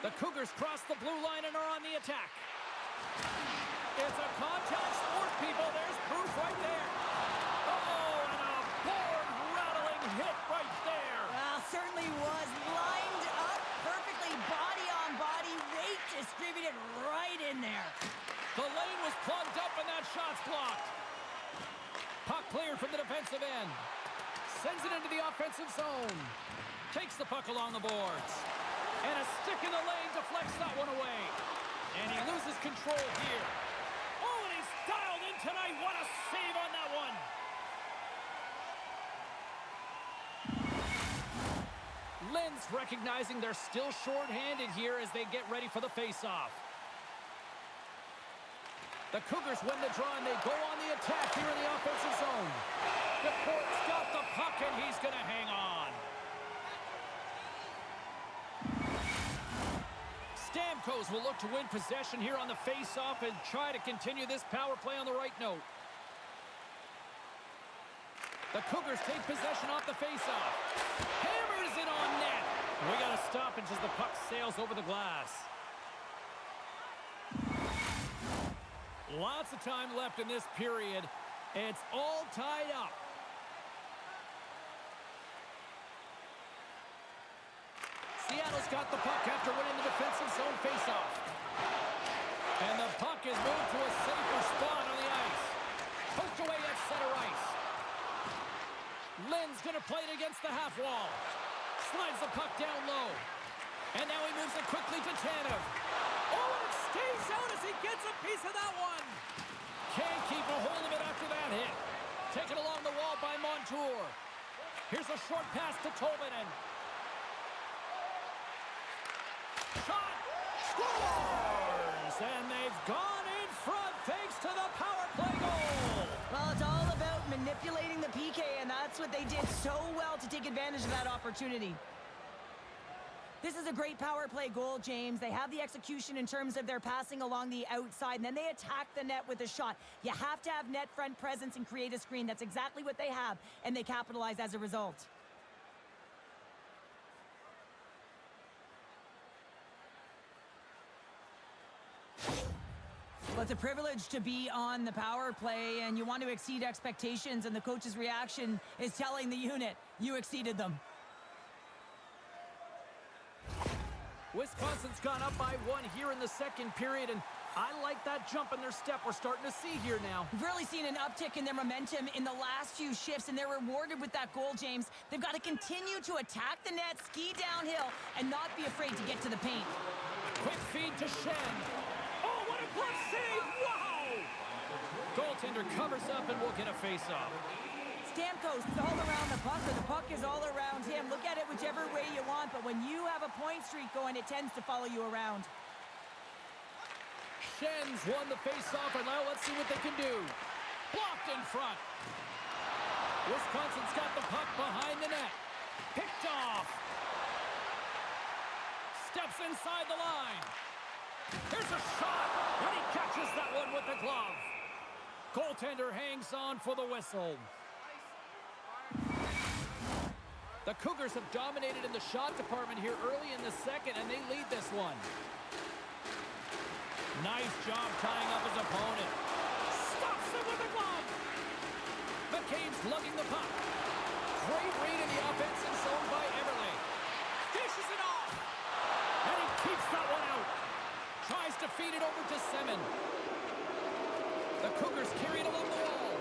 The Cougars cross the blue line and are on the attack. It's a contact sport, people. There's proof right there. Oh, and a board-rattling hit right there. Well, certainly was lined up perfectly, body on body, weight distributed right in there. The lane was plugged up, and that shot's blocked. Puck cleared from the defensive end. Sends it into the offensive zone. Takes the puck along the boards. And a stick in the lane deflects that one away. And he loses control here. Oh, and he's dialed in tonight. What a save on that one. Lens recognizing they're still short-handed here as they get ready for the face-off. The Cougars win the draw, and they go on the attack here in the offensive zone. DePort's got the puck, and he's going to hang on. Stamkos will look to win possession here on the face-off and try to continue this power play on the right note. The Cougars take possession off the face-off. Hammers it on net. We got a stoppage as the puck sails over the glass. Lots of time left in this period. It's all tied up. Seattle's got the puck after winning the defensive zone faceoff. And the puck is moved to a safer spot on the ice. Poked away at center ice. Lynn's going to play it against the half wall. Slides the puck down low. And now he moves it quickly to Tanev. Oh, and it stays out as he gets a piece of that one. Can't keep a hold of it after that hit. Taken along the wall by Montour. Here's a short pass to Tolvanen. Shot! Scores! And they've gone in front thanks to the power play goal. Well, it's all about manipulating the PK, and that's what they did so well to take advantage of that opportunity. This is a great power play goal, James. They have the execution in terms of their passing along the outside, and then they attack the net with a shot. You have to have net front presence and create a screen. That's exactly what they have, and they capitalize as a result. Well, it's a privilege to be on the power play, and you want to exceed expectations, and the coach's reaction is telling the unit, you exceeded them. Wisconsin's gone up by 1 here in the second period, and I like that jump in their step we're starting to see here now. We've really seen an uptick in their momentum in the last few shifts, and they're rewarded with that goal, James. They've got to continue to attack the net, ski downhill, and not be afraid to get to the paint. Quick feed to Shen. Oh, what a glove save! Wow! Goaltender covers up and will get a face-off. Stamkos is all around the puck, or the puck is all around him. Look at it whichever way you want, but when you have a point streak going, it tends to follow you around. Shen's won the face-off, and now let's see what they can do. Blocked in front. Wisconsin's got the puck behind the net. Picked off. Steps inside the line. Here's a shot, and he catches that one with the glove. Goaltender hangs on for the whistle. The Cougars have dominated in the shot department here early in the second, and they lead this one. Nice job tying up his opponent. Stops him with a glove. McCabe's lugging the puck. Great read in the offensive zone by Everly. Dishes it off. And he keeps that one out. Tries to feed it over to Semin. The Cougars carry it along the wall.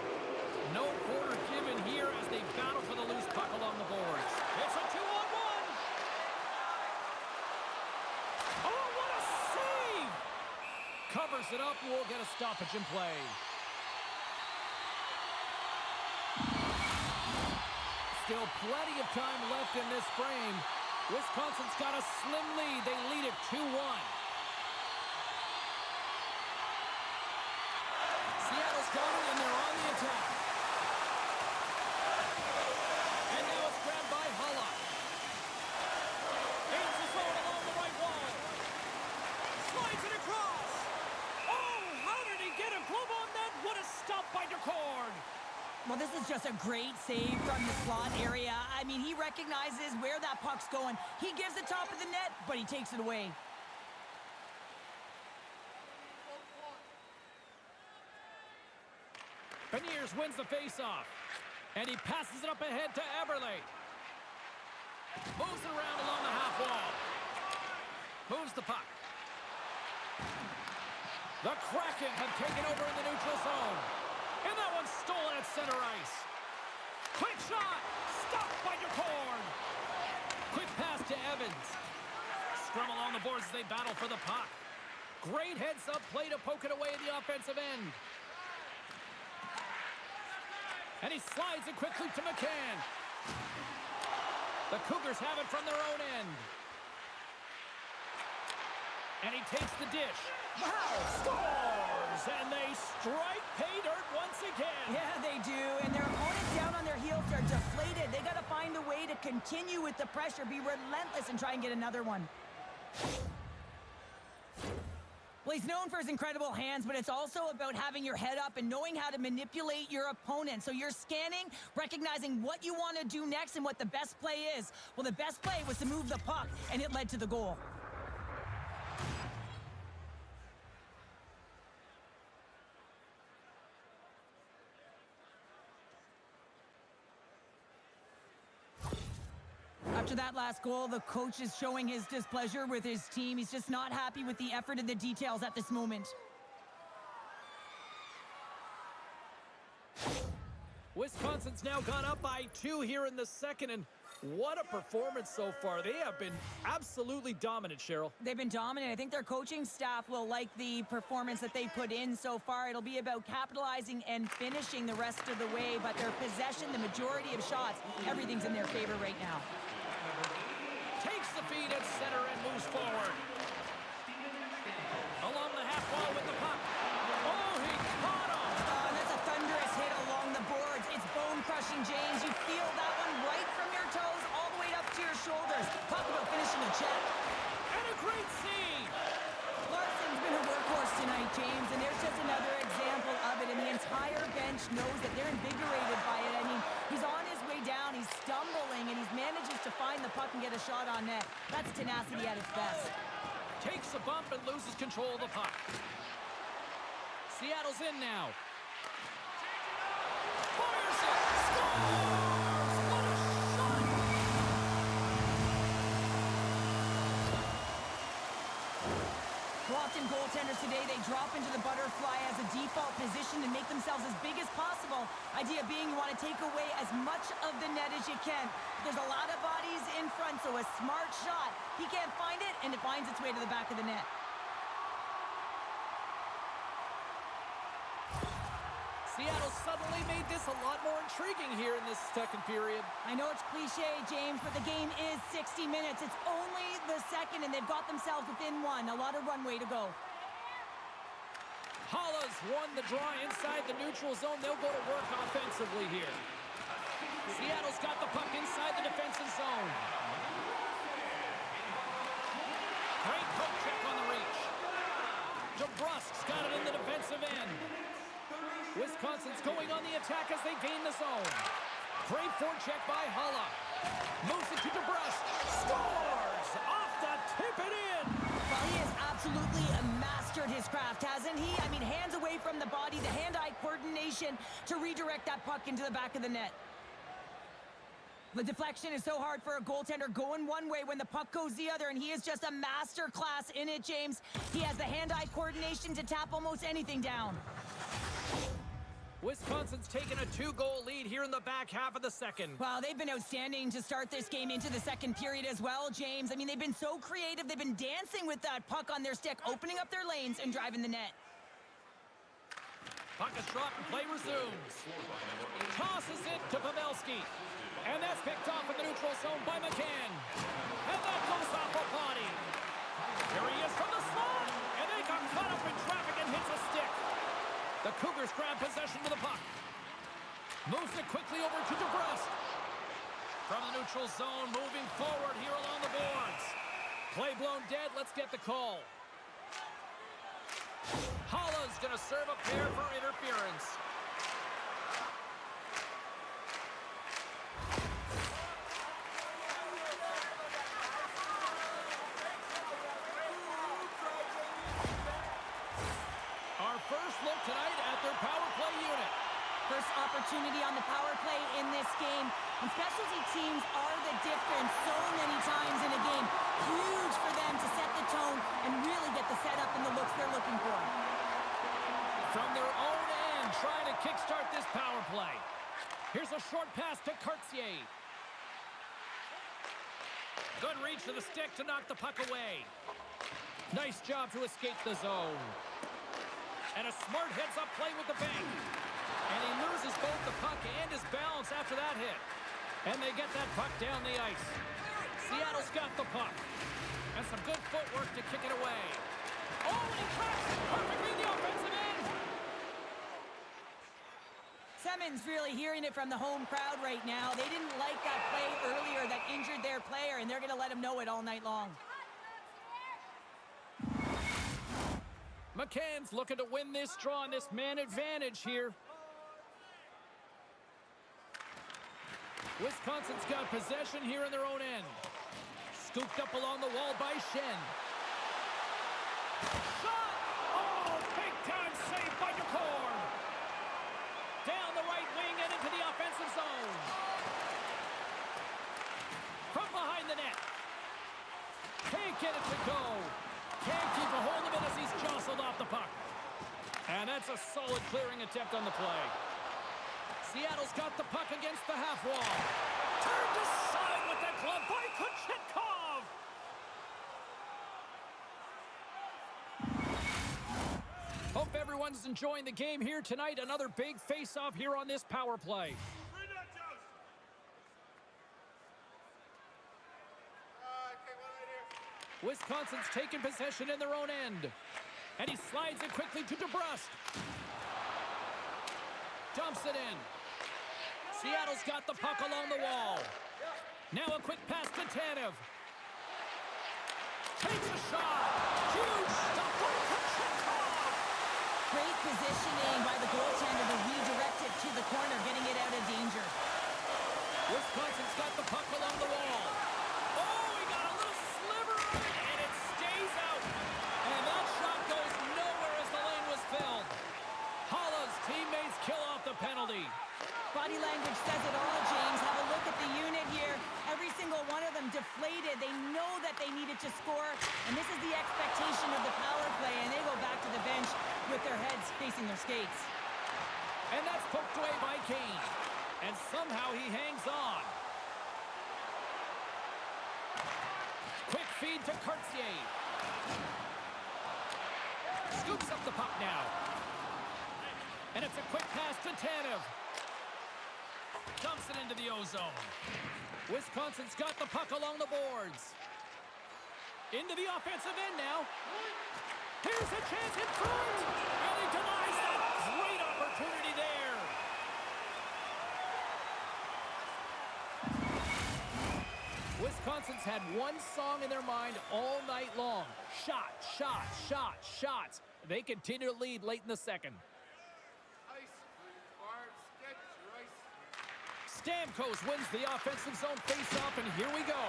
No quarter given here as they battle for the loose puck along the boards. It's a 2-on-1. Oh, what a save! Covers it up. We'll get a stoppage in play. Still plenty of time left in this frame. Wisconsin's got a slim lead. They lead it 2-1. Seattle's got it, and they're on the attack. And now it's grabbed by Hulla. Aims his own along the right wall. Slides it across. Oh, how did he get a glove on that? What a stop by DeCord. Well, this is just a great save from the slot area. I mean, he recognizes where that puck's going. He gives the top of the net, but he takes it away. Beniers wins the faceoff, and he passes it up ahead to Eberle. Moves it around along the half wall. Moves the puck. The Kraken have taken over in the neutral zone. And that one's stolen at center ice. Quick shot! Stopped by DeCord. Quick pass to Evans. Scrum along the boards as they battle for the puck. Great heads-up play to poke it away at the offensive end. And he slides it quickly to McCann. The Cougars have it from their own end. And he takes the dish. Wow! Scores! And they strike pay dirt once again. Yeah, they do. And their opponents down on their heels are deflated. They got to find a way to continue with the pressure, be relentless, and try and get another one. Well, he's known for his incredible hands, but it's also about having your head up and knowing how to manipulate your opponent. So you're scanning, recognizing what you want to do next and what the best play is. Well, the best play was to move the puck, and it led to the goal. After that last goal, the coach is showing his displeasure with his team. He's just not happy with the effort and the details at this moment. Wisconsin's now gone up by 2 here in the second, and what a performance so far. They have been absolutely dominant, Cheryl. They've been dominant. I think their coaching staff will like the performance that they put in so far. It'll be about capitalizing and finishing the rest of the way, but their possession, the majority of shots, everything's in their favor right now. Takes the feed at center and moves forward. Along the half wall with the puck. Oh, he caught him! That's a thunderous hit along the boards. It's bone-crushing, James. You feel that one right from your toes all the way up to your shoulders. Talk about finishing a check. And a great save! Larson's been a workhorse tonight, James, and there's just another example of it, and the entire bench knows that they're invigorated by it. I mean, he's on his way down, he's stumbling, and he manages to find the puck and get a shot on net. That's tenacity at its best. Takes a bump and loses control of the puck. Seattle's in now. Fires it! Scores! What a shot! Often goaltenders today, they drop into the butterfly as a default position and make themselves as big as possible. Idea being you want to take away as much of the net as you can. There's a lot of bodies in front, so a smart shot. He can't find it, and it finds its way to the back of the net. Seattle suddenly made this a lot more intriguing here in this second period. I know it's cliche, James, but the game is 60 minutes. It's only the second, and they've got themselves within one. A lot of runway to go. Holla's won the draw inside the neutral zone. They'll go to work offensively here. Seattle's got the puck inside the defensive zone. Great poke check on the reach. DeBrusk's got it in the defensive end. Wisconsin's going on the attack as they gain the zone. Great forecheck by Holla. Moves it to DeBrusk. Scores! Off the tip and in! Well, he has absolutely mastered his craft, hasn't he? I mean, hands away from the body, the hand-eye coordination to redirect that puck into the back of the net. The deflection is so hard for a goaltender going one way when the puck goes the other, and he is just a master class in it, James. He has the hand-eye coordination to tap almost anything down. Wisconsin's taken a 2-goal lead here in the back half of the second. Well, they've been outstanding to start this game into the second period as well, James. I mean, they've been so creative. They've been dancing with that puck on their stick, opening up their lanes and driving the net. Puck is dropped and play resumes. Tosses it to Pavelski. And that's picked off in the neutral zone by McCann. And that goes off a body. Here he is from the slot. And they got caught up in traffic and hits a stick. The Cougars grab possession of the puck. Moves it quickly over to DeBrusk. From the neutral zone, moving forward here along the boards. Play blown dead. Let's get the call. Holla's going to serve a pair for interference. Our first look tonight at their power play unit. First opportunity on the power play in this game. And specialty teams are the difference so many times in a game. Huge for them to set the tone and really get the setup and the looks they're looking for. From their own end, trying to kickstart this power play. Here's a short pass to Cartier. Good reach to the stick to knock the puck away. Nice job to escape the zone. And a smart heads-up play with the bank. And he loses both the puck and his balance after that hit. And they get that puck down the ice. Seattle's got the puck. And some good footwork to kick it away. Oh, and he cracks it perfectly in the offensive end. Simmons really hearing it from the home crowd right now. They didn't like that play earlier that injured their player, and they're going to let him know it all night long. McCann's looking to win this draw on this man advantage here. Wisconsin's got possession here in their own end. Scooped up along the wall by Shen. Shot! Oh, big-time save by Ducour. Down the right wing and into the offensive zone. From behind the net. Can't get it to go. Can't keep a hold of it as he's jostled off the puck. And that's a solid clearing attempt on the play. Seattle's got the puck against the half wall. Turned aside with that glove by Kochetkov. Hope everyone's enjoying the game here tonight. Another big face-off here on this power play. Wisconsin's taken possession in their own end. And he slides it quickly to DeBrusque. Dumps it in. Seattle's got the puck along the wall. Now a quick pass to Tanev. Takes a shot. Huge stop by Kochetkov. Great positioning by the goaltender to redirect it to the corner, getting it out of danger. Wisconsin's got the puck along the wall. Oh, he got a little sliver of it, and it stays out. And that shot goes nowhere as the lane was filled. Holla's teammates kill off the penalty. Body language says it all, James. Have a look at the unit here. Every single one of them deflated. They know that they needed to score, and this is the expectation of the power play, and they go back to the bench with their heads facing their skates. And that's poked away by Kane. And somehow he hangs on. Quick feed to Cartier. Scoops up the puck now. And it's a quick pass to Tanev. Dumps it into the ozone. Wisconsin's got the puck along the boards. Into the offensive end now. Here's a chance in front. And he denies that. Great opportunity there. Wisconsin's had one song in their mind all night long. Shot, shot, shot, shots. They continue to lead late in the second. Stamkos wins the offensive zone faceoff, and here we go.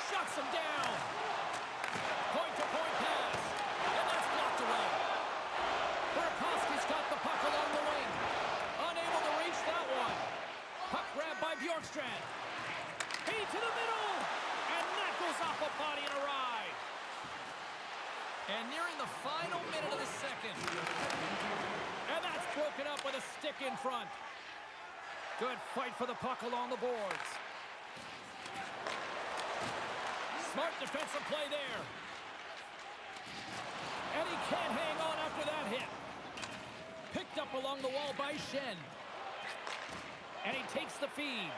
Shuts him down. Point-to-point pass. And that's blocked away. Burakovsky's got the puck along the wing. Unable to reach that one. Puck grabbed by Bjorkstrand. Feed to the middle. And that goes off a body and a ride. And nearing the final minute of the second. And that's broken up with a stick in front. Good fight for the puck along the boards. Smart defensive play there. And he can't hang on after that hit. Picked up along the wall by Shen. And he takes the feed.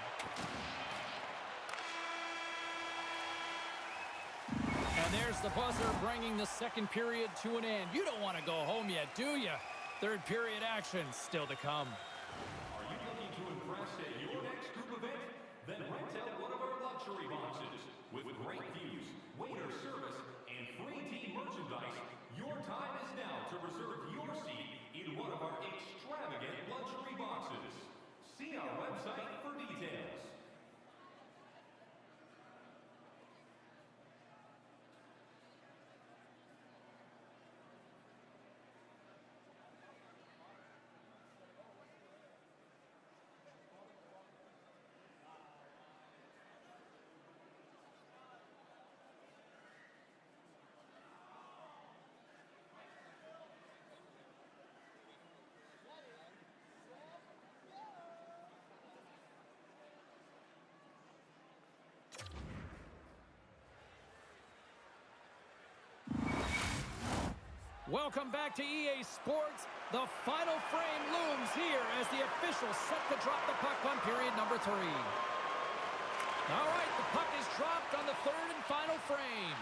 And there's the buzzer bringing the second period to an end. You don't want to go home yet, do you? Third period action still to come. Are you looking to impress at your next group event? Then rent out one of our luxury boxes. With great views, waiter service, and free team merchandise, your time is now to reserve your seat in one of our extravagant luxury boxes. See our website for details. Welcome back to EA Sports. The final frame looms here as the officials set to drop the puck on period number 3. All right, the puck is dropped on the third and final frame.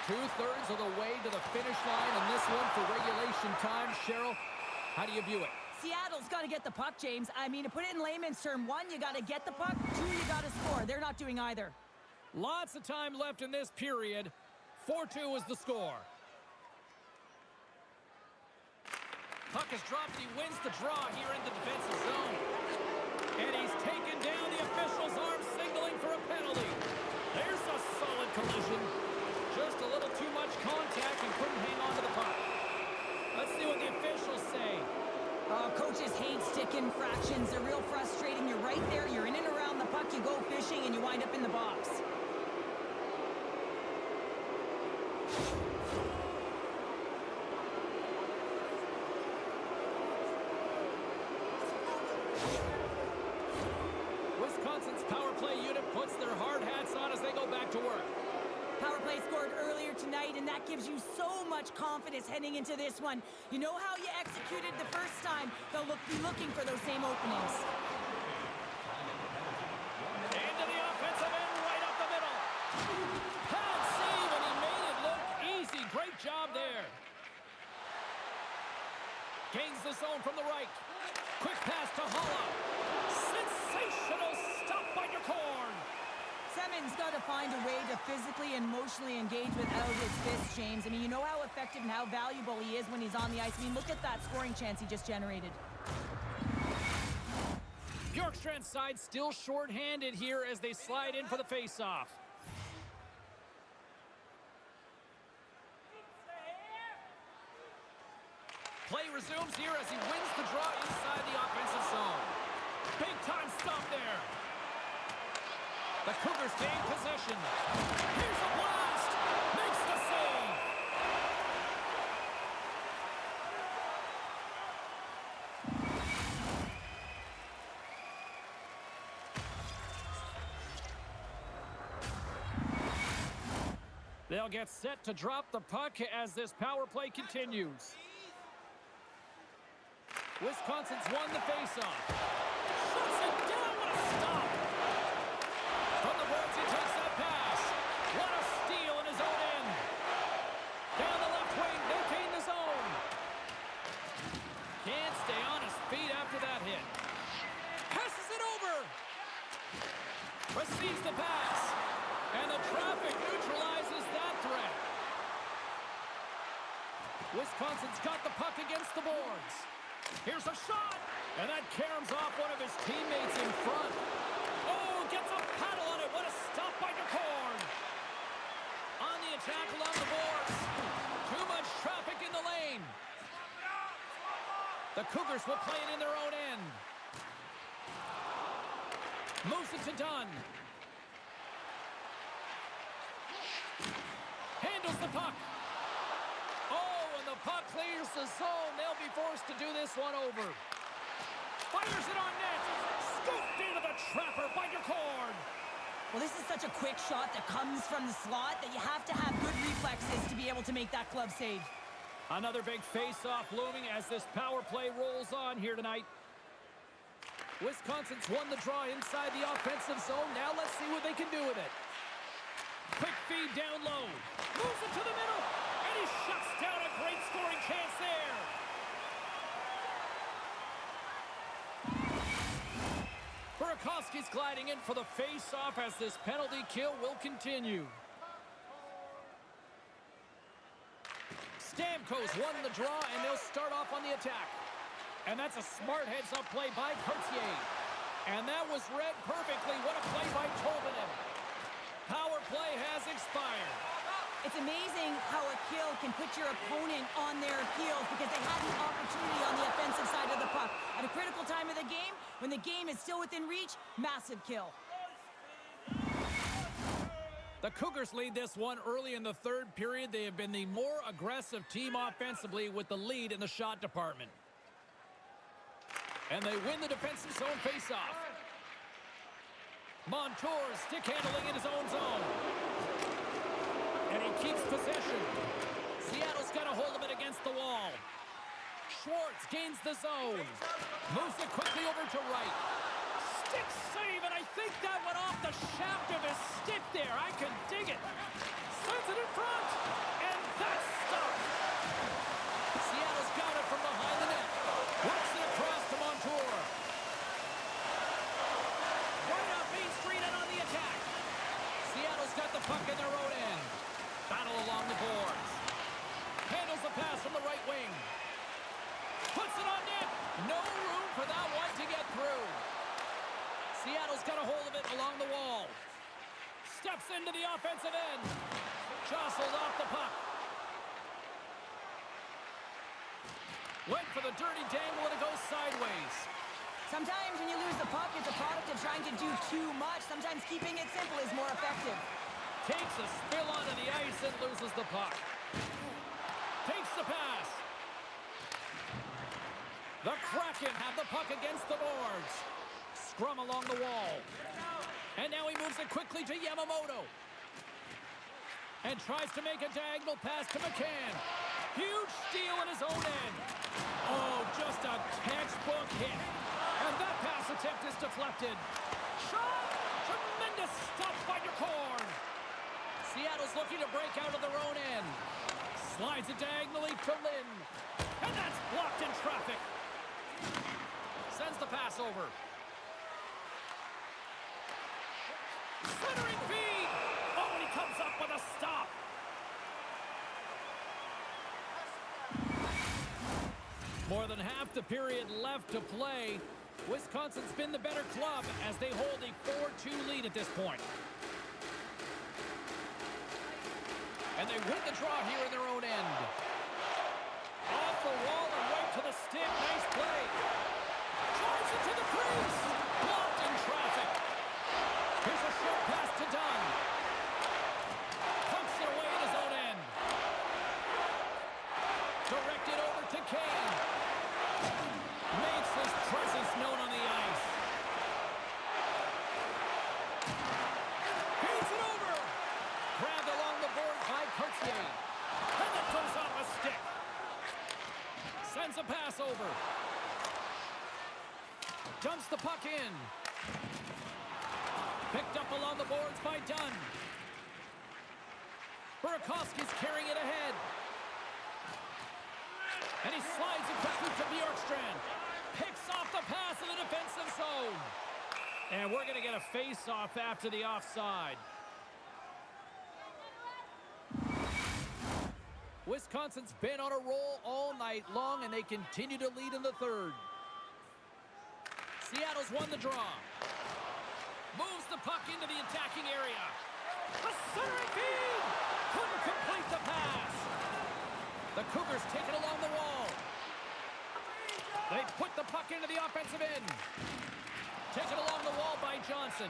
2/3 of the way to the finish line in this one for regulation time. Cheryl, how do you view it? Seattle's got to get the puck, James. I mean, to put it in layman's term, 1, you got to get the puck. 2, you got to score. They're not doing either. Lots of time left in this period. 4-2 is the score. Puck is dropped. He wins the draw here in the defensive zone. And he's taken down. The official's arm signaling for a penalty. There's a solid collision. Just a little too much contact and couldn't hang on to the puck. Let's see what the officials say. Coaches hate stick infractions. They're real frustrating. You're right there. You're in and around the puck. You go fishing and you wind up in the box. Wisconsin's power play unit puts their hard hats on as they go back to work. Power play scored earlier tonight, and that gives you so much confidence heading into this one. You know how you executed the first time. They'll be looking for those same openings. Into the offensive end, right up the middle. Pad save, and he made it look easy. Great job there. Gains the zone from the right. Quick pass to Holla. Sensational stop by Corn. Semon's got to find a way to physically and emotionally engage without his fists, James. I mean, you know how effective and how valuable he is when he's on the ice. I mean, look at that scoring chance he just generated. Bjorkstrand's side still short-handed here as they slide in for the face-off. Play resumes here as he wins the draw inside the offensive zone. Big-time stop there. The Cougars gain possession. Here's a blast. Makes the save. They'll get set to drop the puck as this power play continues. Wisconsin's won the faceoff. Shuts it down. What a stop. From the boards, he takes that pass. What a steal in his own end. Down the left wing, maintain the zone. Can't stay on his feet after that hit. Passes it over. Receives the pass. And the traffic neutralizes that threat. Wisconsin's got the puck against the boards. Here's a shot. And that caroms off one of his teammates in front. Oh, gets a paddle on it. What a stop by Corn. On the attack along the boards. Too much traffic in the lane. The Cougars will play it in their own end. Moves it to Dunn. Handles the puck. Oh, and the puck clears the zone. They'll be forced to do this one over. Fires it on net. Scooped into the trapper by Corn. Well, this is such a quick shot that comes from the slot that you have to have good reflexes to be able to make that glove save. Another big face-off looming as this power play rolls on here tonight. Wisconsin's won the draw inside the offensive zone. Now let's see what they can do with it. Quick feed down low. Moves it to the middle. And he shuts down a great scoring chance there. Burakovsky's gliding in for the face-off as this penalty kill will continue. Stamkos won the draw, and they'll start off on the attack. And that's a smart heads-up play by Cartier. And that was read perfectly. What a play by Tolvanen. Power play has expired. It's amazing how a kill can put your opponent on their heels because they had an opportunity on the offensive side of the puck. At a critical time of the game, when the game is still within reach, massive kill. The Cougars lead this one early in the third period. They have been the more aggressive team offensively with the lead in the shot department. And they win the defensive zone faceoff. Montour stick handling in his own zone. And he keeps possession. Seattle's got a hold of it against the wall. Schwartz gains the zone. Moves it quickly over to right. Stick save, and I think that went off the shaft of his stick there. I can dig it. Sends it in front. And that's stopped. Seattle's got it from behind the net. Works it across to Montour. Right off Main Street and on the attack. Seattle's got the puck in their own end. Battle along the boards. Handles the pass from the right wing. Puts it on net. No room for that one to get through. Seattle's got a hold of it along the wall. Steps into the offensive end. Jostled off the puck. Went for the dirty dangle and it goes sideways. Sometimes when you lose the puck, it's a product of trying to do too much. Sometimes keeping it simple is more effective. Takes a spill onto the ice and loses the puck. Takes the pass. The Kraken have the puck against the boards. scrum along the wall. And now he moves it quickly to Yamamoto. And tries to make a diagonal pass to McCann. Huge steal in his own end. Oh, just a textbook hit. And that pass attempt is deflected. Shot! Tremendous stop by DeCorn. Seattle's looking to break out of their own end. Slides it diagonally to Lynn. And that's blocked in traffic. Sends the pass over. Centering feed. Oh, and he comes up with a stop. More than half the period left to play. Wisconsin's been the better club as they hold a 4-2 lead at this point. And they win the draw here in their own end. Off the wall and right to the stick. Nice play. Drives it to the crease. Blocked in traffic. Here's a short pass to Dunn. Pumps it away in his own end. Directed over to Kane. Makes his presence known on the ice. Feeds it over. Grabbed along the boards by Courtier. And it goes off a stick. Sends a pass over. Dumps the puck in. Picked up along the boards by Dunn. Burakovsky's carrying it ahead. And he slides it quickly to Bjorkstrand. Picks off the pass in the defensive zone. And we're going to get a face-off after the offside. Wisconsin's been on a roll all night long, and they continue to lead in the third. Seattle's won the draw. Moves the puck into the attacking area. A centering feed! Couldn't complete the pass. The Cougars take it along the wall. They put the puck into the offensive end. Taken along the wall by Johnson.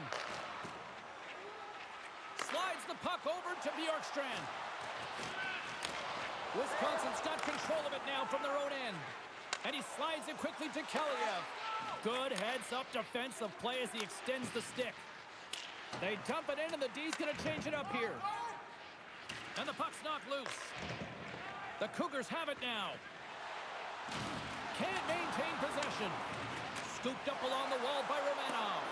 Slides the puck over to Bjorkstrand. Wisconsin's got control of it now from their own end. And he slides it quickly to Kaliev. Good heads-up defensive play as he extends the stick. They dump it in, and the D's going to change it up here. And the puck's knocked loose. The Cougars have it now. Can't maintain possession. Scooped up along the wall by Romanov.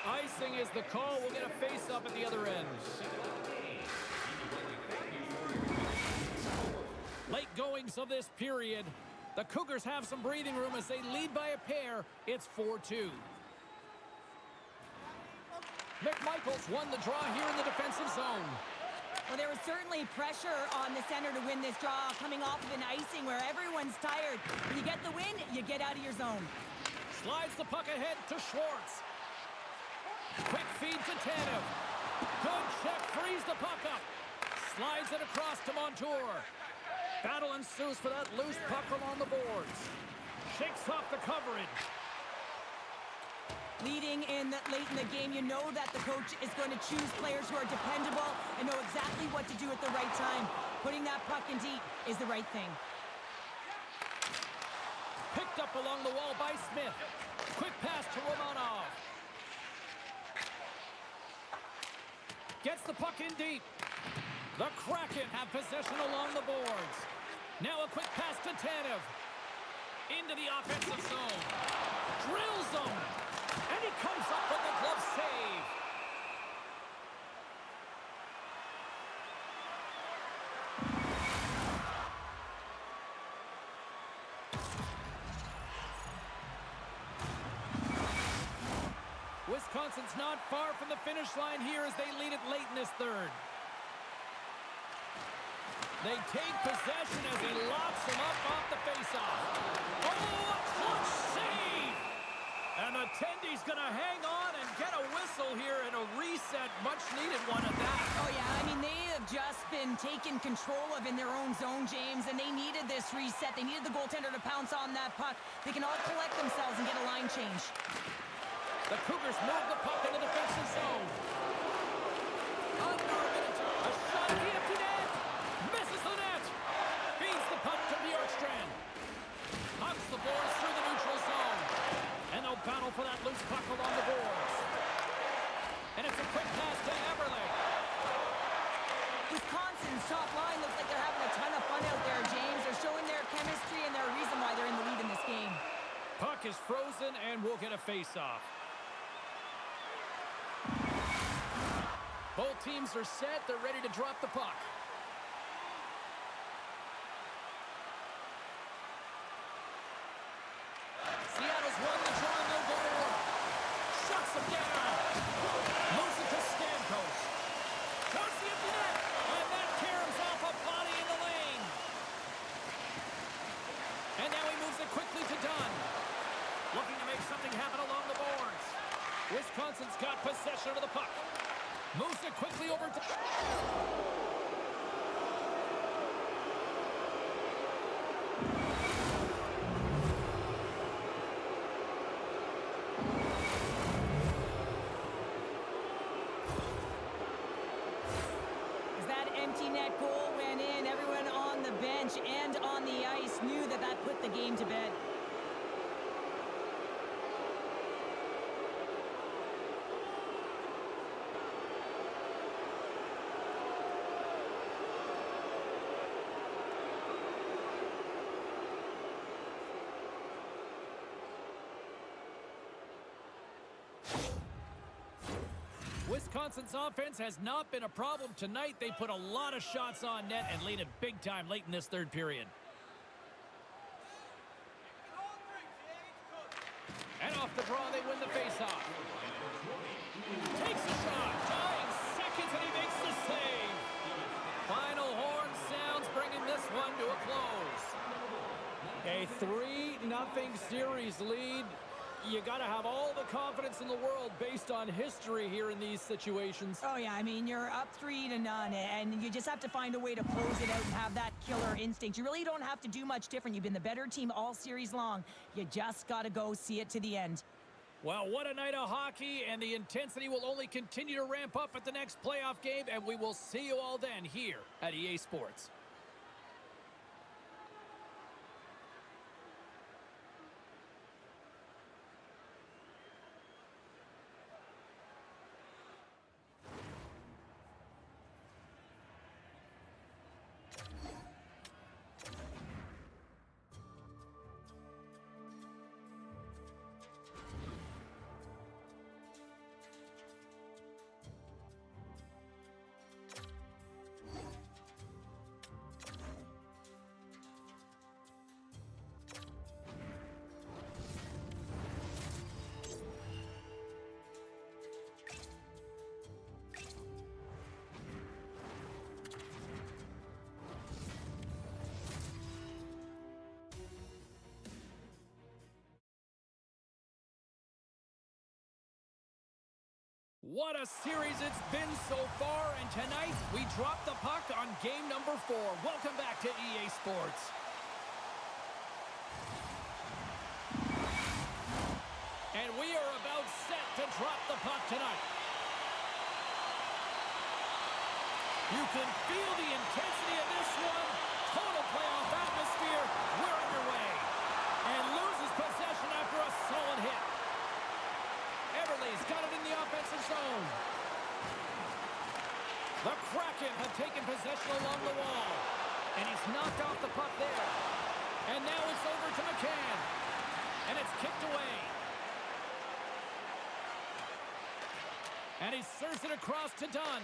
Icing is the call. We'll get a face-up at the other end. Late goings of this period. The Cougars have some breathing room as they lead by a pair. It's 4-2. McMichaels won the draw here in the defensive zone. Well, there was certainly pressure on the center to win this draw, coming off of an icing where everyone's tired. When you get the win, you get out of your zone. Slides the puck ahead to Schwartz. Quick feed to Tanev. Good check, frees the puck up. Slides it across to Montour. Battle ensues for that loose puck along the boards. Shakes off the coverage. Leading in late in the game, you know that the coach is going to choose players who are dependable and know exactly what to do at the right time. Putting that puck in deep is the right thing. Picked up along the wall by Smith. Quick pass to Romanov. Gets the puck in deep. The Kraken have possession along the boards. Now a quick pass to Tanev. Into the offensive zone. Drills them. And he comes up with the glove save. Wisconsin's not far from the finish line here as they lead it late in this third. They take possession as he locks him up off the faceoff. Oh, a clutch save! And the Tendy's going to hang on and get a whistle here and a reset, much-needed one at that. Oh, yeah, I mean, they have just been taken control of in their own zone, James, and they needed this reset. They needed the goaltender to pounce on that puck. They can all collect themselves and get a line change. The Cougars move the puck in the defensive zone. Under a minute, a shot at the empty net. Misses the net. Feeds the puck to Bjorkstrand. Hugs the boards through the neutral zone. And they'll battle for that loose puck along the boards. And it's a quick pass to Eberle. Wisconsin's top line looks like they're having a ton of fun out there, James. They're showing their chemistry and their reason why they're in the lead in this game. Puck is frozen, and we'll get a face-off. Both teams are set. They're ready to drop the puck. Seattle's won the draw, no goal. Shuts them down. Moves it to Stamkos. Towards the empty net. And that caroms off a body in the lane. And now he moves it quickly to Dunn. Looking to make something happen along the boards. Wisconsin's got possession of the puck. Moves it quickly over to... As that empty net goal went in, everyone on the bench and on the ice knew that that put the game to bed. Wisconsin's offense has not been a problem tonight. They put a lot of shots on net and lead it big time late in this third period. And off the draw, they win the faceoff. Takes a shot. Dying seconds, and he makes the save. Final horn sounds, bringing this one to a close. A 3-0 series lead. You got to have all the confidence in the world based on history here in these situations. Oh, yeah, I mean, you're up 3-0, and you just have to find a way to close it out and have that killer instinct. You really don't have to do much different. You've been the better team all series long. You just got to go see it to the end. Well, what a night of hockey, and the intensity will only continue to ramp up at the next playoff game, and we will see you all then here at EA Sports. What a series it's been so far, and tonight we drop the puck on game number 4. Welcome back to EA Sports. And we are about set to drop the puck tonight. You can feel the intensity of this one. Total playoff atmosphere. We're underway. And loses possession after a solid hit. Eberle's got it in the offensive zone. The Kraken have taken possession along the wall. And he's knocked off the puck there. And now it's over to McCann. And it's kicked away. And he serves it across to Dunn.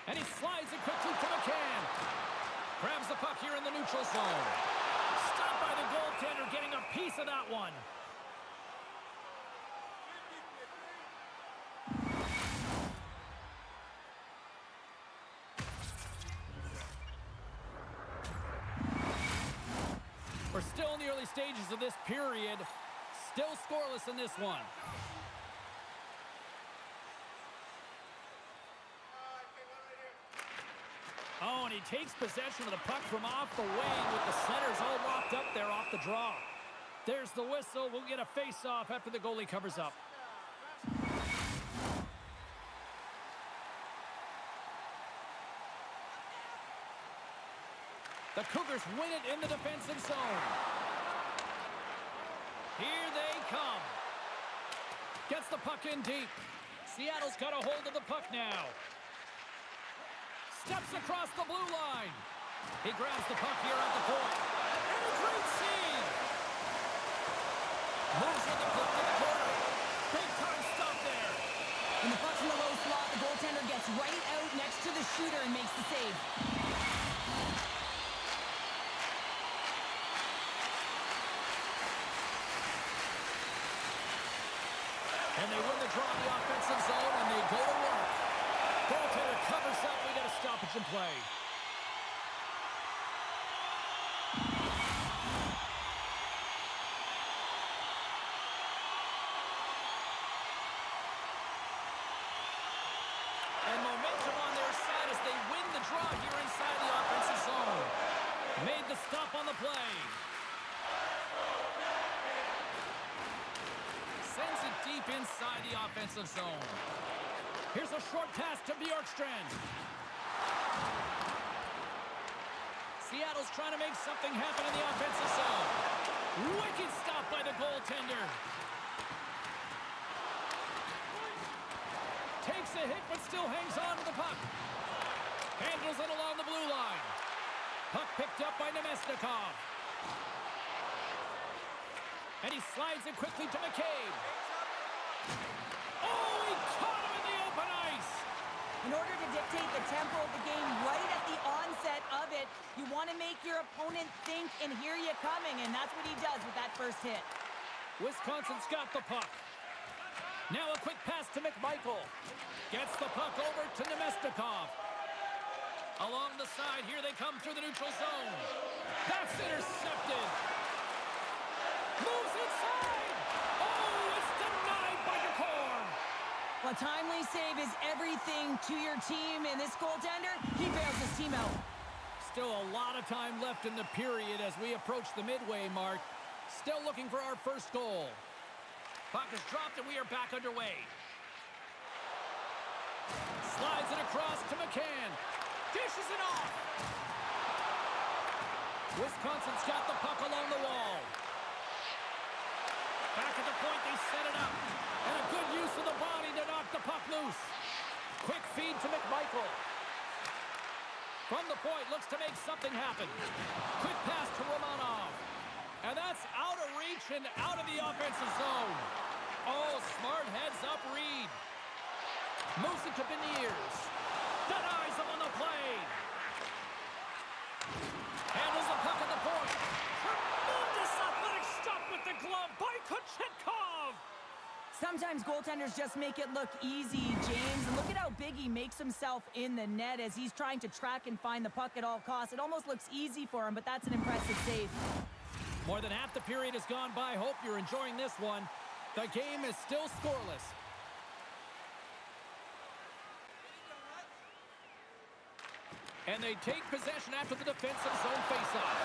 And he slides it quickly to McCann. Grabs the puck here in the neutral zone. Stopped by the goaltender, getting a piece of that one. We're still in the early stages of this period. Still scoreless in this one. Oh, and he takes possession of the puck from off the wing with the centers all locked up there off the draw. There's the whistle. We'll get a face-off after the goalie covers up. The Cougars win it in the defensive zone. Here they come. Gets the puck in deep. Seattle's got a hold of the puck now. Steps across the blue line. He grabs the puck here at the point. And a great save. Moves with the puck to the corner. Big time stop there. When the puck's in the low slot, the goaltender gets right out next to the shooter and makes the save. And they win the draw in the offensive zone, and they go to work. Goaltender covers up. We got a stoppage in play. And momentum on their side as they win the draw here inside the offensive zone. Made the stop on the play. Sends it deep inside the offensive zone. Here's a short pass to Bjorkstrand. Seattle's trying to make something happen in the offensive zone. Wicked stop by the goaltender. Takes a hit but still hangs on to the puck. Handles it along the blue line. Puck picked up by Nemesnikov. And he slides it quickly to McCabe. Oh, he caught him in the open ice. In order to dictate the tempo of the game right at the onset of it, you want to make your opponent think and hear you coming, and that's what he does with that first hit. Wisconsin's got the puck. Now a quick pass to McMichael. Gets the puck over to Nemesnikov. Along the side, here they come through the neutral zone. That's intercepted. Moves inside. Oh, it's denied by Decor. A timely save is everything to your team, and this goaltender, he bails his team out. Still a lot of time left in the period as we approach the midway mark. Still looking for our first goal. Puck is dropped and we are back underway. Slides it across to McCann. Dishes it off. Wisconsin's got the puck along the wall. Back at the point, they set it up. And a good use of the body to knock the puck loose. Quick feed to McMichael. From the point, looks to make something happen. Quick pass to Romanov. And that's out of reach and out of the offensive zone. Oh, smart heads up Reed. Moves it to Beniers. Denies him on the play. Handles the puck at the point. Tremendous athletic stop with the glove by Kochetkov. Sometimes goaltenders just make it look easy, James. And look at how big he makes himself in the net as he's trying to track and find the puck at all costs. It almost looks easy for him, but that's an impressive save. More than half the period has gone by. Hope you're enjoying this one. The game is still scoreless. And they take possession after the defensive zone faceoff.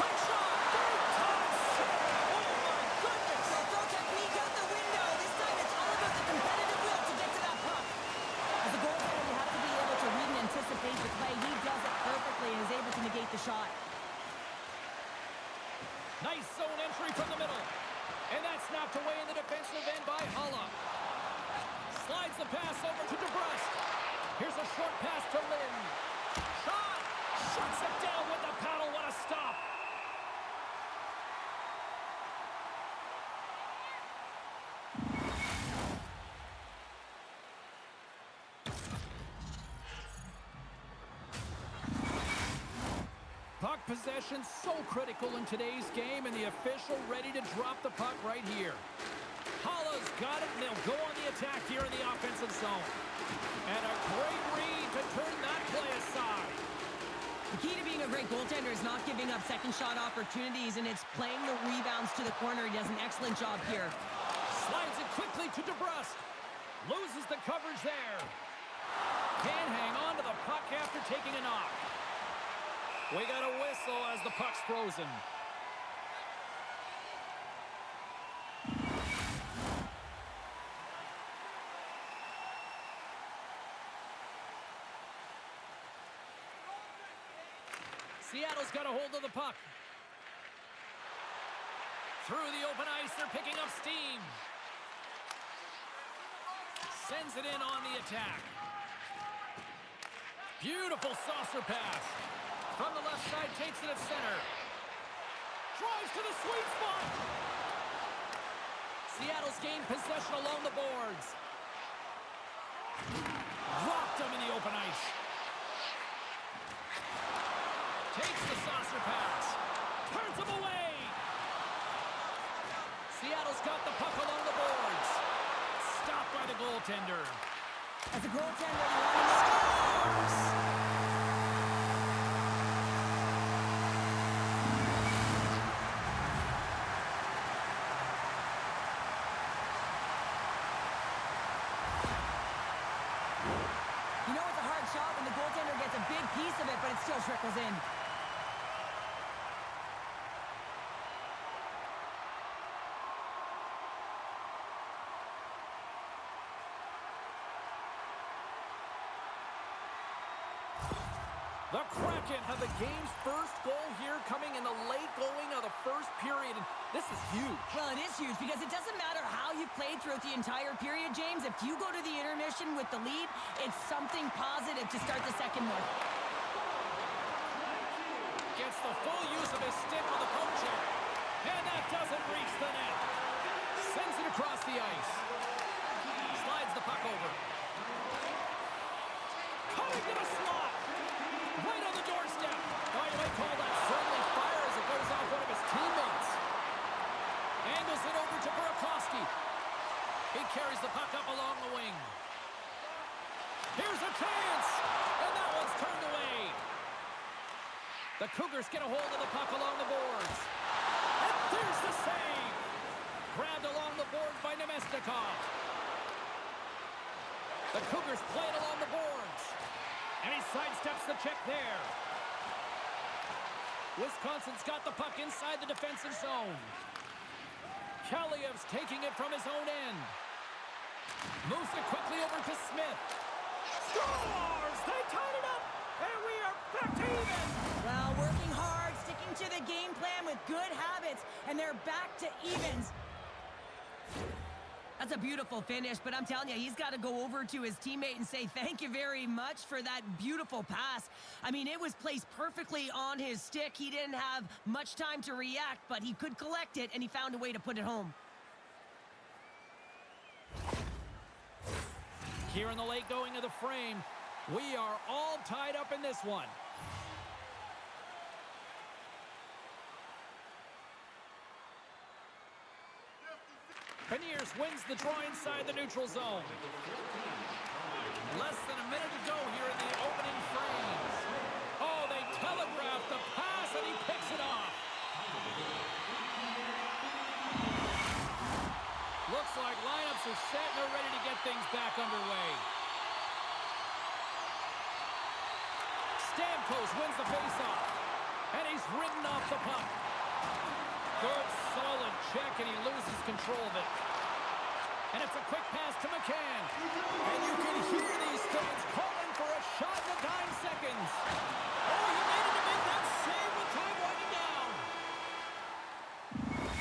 Quick shot! Big time shot! Oh my goodness! So throw technique out the window. This time it's all about the competitive will to get to that puck. As a goaltender, you have to be able to read and anticipate the play. He does it perfectly and is able to negate the shot. Nice zone entry from the middle. And that's knocked away in the defensive end by Holla. Slides the pass over to DeBrusque. Here's a short pass to Lynn. Shot! Shuts it down with the paddle. What a stop! Puck possession so critical in today's game, and the official ready to drop the puck right here. Holla's got it, and they'll go on the attack here in the offensive zone. And a great read to turn that play aside. The key to being a great goaltender is not giving up second shot opportunities, and it's playing the rebounds to the corner. He does an excellent job here. Slides it quickly to DeBrusque. Loses the coverage there. Can't hang on to the puck after taking a knock. We got a whistle as the puck's frozen. Seattle's got a hold of the puck. Through the open ice, they're picking up steam. Sends it in on the attack. Beautiful saucer pass. From the left side, takes it at center. Drives to the sweet spot. Seattle's gained possession along the boards. Dropped him in the open ice. Takes the saucer pass. Turns him away. Seattle's got the puck along the boards. Stopped by the goaltender. As a goaltender, you want to scores! You know it's a hard shot when the goaltender gets a big piece of it, but it still trickles in. The Kraken have the game's first goal here coming in the late going of the first period. And this is huge. Well, it is huge because it doesn't matter how you played throughout the entire period, James. If you go to the intermission with the lead, it's something positive to start the second one. Gets the full use of his stick on the poke check. And that doesn't reach the net. Sends it across the ice. Slides the puck over. Coming to the slot. Right on the doorstep. Oh, you might call that friendly fire as it goes off one of his teammates. Angles it over to Burakovsky. He carries the puck up along the wing. Here's a chance. And that one's turned away. The Cougars get a hold of the puck along the boards. And there's the save. Grabbed along the boards by Nemestikov. The Cougars play it along the boards. And he sidesteps the check there. Wisconsin's got the puck inside the defensive zone. Kaliev's taking it from his own end. Moves it quickly over to Smith. Scores! They tied it up! And we are back to even! Well, working hard, sticking to the game plan with good habits, and they're back to evens. That's a beautiful finish, but I'm telling you, he's got to go over to his teammate and say thank you very much for that beautiful pass. I mean, it was placed perfectly on his stick. He didn't have much time to react, but he could collect it, and he found a way to put it home. Here in the late going of the frame, we are all tied up in this one. Beniers wins the draw inside the neutral zone. Less than a minute to go here in the opening frames. Oh, they telegraphed the pass, and he picks it off. Looks like lineups are set, and they're ready to get things back underway. Stamkos wins the faceoff, and he's ridden off the puck. Good, solid check, and he loses control of it. And it's a quick pass to McCann. And you can hear these fans calling for a shot in the 9 seconds. Oh, he made it to make that save with time winding down.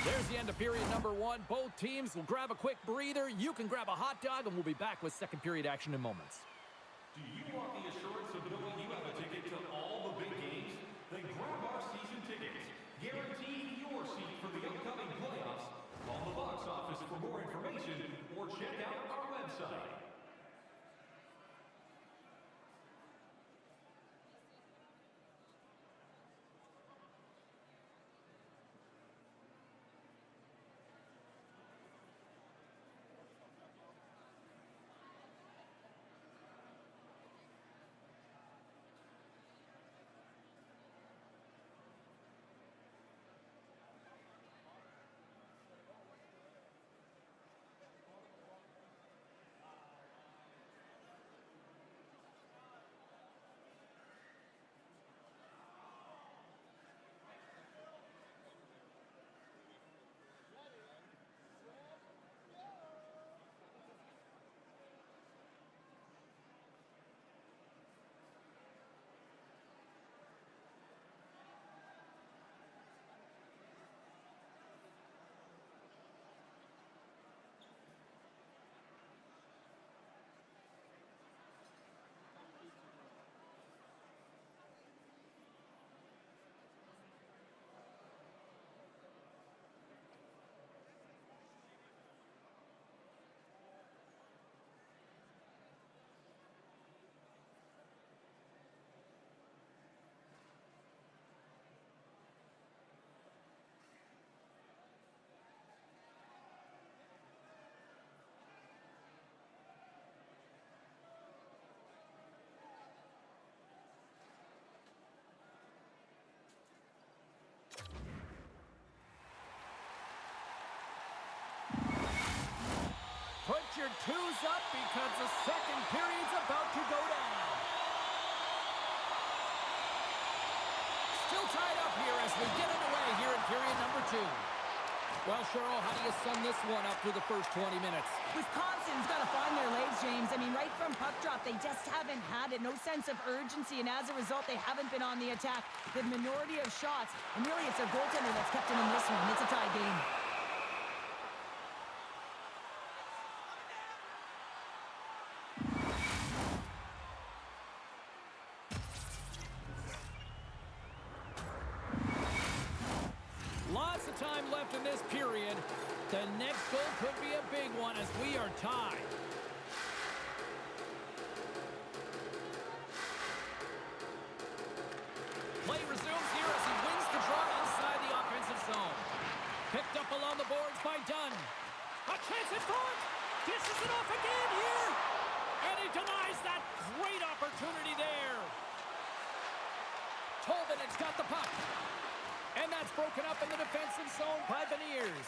There's the end of period number 1. Both teams will grab a quick breather. You can grab a hot dog, and we'll be back with second period action in moments. Do you want the assurance of knowing you have a ticket to all the big games? Then grab our season tickets. Guarantee your seat for the upcoming playoffs. Call the box office for more information or check out our website. your twos up because the second period's about to go down. Still tied up here as we get underway here in period number 2. Well, Cheryl, how do you sum this one up through the first 20 minutes? Wisconsin's got to find their legs, James. I mean, right from puck drop, they just haven't had it. No sense of urgency, and as a result, they haven't been on the attack. The minority of shots, and really it's their goaltender that's kept them in this one. It's a tie game. Lots of time left in this period. The next goal could be a big one as we are tied. Play resumes here as he wins the draw inside the offensive zone. Picked up along the boards by Dunn. A chance in front. Dishes it off again here. And he denies that great opportunity there. Tolvanen's got the puck. And that's broken up in the defensive zone by Beniers.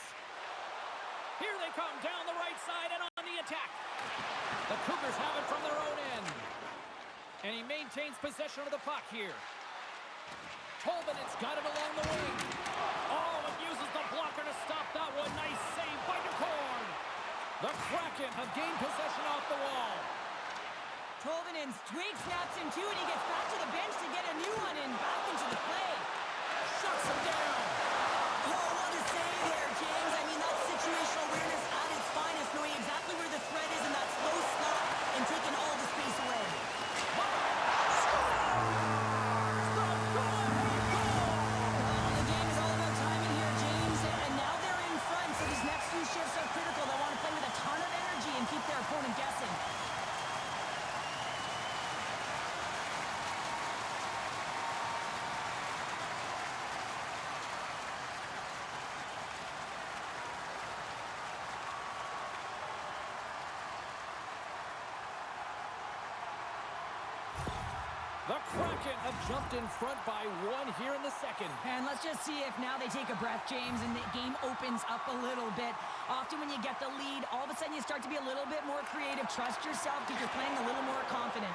Here they come down the right side and on the attack. The Cougars have it from their own end. And he maintains possession of the puck here. Tolvanen's got it along the wing. Oh, and uses the blocker to stop that one. Nice save by DeCord. The Kraken have gained possession off the wall. Tolvanen's twig snaps in two, and he gets back to the bench to get a new one and back into the play. Shuts him down. Oh, what a save there, James. I mean, that's situational awareness at its finest, knowing exactly where the threat is in that slow slot and taking all the space away. The game is all about timing here, James, and now they're in front, so these next few shifts are critical. They want to play with a ton of energy and keep their opponent guessing. The Kraken have jumped in front by one here in the second. And let's just see if now they take a breath, James, and the game opens up a little bit. Often when you get the lead, all of a sudden you start to be a little bit more creative. Trust yourself because you're playing a little more confident.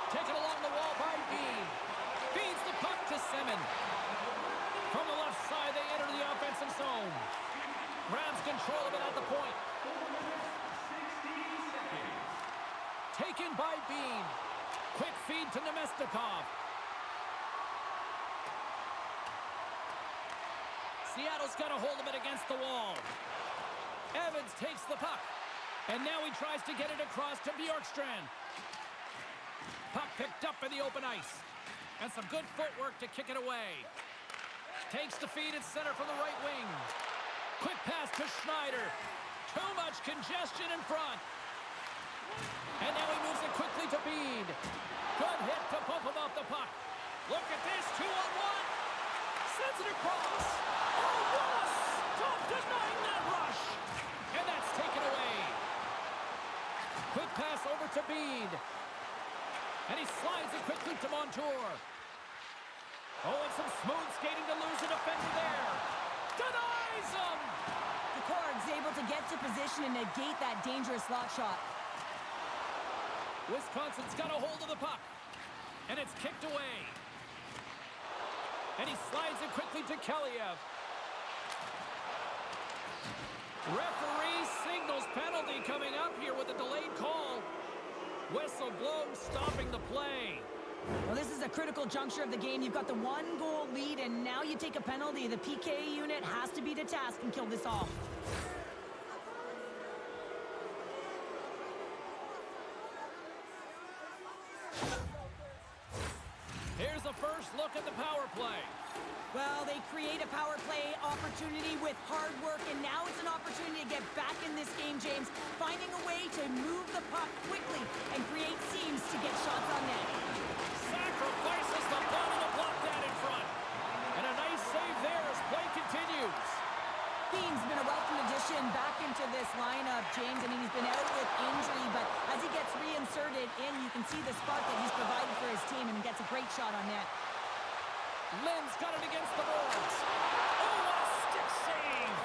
Taken along the wall by Bean. Feeds the puck to Semin. From the left side, they enter the offensive zone. Grabs control of it at the point. Taken by Bean. Quick feed to Nemestikov. Seattle's got a hold of it against the wall. Evans takes the puck. And now he tries to get it across to Bjorkstrand. Puck picked up in the open ice. And some good footwork to kick it away. Takes the feed at center from the right wing. Quick pass to Schneider. Too much congestion in front. And now he moves it quickly to Bede. Good hit to bump him off the puck. Look at this, 2-on-1. Sends it across. Oh, what a stop denying that rush. And that's taken away. Quick pass over to Bede. And he slides it quickly to Montour. Oh, and some smooth skating to lose a defender there. Denies him. The Cougars able to get to position and negate that dangerous slot shot. Wisconsin's got a hold of the puck. And it's kicked away. And he slides it quickly to Keliev. Referee signals penalty coming up here with a delayed call. Whistle blown, stopping the play. Well, this is a critical juncture of the game. You've got the one-goal lead, and now you take a penalty. The PK unit has to be to task and kill this off. Here's a first look at the power play. Well, they create a power play opportunity with hard work, and now it's an opportunity to get back in this game, James. Finding a way to move the puck quickly and create seams to get shots on net. Sacrifices the body to block that in front. And a nice save there as play continues. Bean's been a welcome addition back into this lineup, James. I mean, he's been out with injury, but as he gets reinserted in, you can see the spark that he's provided for his team and gets a great shot on net. Lynn's got it against the boards. Oh, what a stick save.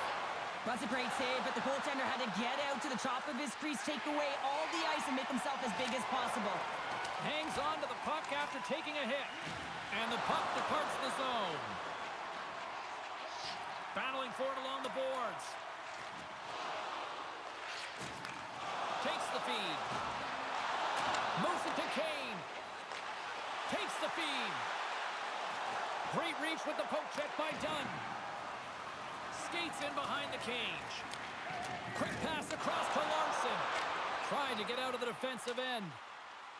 That's a great save, but the goaltender had to get out to the top of his crease, take away all the ice, and make himself as big as possible. Hangs on to the puck after taking a hit. And the puck departs the zone. Battling for it along the boards. Takes the feed. Moves it to Kane. Takes the feed. Great reach with the poke check by Dunn. Skates in behind the cage. Quick pass across to Larson. Trying to get out of the defensive end.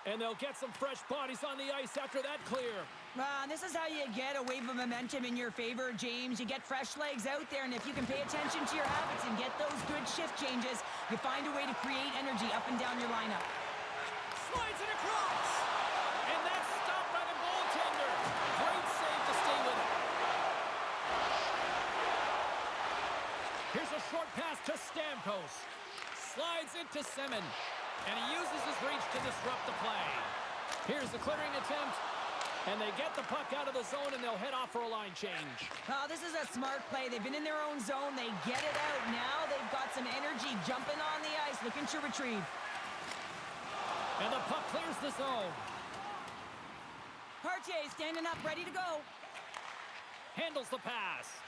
And they'll get some fresh bodies on the ice after that clear. This is how you get a wave of momentum in your favor, James. You get fresh legs out there, and if you can pay attention to your habits and get those good shift changes, you find a way to create energy up and down your lineup. Slides it across. And that's stopped by the goaltender. Great save to stay with it. Here's a short pass to Stamkos. Slides it to Semin. And he uses his reach to disrupt the play. Here's the clearing attempt. And they get the puck out of the zone, and they'll head off for a line change. This is a smart play. They've been in their own zone. They get it out. Now they've got some energy jumping on the ice, looking to retrieve. And the puck clears the zone. Partey standing up, ready to go. Handles the pass.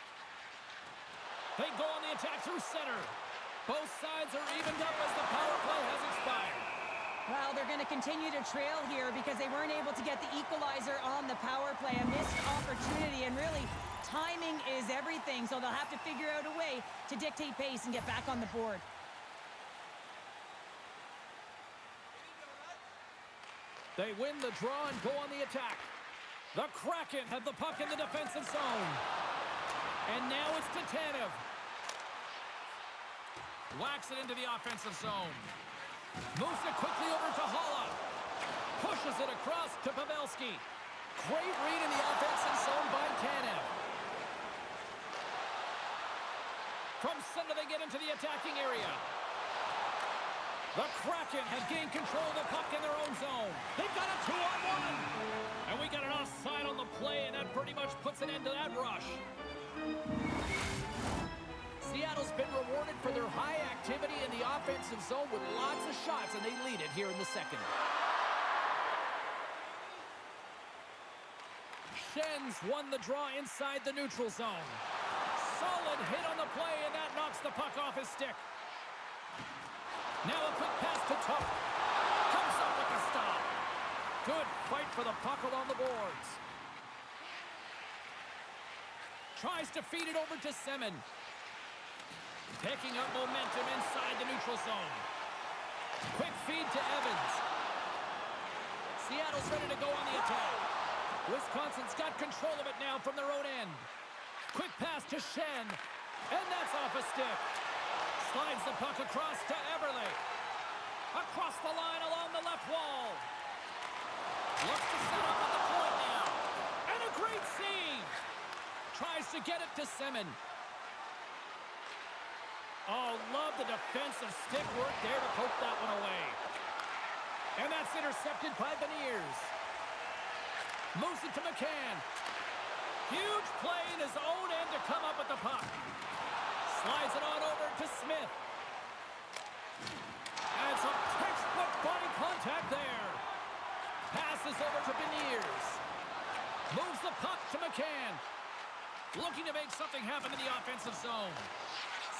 They go on the attack through center. Both sides are evened up as the power play has expired. Well, they're going to continue to trail here because they weren't able to get the equalizer on the power play. A missed opportunity, and really, timing is everything, so they'll have to figure out a way to dictate pace and get back on the board. They win the draw and go on the attack. The Kraken have the puck in the defensive zone. And now it's to Tanev. Whacks it into the offensive zone. Moves it quickly over to Holla. Pushes it across to Pavelski. Great read in the offensive zone by Tanev. From center they get into the attacking area. The Kraken have gained control of the puck in their own zone. They've got a 2-on-1. And we got an offside on the play, and that pretty much puts an end to that rush. Seattle's been rewarded for their high activity in the offensive zone with lots of shots, and they lead it here in the second. Schenns won the draw inside the neutral zone. Solid hit on the play, and that knocks the puck off his stick. Now a quick pass to Tuck. Comes up with the stop. Good fight for the puck along the boards. Tries to feed it over to Semin. Picking up momentum inside the neutral zone. Quick feed to Evans. Seattle's ready to go on the attack. Wisconsin's got control of it now from their own end. Quick pass to Schenn. And that's off a stick. Slides the puck across to Eberle. Across the line along the left wall. Looks to set up at the point now. And a great save. Tries to get it to Semin. Oh, love the defensive stick work there to poke that one away. And that's intercepted by Beniers. Moves it to McCann. Huge play in his own end to come up with the puck. Slides it on over to Smith. And some textbook body contact there. Passes over to Beniers. Moves the puck to McCann. Looking to make something happen in the offensive zone.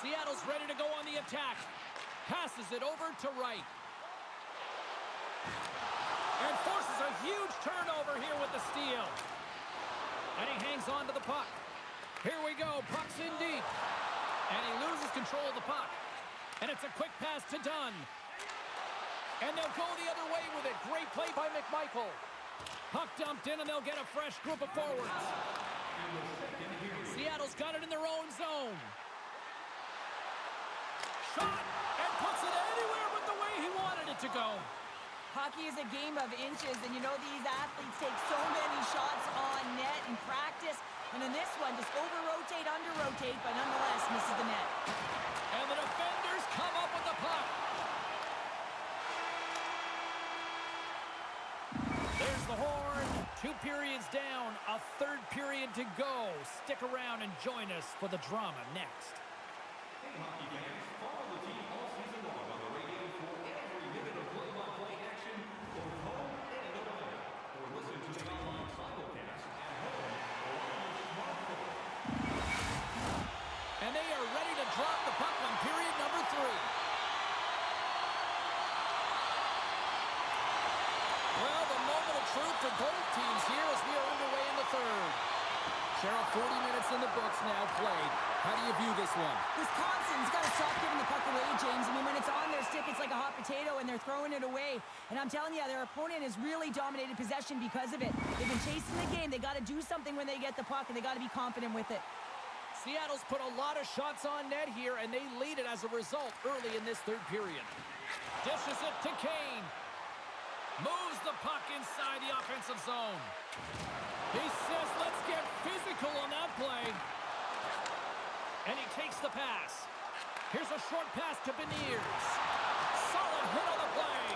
Seattle's ready to go on the attack. Passes it over to Wright. And forces a huge turnover here with the steal. And he hangs on to the puck. Here we go. Puck's in deep. And he loses control of the puck. And it's a quick pass to Dunn. And they'll go the other way with it. Great play by McMichael. Puck dumped in, and they'll get a fresh group of forwards. Seattle's got it in their own zone. Shot, and puts it anywhere but the way he wanted it to go. Hockey is a game of inches, and you know these athletes take so many shots on net in practice. And in this one, just over-rotate, under-rotate, but nonetheless misses the net. And the defenders come up with the puck. There's the horn. 2 periods down, a third period to go. Stick around and join us for the drama next. in the books now played. How do you view this one? Wisconsin's got to stop giving the puck away, James. I mean, when it's on their stick, it's like a hot potato, and they're throwing it away. And I'm telling you, their opponent has really dominated possession because of it. They've been chasing the game. They got to do something when they get the puck, and they got to be confident with it. Seattle's put a lot of shots on net here, and they lead it as a result early in this third period. Dishes it to Kane. Moves the puck inside the offensive zone. He says, let's get physical on that play. And he takes the pass. Here's a short pass to Beniers. Solid hit on the play.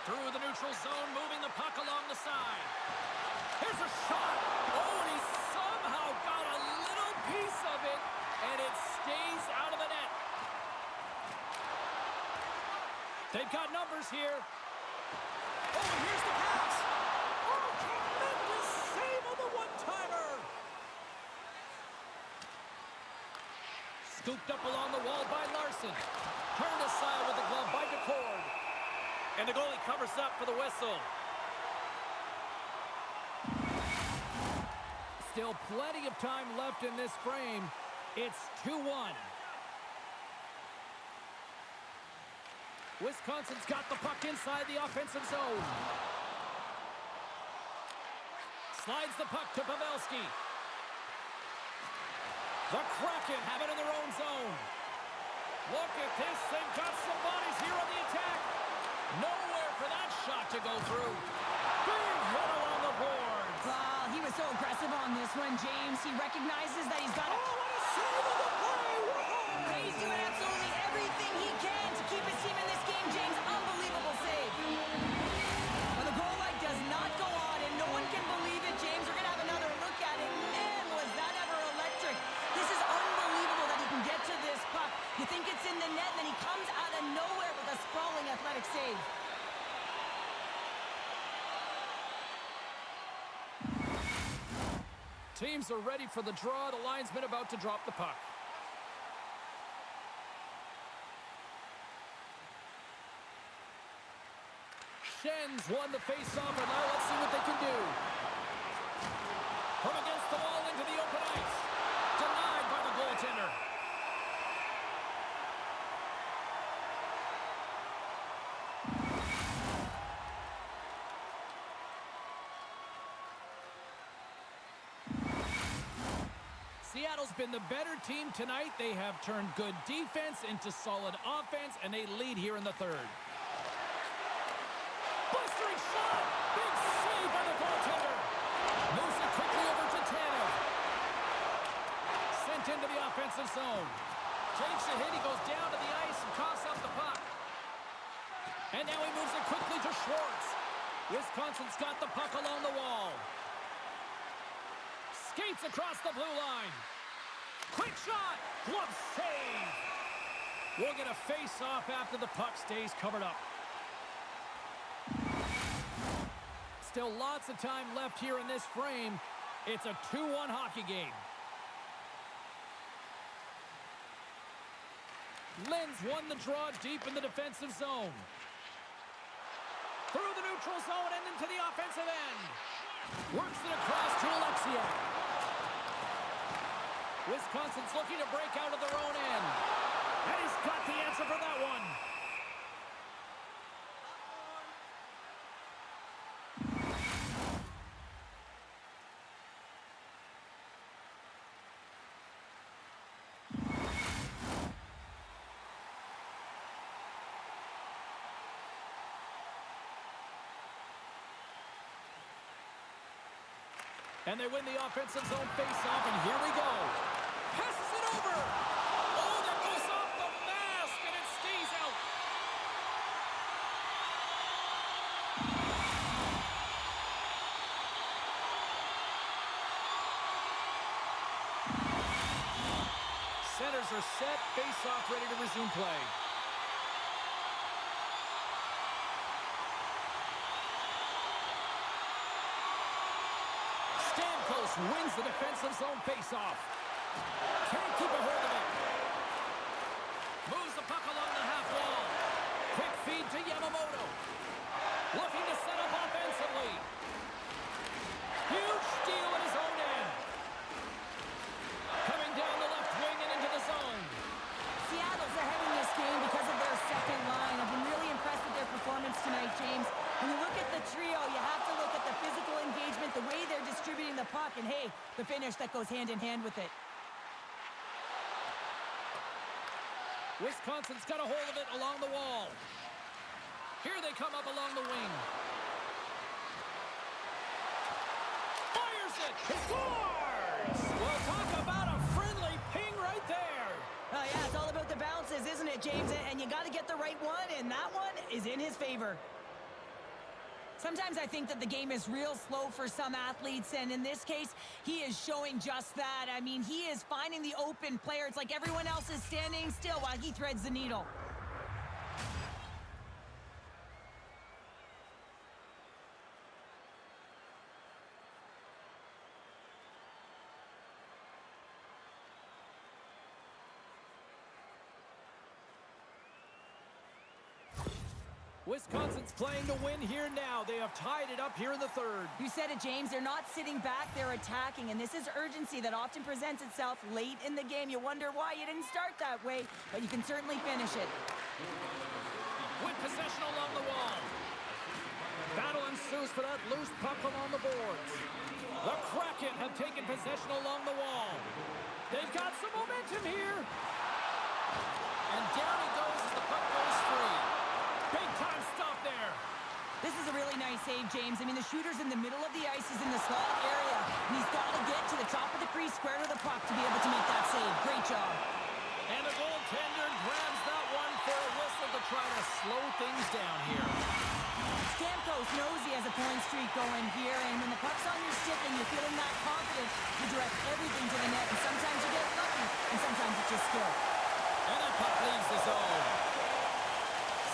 Through the neutral zone, moving the puck along the side. Here's a shot. Oh, and he somehow got a little piece of it, and it stays out of the net. They've got numbers here. Oh, and here's the pass. Oh, tremendous save on the one-timer. Scooped up along the wall by Larson. Turned aside with the glove by DeCord. And the goalie covers up for the whistle. Still plenty of time left in this frame. It's 2-1. Wisconsin's got the puck inside the offensive zone. Slides the puck to Pavelski. The Kraken have it in their own zone. Look at this. They've got some bodies here on the attack. Nowhere for that shot to go through. Big hit along the boards. Well, he was so aggressive on this one, James. He recognizes that he's got Oh, what a save on the play. Whoa. He's doing absolutely everything he can to keep his team in this game, James. Unbelievable save. Well, the goal light does not go on, and no one can believe it, James. We're going to have another look at it. Man, was that ever electric. This is unbelievable that he can get to this puck. You think it's in the net, and then he comes out of nowhere with a sprawling athletic save. Teams are ready for the draw. The linesman about to drop the puck. Schen's won the face-off, and now let's see what they can do. From against the wall into the open ice. Denied by the goaltender. Seattle's been the better team tonight. They have turned good defense into solid offense, and they lead here in the third. Blistering shot! Big save by the goaltender. Moves it quickly over to Tanev. Sent into the offensive zone. Takes a hit. He goes down to the ice and coughs up the puck. And now he moves it quickly to Schwartz. Wisconsin's got the puck along the wall. Skates across the blue line. Quick shot. Glove save. We'll get a face-off after the puck stays covered up. Still lots of time left here in this frame. It's a 2-1 hockey game. Linz won the draw deep in the defensive zone. Through the neutral zone and into the offensive end. Works it across to Alexiak. Wisconsin's looking to break out of their own end. And he's got the answer for that one. And they win the offensive zone face-off, and here we go. Passes it over. Oh, that goes off the mask, and it stays out. Centers are set, face-off ready to resume play. Wins the defensive zone face-off. Can't keep a hold of it. Moves the puck along the half wall. Quick feed to Yamamoto. Looking to set up offensively. Huge steal at his own end. the finish that goes hand in hand with it. Wisconsin's got a hold of it along the wall. Here they come up along the wing. Fires it! He scores! Well, talk about a friendly ping right there. Oh, yeah, it's all about the bounces, isn't it, James? And you got to get the right one, and that one is in his favor. Sometimes I think that the game is real slow for some athletes, and in this case, he is showing just that. I mean, he is finding the open player. It's like everyone else is standing still while he threads the needle. Wisconsin's playing to win here now. They have tied it up here in the third. You said it, James. They're not sitting back. They're attacking, and this is urgency that often presents itself late in the game. You wonder why you didn't start that way, but you can certainly finish it. With possession along the wall. Battle ensues for that loose puck along the boards. The Kraken have taken possession along the wall. They've got some momentum here. And down it goes as the puck goes free. Big time stop there. This is a really nice save, James. I mean, the shooter's in the middle of the ice. He's in the slot area, and he's got to get to the top of the crease, square to the puck to be able to make that save. Great job. And the goaltender grabs that one for a whistle to try to slow things down here. Stamkos knows he has a point streak going here, and when the puck's on your stick and you're feeling that confident, you direct everything to the net, and sometimes you get lucky, and sometimes it's just skill. And that puck leaves the zone.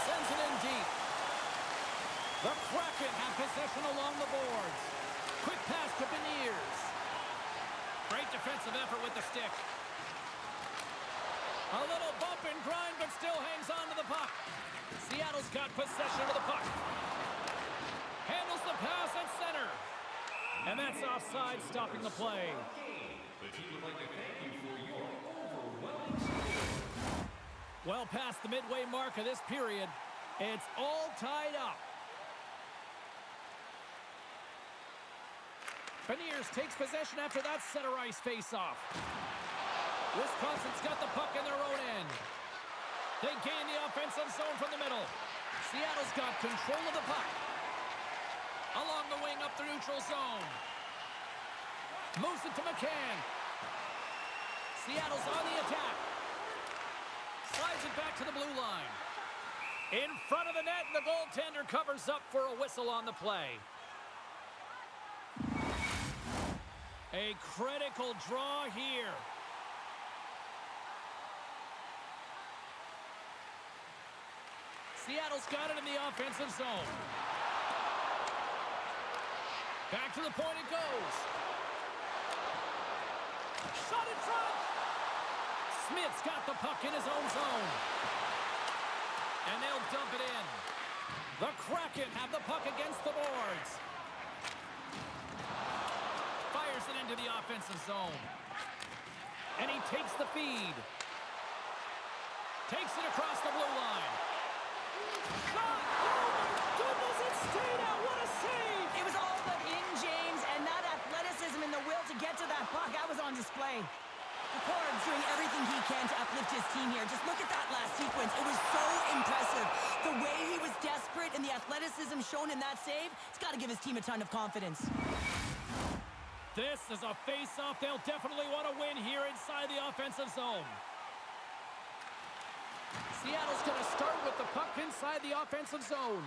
Sends it in deep. The Kraken have possession along the boards. Quick pass to Beniers. Great defensive effort with the stick. A little bump and grind, but still hangs on to the puck. Seattle's got possession of the puck. Handles the pass at center. And that's offside, stopping the play. The team would like to thank you for your overwhelming support. Well past the midway mark of this period, it's all tied up. Beniers takes possession after that center ice face-off. Wisconsin's got the puck in their own end. They gain the offensive zone from the middle. Seattle's got control of the puck. Along the wing up the neutral zone. Moves it to McCann. Seattle's on the attack. Slides it back to the blue line. In front of the net, and the goaltender covers up for a whistle on the play. A critical draw here. Seattle's got it in the offensive zone. Back to the point it goes. Shot in front. Smith's got the puck in his own zone. And they'll dump it in. The Kraken have the puck against the boards. Fires it into the offensive zone. And he takes the feed. Takes it across the blue line. Shot! Oh my goodness, it stayed out. What a save! It was all but in, James, and that athleticism and the will to get to that puck, that was on display. The Cougars doing everything he can to uplift his team here. Just look at that last sequence. It was so impressive. The way he was desperate and the athleticism shown in that save, it's got to give his team a ton of confidence. This is a face-off they'll definitely want to win here inside the offensive zone. Seattle's going to start with the puck inside the offensive zone.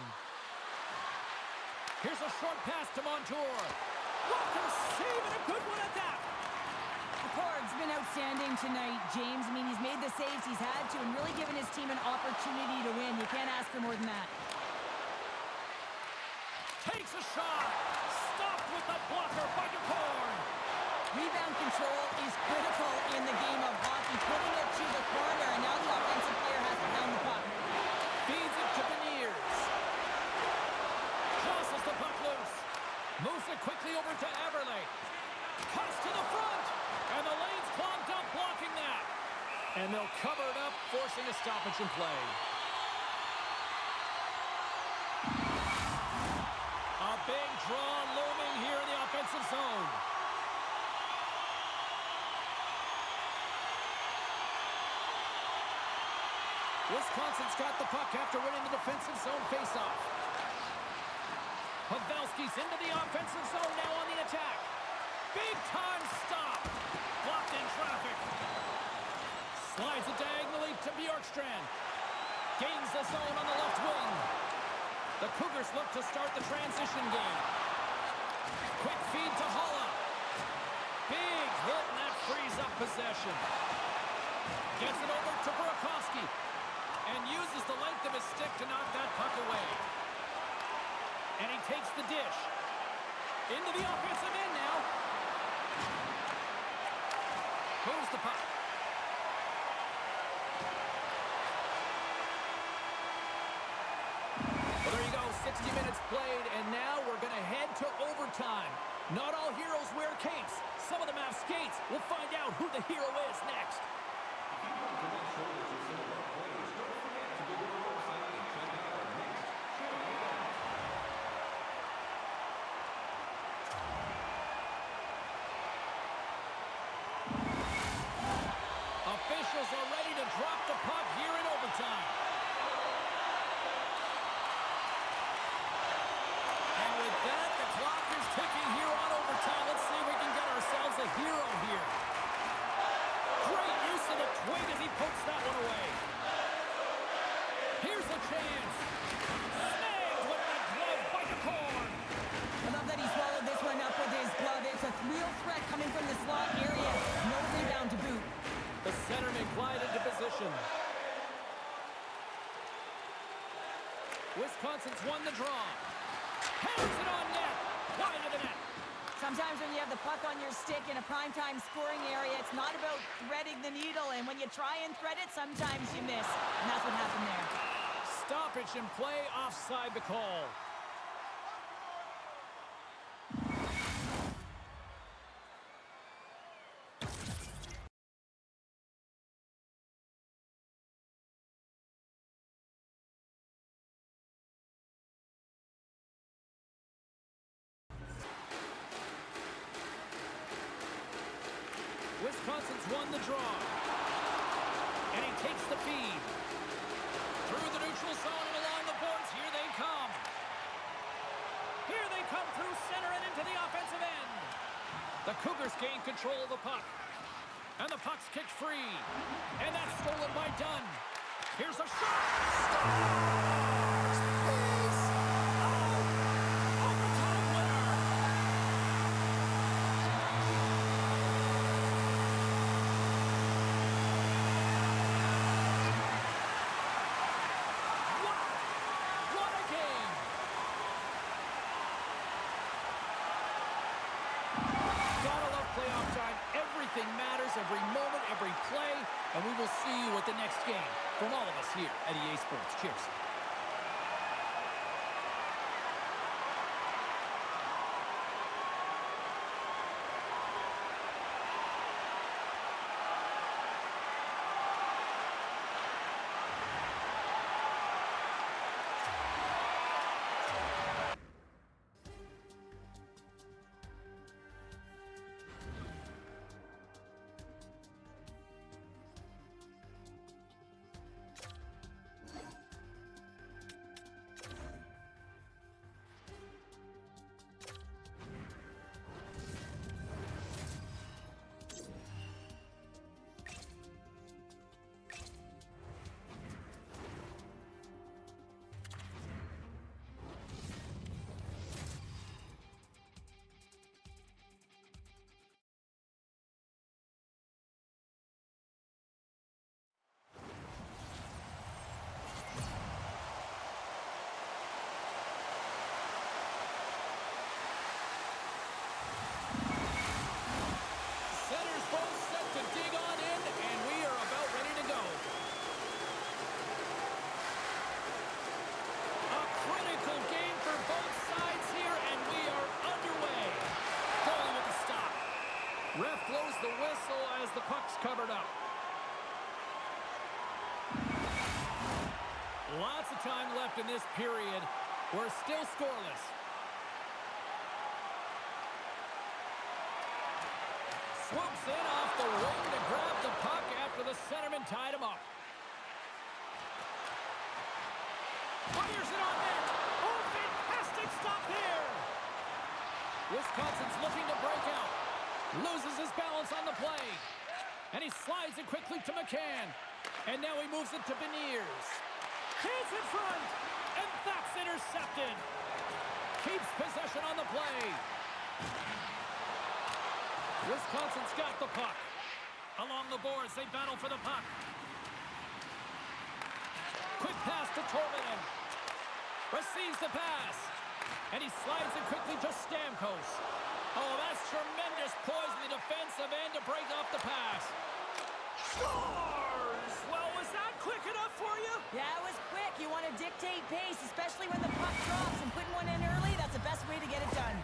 Here's a short pass to Montour. Walker save and a good one at that. The Cougars been outstanding tonight, James. I mean, he's made the saves he's had to and really given his team an opportunity to win. You can't ask for more than that. Takes a shot. Stopped with the blocker by DeCorn. Rebound control is critical in the game of hockey. Putting it to the corner, and now the offensive player has to pound the puck. Feeds it to Beniers. Tosses the puck loose. Moves it quickly over to Everly. Cuts to the front. And the lane's clogged up, blocking that. And they'll cover it up, forcing a stoppage in play. A big draw looming here in the offensive zone. Wisconsin's got the puck after winning the defensive zone faceoff. Pavelski's into the offensive zone now on the attack. Big time stop. Blocked in traffic. Slides it diagonally to Bjorkstrand. Gains the zone on the left wing. The Cougars look to start the transition game. Quick feed to Holla. Big hit, and that frees up possession. Gets it over to Burakovsky. And uses the length of his stick to knock that puck away. And he takes the dish. Into the offensive end now. Moves the puck. Well, there you go, 60 minutes played, and now we're going to head to overtime. Not all heroes wear capes. Some of them have skates. We'll find out who the hero is next. Officials are ready to drop the puck here in overtime. And with that, the clock is ticking here on overtime. Let's see if we can get ourselves a hero here. Great use of the twig as he pokes that one away. Here's a chance. Snagged with the glove by the corn. I love that he swallowed this one up with his glove. It's a real threat coming from the slot area. No rebound to boot. The centerman glide into position. Wisconsin's won the draw. Hammers it on net. Wide of the net. Sometimes when you have the puck on your stick in a primetime scoring area, it's not about threading the needle. And when you try and thread it, sometimes you miss. And that's what happened there. Stoppage in play, offside the call. Wisconsin's won the draw. And he takes the feed. Through the neutral zone and along the boards. Here they come. Here they come through center and into the offensive end. The Cougars gain control of the puck. And the puck's kicked free. And that's stolen by Dunn. Here's a shot. Overtime winner. What a game. Gotta love playoff time. Everything matters, every moment, every play, and we will see you at the next game. From all of us here at EA Sports. Cheers. Centers both set to dig on in, and we are about ready to go. A critical game for both sides here, and we are underway. Goalie with the stop. Ref blows the whistle as the puck's covered up. Lots of time left in this period. We're still scoreless. Swoops in off the wing to grab the puck after the centerman tied him up. Fires it on net. Oh, fantastic stop there. Wisconsin's looking to break out. Loses his balance on the play. And he slides it quickly to McCann. And now he moves it to Beniers. He's in front. And that's intercepted. Keeps possession on the play. Wisconsin's got the puck. Along the boards, they battle for the puck. Quick pass to Torvinen. Receives the pass. And he slides it quickly to Stamkos. Oh, that's tremendous poise in the defensive end to break off the pass. Scores! Well, was that quick enough for you? Yeah, it was quick. You want to dictate pace, especially when the puck drops, and putting one in early, that's the best way to get it done.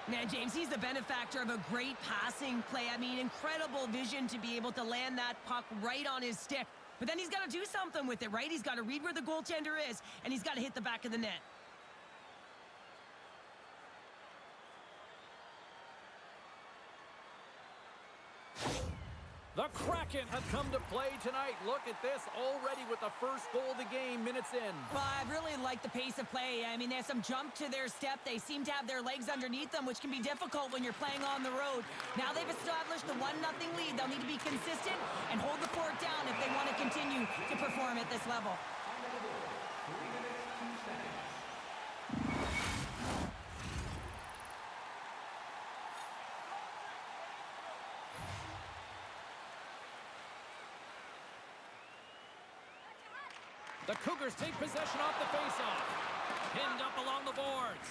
Man, James, he's the benefactor of a great passing play. I mean, incredible vision to be able to land that puck right on his stick. But then he's got to do something with it, right? He's got to read where the goaltender is, and he's got to hit the back of the net. The Kraken have come to play tonight. Look at this, already with the first goal of the game, minutes in. Well, I really like the pace of play. I mean, there's some jump to their step. They seem to have their legs underneath them, which can be difficult when you're playing on the road. Now they've established the 1-0 lead. They'll need to be consistent and hold the fort down if they want to continue to perform at this level. The Cougars take possession off the faceoff. Pinned up along the boards.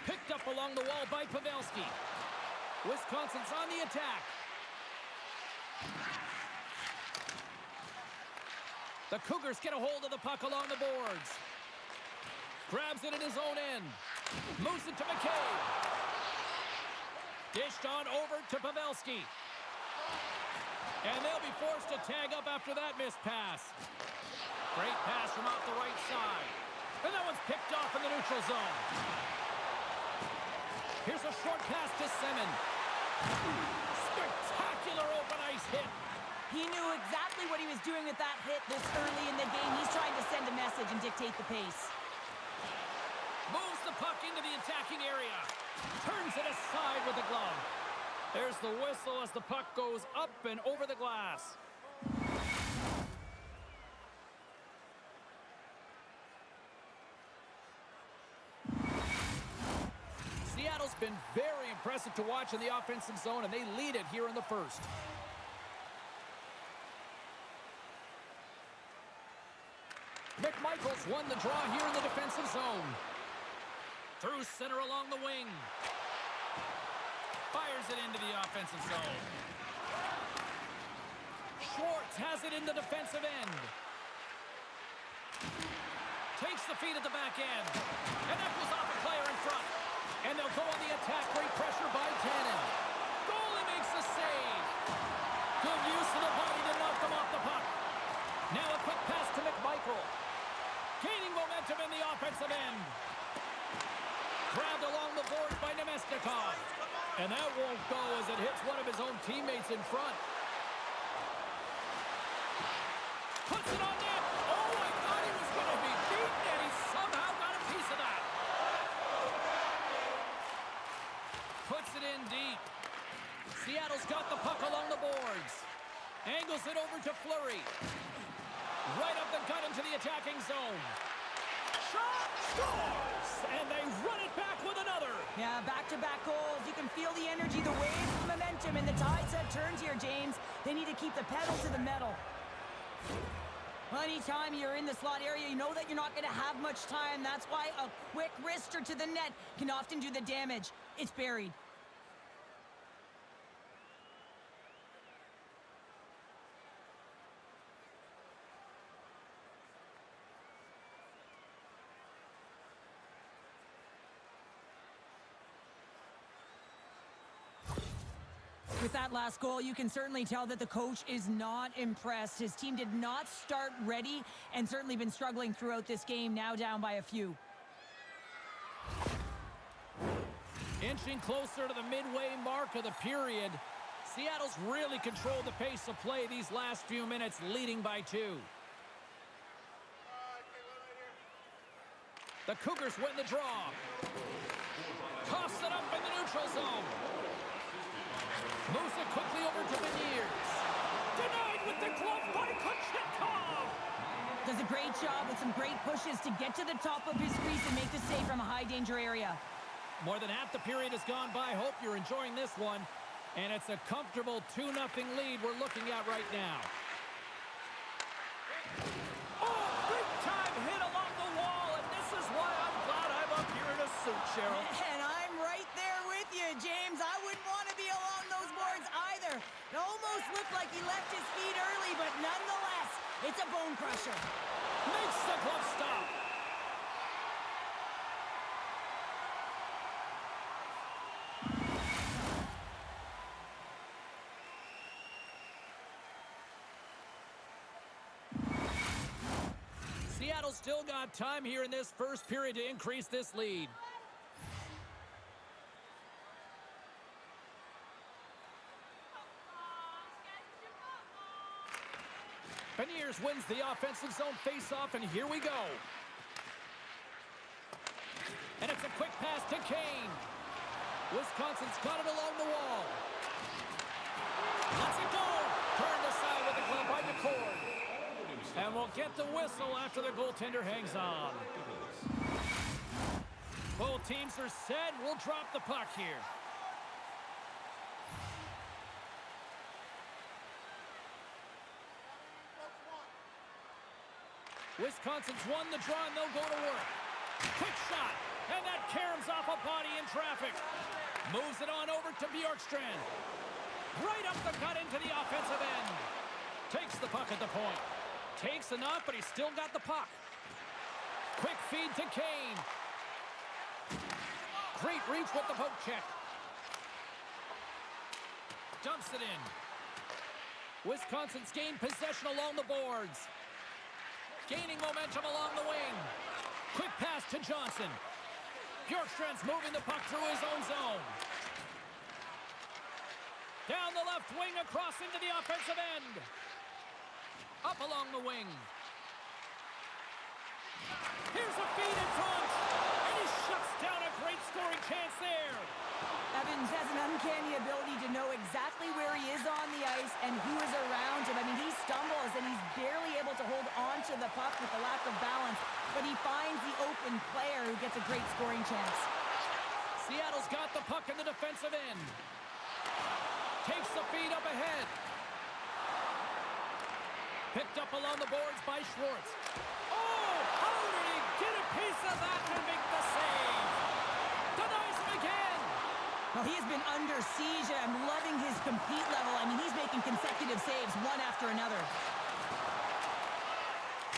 Picked up along the wall by Pavelski. Wisconsin's on the attack. The Cougars get a hold of the puck along the boards. Grabs it in his own end. Moves it to McCabe. Dished on over to Pavelski. And they'll be forced to tag up after that missed pass. Great pass from off the right side. And that one's picked off in the neutral zone. Here's a short pass to Semin. Spectacular open ice hit. He knew exactly what he was doing with that hit this early in the game. He's trying to send a message and dictate the pace. Moves the puck into the attacking area. Turns it aside with the glove. There's the whistle as the puck goes up and over the glass. Seattle's been very impressive to watch in the offensive zone, and they lead it here in the first. McMichael's won the draw here in the defensive zone. Through center along the wing. Fires it into the offensive zone. Schwartz has it in the defensive end. Takes the feed at the back end. And that goes off a player in front. And they'll go on the attack. Great pressure by Tannen. Goalie makes the save. Good use of the body to knock them off the puck. Now a quick pass to McMichael. Gaining momentum in the offensive end. Grabbed along the boards by Nemesnikov. And that won't go as it hits one of his own teammates in front. Puts it on net. Oh, I thought he was going to be beaten, and he somehow got a piece of that. Puts it in deep. Seattle's got the puck along the boards. Angles it over to Fleury. Right up the gut into the attacking zone. Shot scores! And they run it back with another. Yeah, back-to-back goals. You can feel the energy, the wave, the momentum, and the tides have turned here, James. They need to keep the pedal to the metal. Well, anytime you're in the slot area, you know that you're not going to have much time. That's why a quick wrister to the net can often do the damage. It's buried. With that last goal, you can certainly tell that the coach is not impressed. His team did not start ready and certainly been struggling throughout this game, now down by a few. Inching closer to the midway mark of the period. Seattle's really controlled the pace of play these last few minutes, leading by 2. The Cougars win the draw. Toss it up in the neutral zone. Moves it quickly over to Beniers. Denied with the glove by Kochetkov. Does a great job with some great pushes to get to the top of his crease and make the save from a high-danger area. More than half the period has gone by. Hope you're enjoying this one. And it's a comfortable 2-0 lead we're looking at right now. Oh, big-time hit along the wall, and this is why I'm glad I'm up here in a suit, Cheryl. And I'm right there with you, James. I wouldn't want to be along those boards either. It almost looked like he left his feet early, but nonetheless, it's a bone crusher. Makes the glove stop. Seattle's still got time here in this first period to increase this lead. Beniers wins the offensive zone face-off, and here we go. And it's a quick pass to Kane. Wisconsin's got it along the wall. Let's it go. Turned aside with the glove by McCord. And we'll get the whistle after the goaltender hangs on. Both teams are set. We'll drop the puck here. Wisconsin's won the draw, and they'll go to work. Quick shot, and that caroms off a body in traffic. Moves it on over to Bjorkstrand. Right up the gut into the offensive end. Takes the puck at the point. Takes enough, but he's still got the puck. Quick feed to Kane. Great reach with the poke check. Dumps it in. Wisconsin's gained possession along the boards. Gaining momentum along the wing. Quick pass to Johnson. Bjorkstrand's moving the puck through his own zone. Down the left wing across into the offensive end. Up along the wing. Here's a feed in front. And he shuts down a great scoring chance there. Evans has an uncanny ability to know exactly where he is on the ice and who is around him. I mean, he stumbles and he's barely able to hold on to the puck with the lack of balance, but he finds the open player who gets a great scoring chance. Seattle's got the puck in the defensive end. Takes the feed up ahead. Picked up along the boards by Schwartz. Oh, how did he get a piece of that to make the save? Denies him again. Well, he has been under siege, and I'm loving his compete level. I mean, he's making consecutive saves, one after another.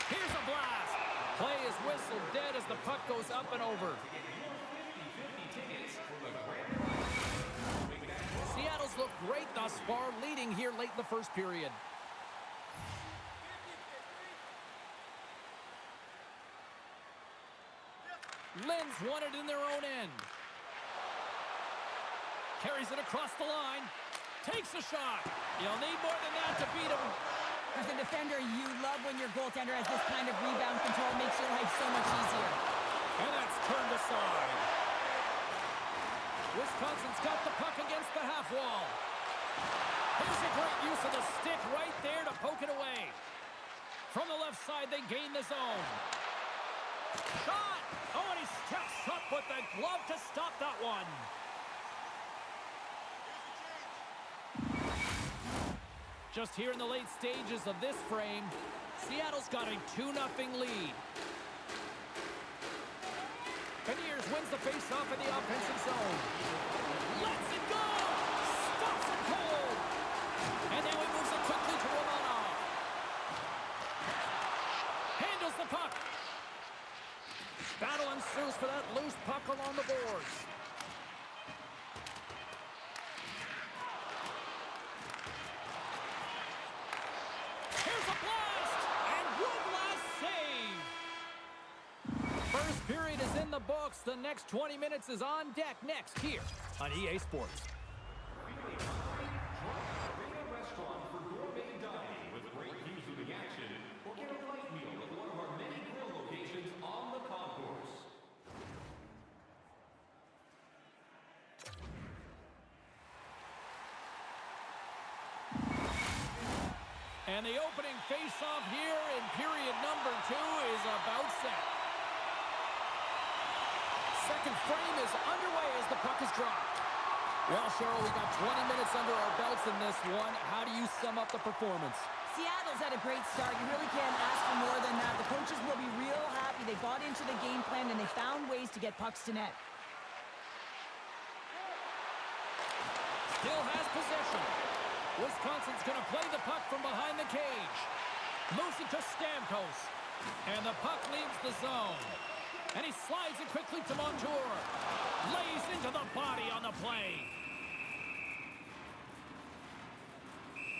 Here's a blast. Play is whistled dead as the puck goes up and over. Seattle's looked great thus far, leading here late in the first period. Lynn's won it in their own end. Carries it across the line. Takes a shot. You'll need more than that to beat him. As a defender, you love when your goaltender has this kind of rebound control. Makes your life so much easier. And that's turned aside. Wisconsin's got the puck against the half wall. Here's a great use of the stick right there to poke it away. From the left side, they gain the zone. Shot! Oh, and he steps up with the glove to stop that one. Just here in the late stages of this frame, Seattle's got a 2-0 lead. Beniers wins the face-off in the offensive zone. Lets it go! Stops it cold! And now he moves it quickly to Romanov. Handles the puck. Battle ensues for that loose puck along the boards. Here's a blast! And one last save! First period is in the books. The next 20 minutes is on deck next here on EA Sports. Restaurant for gourmet dining with great views of the action, or get a light meal at one of our many grill locations on the concourse. And the opening face-off here in period number 2 is about set. Second frame is underway as the puck is dropped. Well, Cheryl, we got 20 minutes under our belts in this one. How do you sum up the performance? Seattle's had a great start. You really can't ask for more than that. The coaches will be real happy. They bought into the game plan, and they found ways to get pucks to net. Still has possession. Wisconsin's going to play the puck from behind the cage. Moves it to Stamkos. And the puck leaves the zone. And he slides it quickly to Montour. Lays into the body on the play.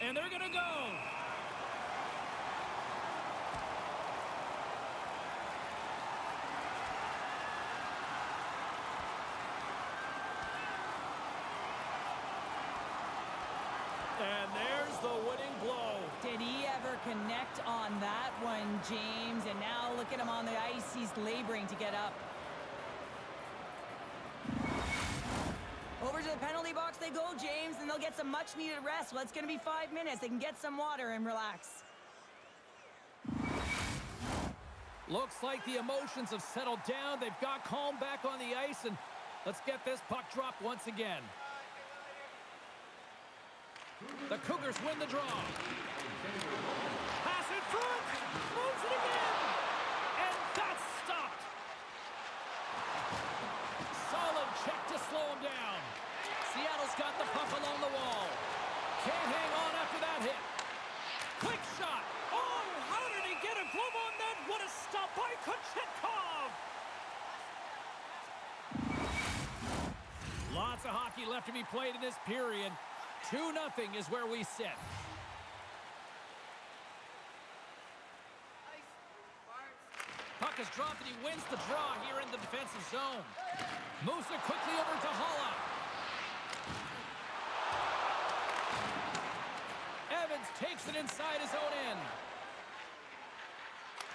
And they're going to go. And there's the winning blow. Did he ever connect on that one, James? And now look at him on the ice. He's laboring to get up. Over to the penalty box they go, James, and they'll get some much-needed rest. Well, it's going to be 5 minutes. They can get some water and relax. Looks like the emotions have settled down. They've got calm back on the ice, and let's get this puck dropped once again. The Cougars win the draw. Pass in front. Moves it again. And that's stopped. Solid check to slow him down. Seattle's got the puck along the wall. Can't hang on after that hit. Quick shot. Oh, how did he get a glove on that? What a stop by Kochetkov. Lots of hockey left to be played in this period. 2-0 is where we sit. Puck is dropped and he wins the draw here in the defensive zone. Moves it quickly over to Holla. Evans takes it inside his own end.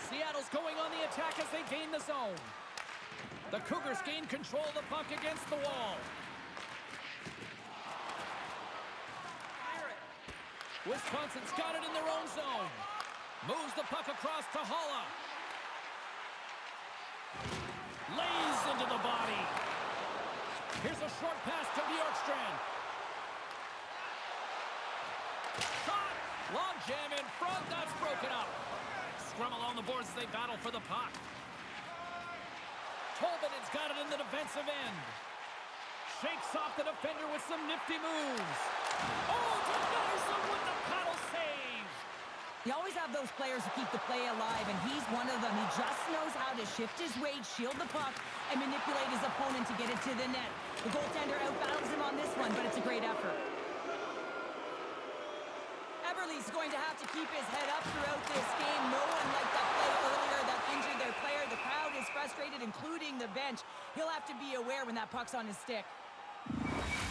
Seattle's going on the attack as they gain the zone. The Cougars gain control of the puck against the wall. Wisconsin's got it in their own zone. Moves the puck across to Holla. Lays into the body. Here's a short pass to Bjorkstrand. Shot! Long jam in front. That's broken up. Scrum along the boards as they battle for the puck. Tolvanen's got it in the defensive end. Shakes off the defender with some nifty moves. Oh, denies him with the paddle save. You always have those players who keep the play alive, and he's one of them. He just knows how to shift his weight, shield the puck, and manipulate his opponent to get it to the net. The goaltender outbattles him on this one, but it's a great effort. Everly's going to have to keep his head up throughout this game. No one liked that play earlier that injured their player. The crowd is frustrated, including the bench. He'll have to be aware when that puck's on his stick.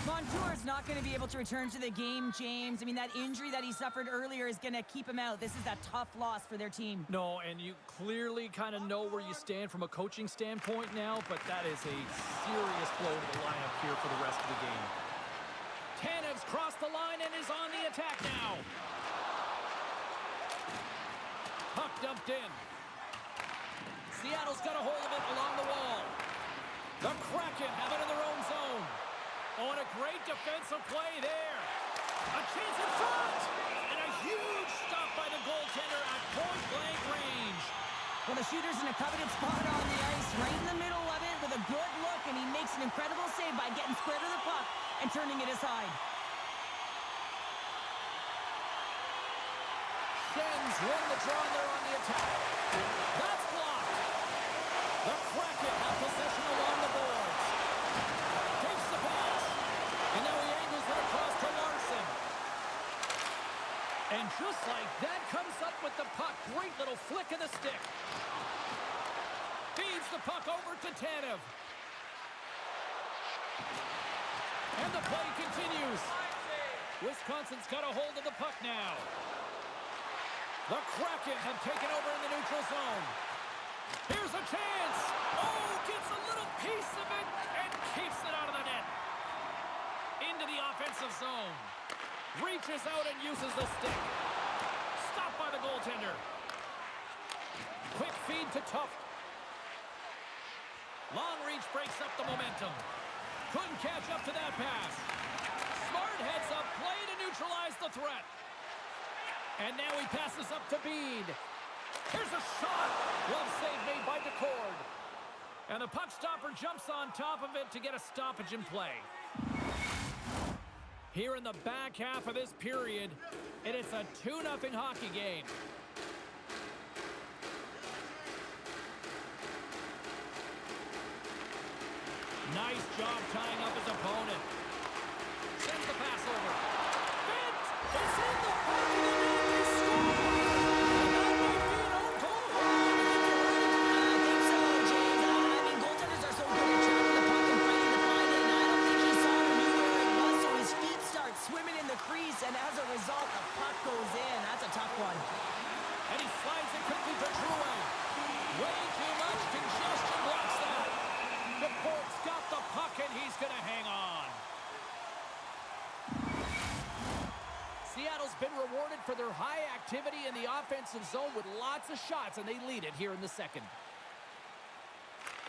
Montour's not going to be able to return to the game, James. I mean, that injury that he suffered earlier is going to keep him out. This is a tough loss for their team. No, and you clearly kind of know where you stand from a coaching standpoint now, but that is a serious blow to the lineup here for the rest of the game. Tanev's crossed the line and is on the attack now. Puck dumped in. Seattle's got a hold of it along the wall. The Kraken have it in their own zone. Oh, and a great defensive play there. A chance in front. And a huge stop by the goaltender at point-blank range. Well, the shooter's in a coveted spot on the ice, right in the middle of it with a good look, and he makes an incredible save by getting square to the puck and turning it aside. Sens win the draw and they're on the attack. That's blocked. The Kraken have possession along the boards. Takes the pass. And now he angles it across to Larson. And just like that, comes up with the puck. Great little flick of the stick. Feeds the puck over to Tanev. And the play continues. Wisconsin's got a hold of the puck now. The Kraken have taken over in the neutral zone. Here's a chance. Oh, gets a little piece of it and keeps it out of the net. Into the offensive zone. Reaches out and uses the stick. Stop goaltender. Quick feed to Tuft. Long reach breaks up the momentum. Couldn't catch up to that pass. Smart heads up play to neutralize the threat. And now he passes up to Bede. Here's a shot. Glove save made by DeCord. And the puck stopper jumps on top of it to get a stoppage in play. Here in the back half of this period, and it's a 2-0 hockey game. Nice job tying up his opponent. Sends the pass over. Bent! It's in the back of the net. They score! And that might be an own goal. I think so, James. I mean, goaltenders are so good at tracking the puck and fighting to find it, and I don't think he saw or knew where it was, so his feet start swimming in the crease, and as a result, the puck goes in. That's a tough one. And he slides it quickly to Drouin. Way too much congestion blocks that. DeCord's got the puck, and he's going to hang on. Seattle's been rewarded for their high activity in the offensive zone with lots of shots, and they lead it here in the second.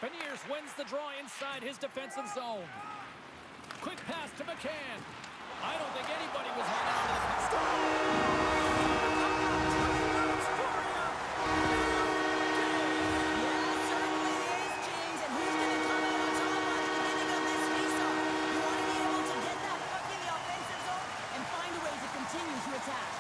Beniers wins the draw inside his defensive zone. Quick pass to McCann. I don't think anybody was hanging on to the puck. Yeah, certainly is, James, and who's going to come out on top at the beginning of this faceoff? You want to be able to get that puck in the offensive zone and find a way to continue to attack.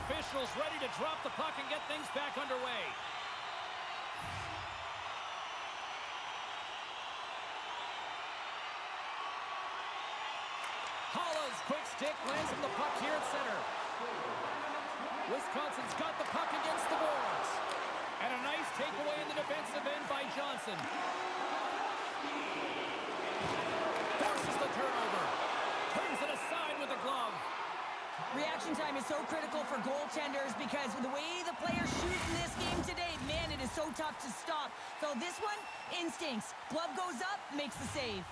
Officials ready to drop the puck and get things back underway. Holla's quick stick lands from the puck here at center. Wisconsin's got the puck against the boards. And a nice takeaway in the defensive end by Johnson. Forces the turnover. Turns it aside with a glove. Reaction time is so critical for goaltenders because the way the players shoot in this game today, man, it is so tough to stop. So this one, instincts. Glove goes up, makes the save.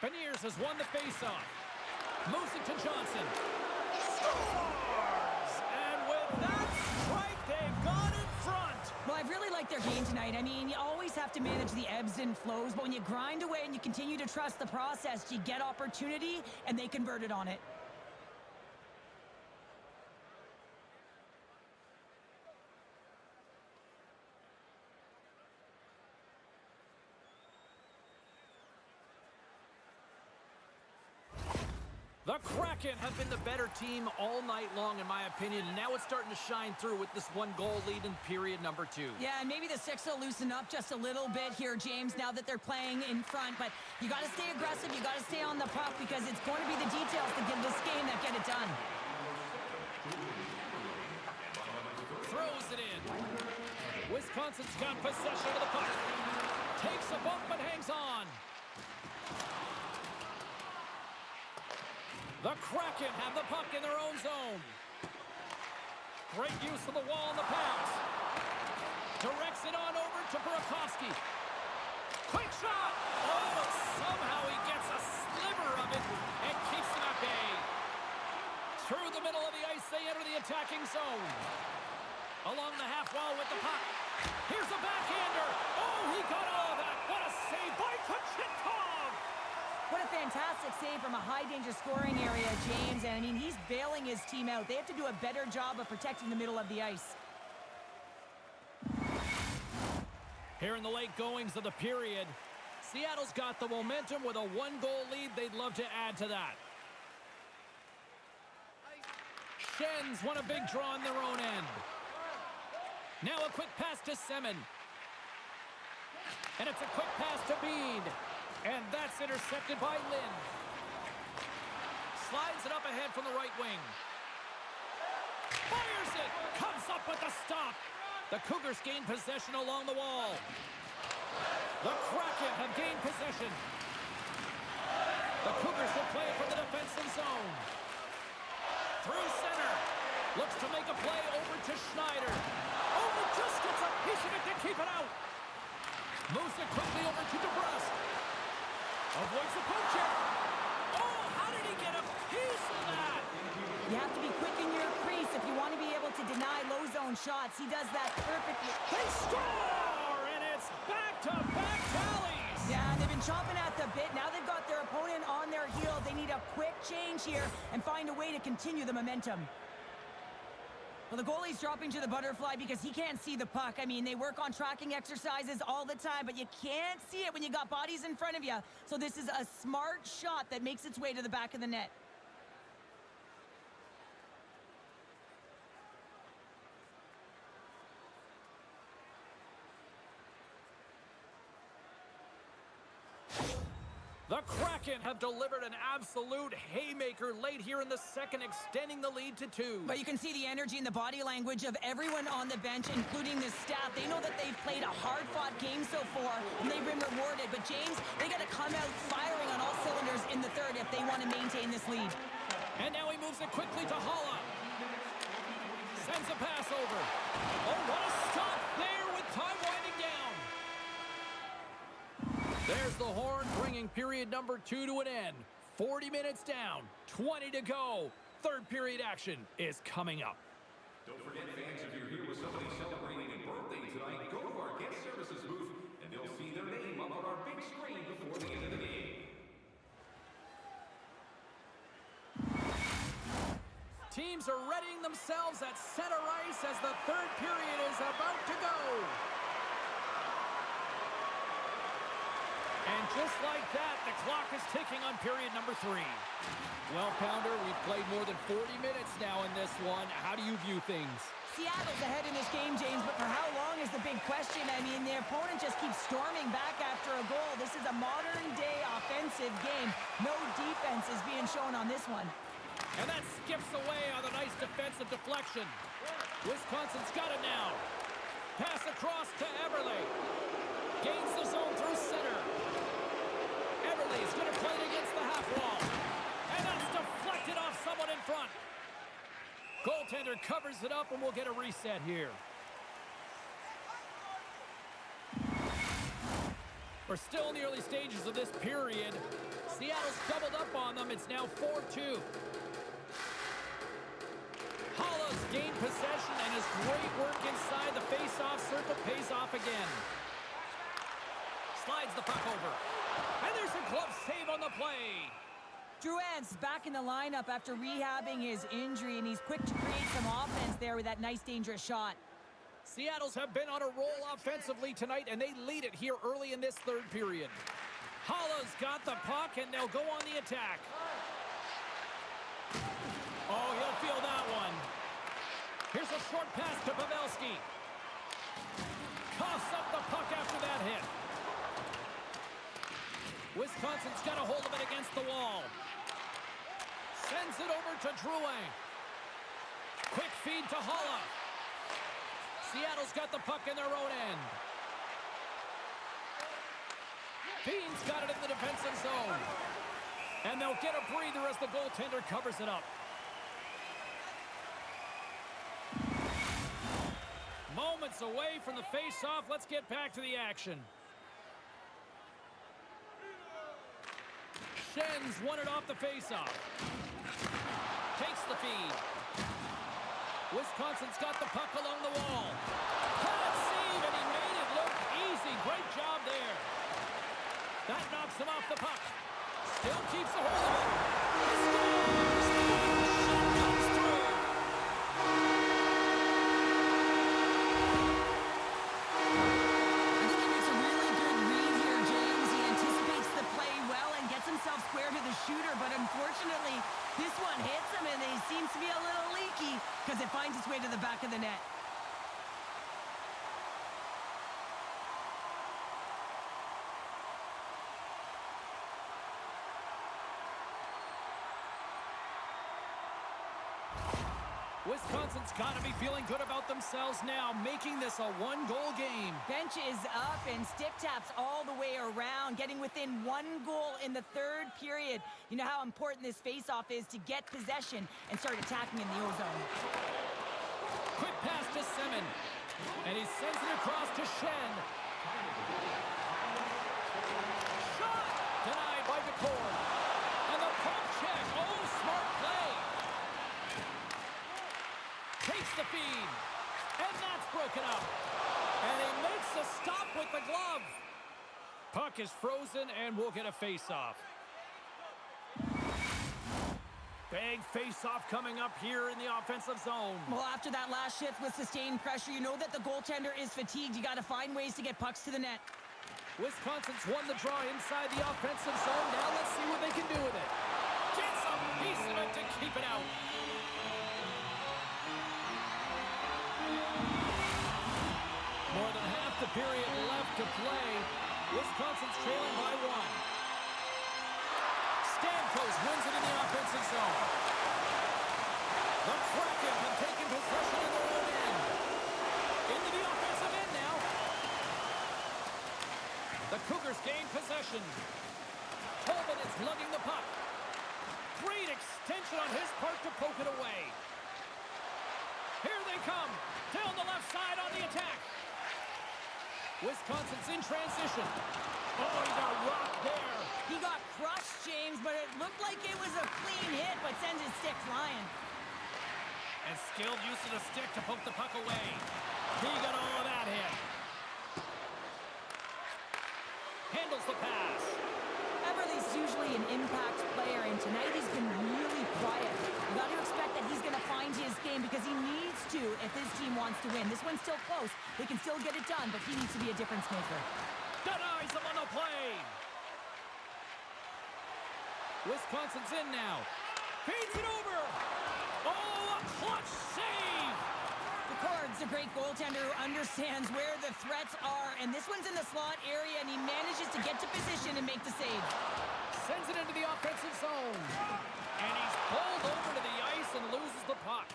Beniers has won the faceoff. Moves it to Johnson. Scores! And with that strike, they've gone in front. Well, I've really liked their game tonight. I mean, you always have to manage the ebbs and flows, but when you grind away and you continue to trust the process, you get opportunity, and they converted on it. The Kraken have been the better team all night long, in my opinion, and now it's starting to shine through with this one-goal lead in period number 2. Yeah, and maybe the Six will loosen up just a little bit here, James, now that they're playing in front. But you got to stay aggressive. You got to stay on the puck because it's going to be the details that give this game that get it done. Throws it in. Wisconsin's got possession of the puck. Takes a bump but hangs on. The Kraken have the puck in their own zone. Great use of the wall and the pass. Directs it on over to Burakovsky. Quick shot! Oh, somehow he gets a sliver of it and keeps them at bay. Through the middle of the ice, they enter the attacking zone. Along the half wall with the puck. Here's a backhander. Oh, he got all of that. What a save by Kochetkov! What a fantastic save from a high-danger scoring area, James. And, I mean, he's bailing his team out. They have to do a better job of protecting the middle of the ice. Here in the late goings of the period, Seattle's got the momentum with a one-goal lead. They'd love to add to that. Shen's won a big draw on their own end. Now a quick pass to Semin. And it's a quick pass to Bede. And that's intercepted by Lynn. Slides it up ahead from the right wing. Fires it! Comes up with the stop. The Cougars gain possession along the wall. The Kraken have gained possession. The Cougars will play it from the defensive zone. Through center. Looks to make a play over to Schneider. Oh, just gets a piece of it to keep it out. Moves it quickly over to DeBrusque. Avoids the poke check. Oh, how did he get a piece of that? You have to be quick in your crease if you want to be able to deny low zone shots. He does that perfectly. They score, and it's back-to-back tallies. Yeah, and they've been chomping at the bit. Now they've got their opponent on their heels. They need a quick change here and find a way to continue the momentum. Well, the goalie's dropping to the butterfly because he can't see the puck. I mean, they work on tracking exercises all the time, but you can't see it when you got bodies in front of you. So this is a smart shot that makes its way to the back of the net. The Kraken have delivered an absolute haymaker late here in the second, extending the lead to 2. But you can see the energy and the body language of everyone on the bench, including the staff. They know that they've played a hard-fought game so far, and they've been rewarded. But, James, they got to come out firing on all cylinders in the third if they want to maintain this lead. And now he moves it quickly to Holla. Sends a pass over. Oh, what a stop there with time winding down. There's the horn, bringing period number 2 to an end. 40 minutes down, 20 to go. Third period action is coming up. Don't forget, fans, if you're here with somebody celebrating a birthday tonight, go to our guest services booth, and they'll see their name up on our big screen before the end of the game. Teams are readying themselves at center ice as the third period is about to go. And just like that, the clock is ticking on period number 3. Well, Pounder, we've played more than 40 minutes now in this one. How do you view things? Seattle's ahead in this game, James, but for how long is the big question. I mean, the opponent just keeps storming back after a goal. This is a modern-day offensive game. No defense is being shown on this one. And that skips away on a nice defensive deflection. Wisconsin's got it now. Pass across to Eberle. Gains the zone through center. Eberle's going to play it against the half wall. And that's deflected off someone in front. Goaltender covers it up, and we'll get a reset here. We're still in the early stages of this period. Seattle's doubled up on them. It's now 4-2. Holla's gained possession, and his great work inside the face-off circle pays off again. Slides the puck over. And there's a glove save on the play. Drouin's back in the lineup after rehabbing his injury, and he's quick to create some offense there with that nice, dangerous shot. Seattle's have been on a roll offensively tonight, and they lead it here early in this third period. Holla's got the puck, and they'll go on the attack. Oh, he'll feel that one. Here's a short pass to Pavelski. Coughs up the puck after that hit. Wisconsin's got a hold of it against the wall. Sends it over to Drouin. Quick feed to Holla. Seattle's got the puck in their own end. Bean's got it in the defensive zone. And they'll get a breather as the goaltender covers it up. Moments away from the face-off. Let's get back to the action. Schen's won it off the face-off. Takes the feed. Wisconsin's got the puck along the wall. Hot save, and he made it look easy. Great job there. That knocks him off the puck. Still keeps a hold of it. He scores! Shen comes through. I think he makes a really good read here, James. He anticipates the play well and gets himself square to the shooter, but unfortunately, this one hits him, and he seems to be a little leaky because it finds its way to the back of the net. Wisconsin's got to be feeling good about themselves now, making this a one-goal game. Bench is up and stick taps all the way around, getting within 1 goal in the third period. You know how important this face-off is to get possession and start attacking in the O-zone. Quick pass to Semin. And he sends it across to Shen. Shot! Denied by DeCord. And the pump check. Oh, smart play. Takes the feed. And that's broken up. And he makes a stop with the glove. Puck is frozen and we'll get a face-off. Big face-off coming up here in the offensive zone. Well, after that last shift with sustained pressure, you know that the goaltender is fatigued. You got to find ways to get pucks to the net. Wisconsin's won the draw inside the offensive zone. Now let's see what they can do with it. Gets a piece of it to keep it out. More than half the period left to play. Wisconsin's trailing by 1. Stamkos wins it in the offensive zone. The Kraken have taken possession in their own end. Into the offensive end now. The Cougars gain possession. Tobin is lugging the puck. Great extension on his part to poke it away. Here they come. Down the left side on the attack. Wisconsin's in transition. Oh, he got rocked there. He got crushed, James, but it looked like it was a clean hit, but sends his stick flying. And skilled use of the stick to poke the puck away. He got all of that hit. Handles the pass. Everly's usually an impact player, and tonight he's been really quiet. You got to expect that he's going to find his game because he needs to if his team wants to win. This one's still close. They can still get it done, but he needs to be a difference maker. Denies him on the play. Wisconsin's in now. Feeds it over. Oh, a clutch save. DeCord's a great goaltender who understands where the threats are, and this one's in the slot area, and he manages to get to position and make the save. Sends it into the offensive zone. And he's bowled over to the ice and loses the puck.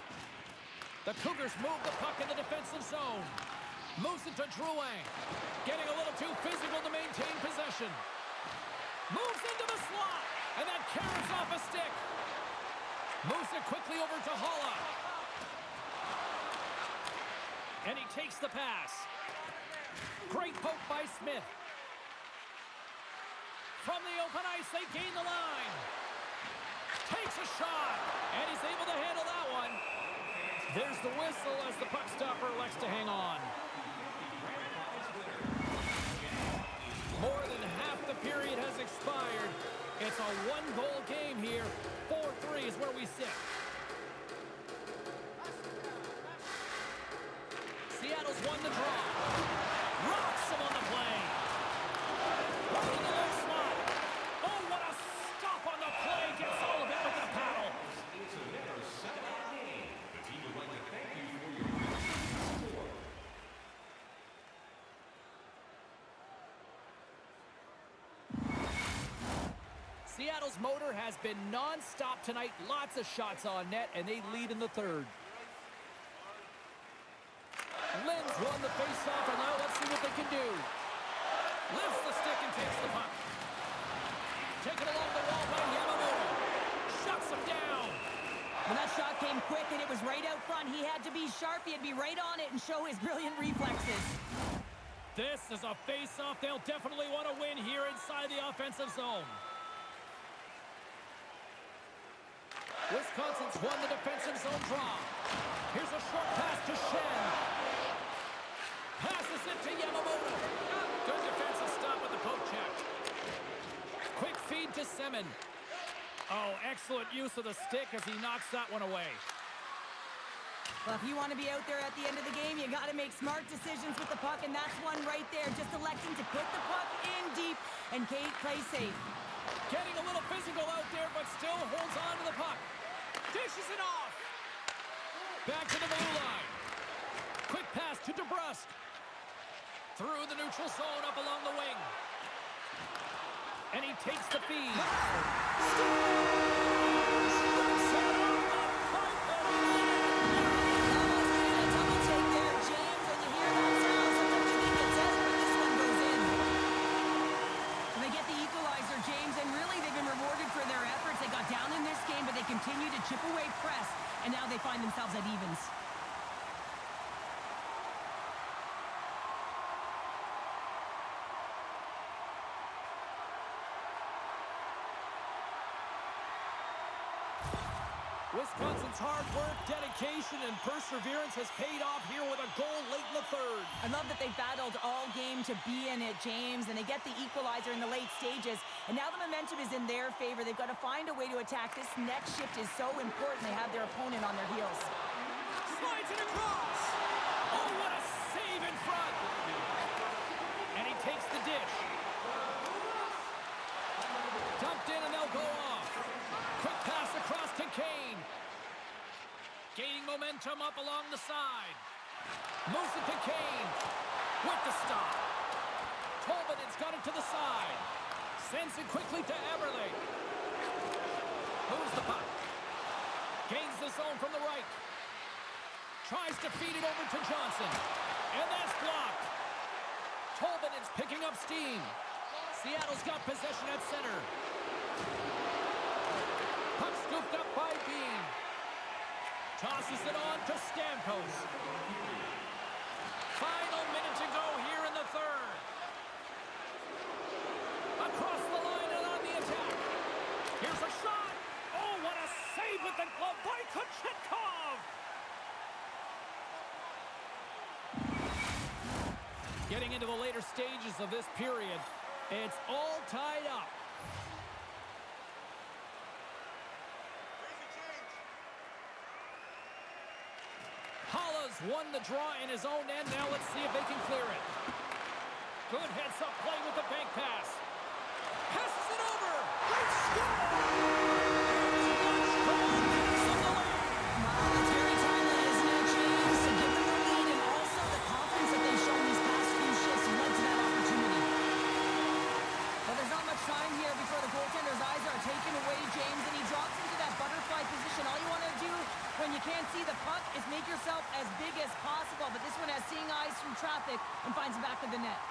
The Cougars move the puck in the defensive zone. Moves it to Drouin. Getting a little too physical to maintain possession. Moves into the slot. And that carries off a stick. Moves it quickly over to Holla. And he takes the pass. Great poke by Smith. From the open ice, they gain the line. Takes a shot. And he's able to handle that one. There's the whistle as the puck stopper elects to hang on. More than half the period has expired. It's a one-goal game here. 4-3 is where we sit. Seattle's won the draw. Rocks him on the play. Right in the low slot. Oh, what a stop on the play. Gets all of it with the paddle. It's another sellout game. The team would like to thank you for your support. Seattle's motor has been non-stop tonight. Lots of shots on net, and they lead in the third. Lynn's won the face-off, and now let's see what they can do. Lifts the stick and takes the puck. Taken along the wall by Yamamoto. Shuts him down. When that shot came quick and it was right out front, he had to be sharp. He had to be right on it and show his brilliant reflexes. This is a face-off they'll definitely want to win here inside the offensive zone. Wisconsin's won the defensive zone draw. Here's a short pass to Shen. Passes it to Yamamoto. Good defensive stop with the poke check. Quick feed to Semin. Oh, excellent use of the stick as he knocks that one away. Well, if you want to be out there at the end of the game, you got to make smart decisions with the puck, and that's one right there. Just electing to put the puck in deep and play safe. Getting a little physical out there, but still holds on to the puck. Dishes it off. Back to the blue line. Quick pass to DeBrusque. Through the neutral zone, up along the wing. And he takes the feed. Strikes it off the pipe. Wisconsin's hard work, dedication, and perseverance has paid off here with a goal late in the third. I love that they battled all game to be in it, James, and they get the equalizer in the late stages. And now the momentum is in their favor. They've got to find a way to attack. This next shift is so important. They have their opponent on their heels. Slides it across. Oh, what a save in front. And he takes the dish. Dumped in and they'll go off. Quick pass across to Kane. Gaining momentum up along the side. Moves it to Kane. With the stop. Tolman's got it to the side. Sends it quickly to Eberle. Moves the puck. Gains the zone from the right. Tries to feed it over to Johnson. And that's blocked. Tolman's picking up steam. Seattle's got possession at center. Puck scooped up by Bean. Tosses it on to Stamkos. Final minute to go here in the third. Across the line and on the attack. Here's a shot. Oh, what a save with the glove by Kochetkov. Getting into the later stages of this period, it's all tied up. Halla's won the draw in his own end. Now let's see if they can clear it. Good heads-up play with the bank pass. Passes it over. They score! Wow, it's very timely, isn't it, James? To give them the lead and also the confidence that they've shown these past few shifts led to that opportunity. Well, there's not much time here before the goaltender's eyes are taken away, James, and he drops into that butterfly position. All you want to do when you can't see the puck is make yourself as big as possible, but this one has seeing eyes through traffic and finds the back of the net.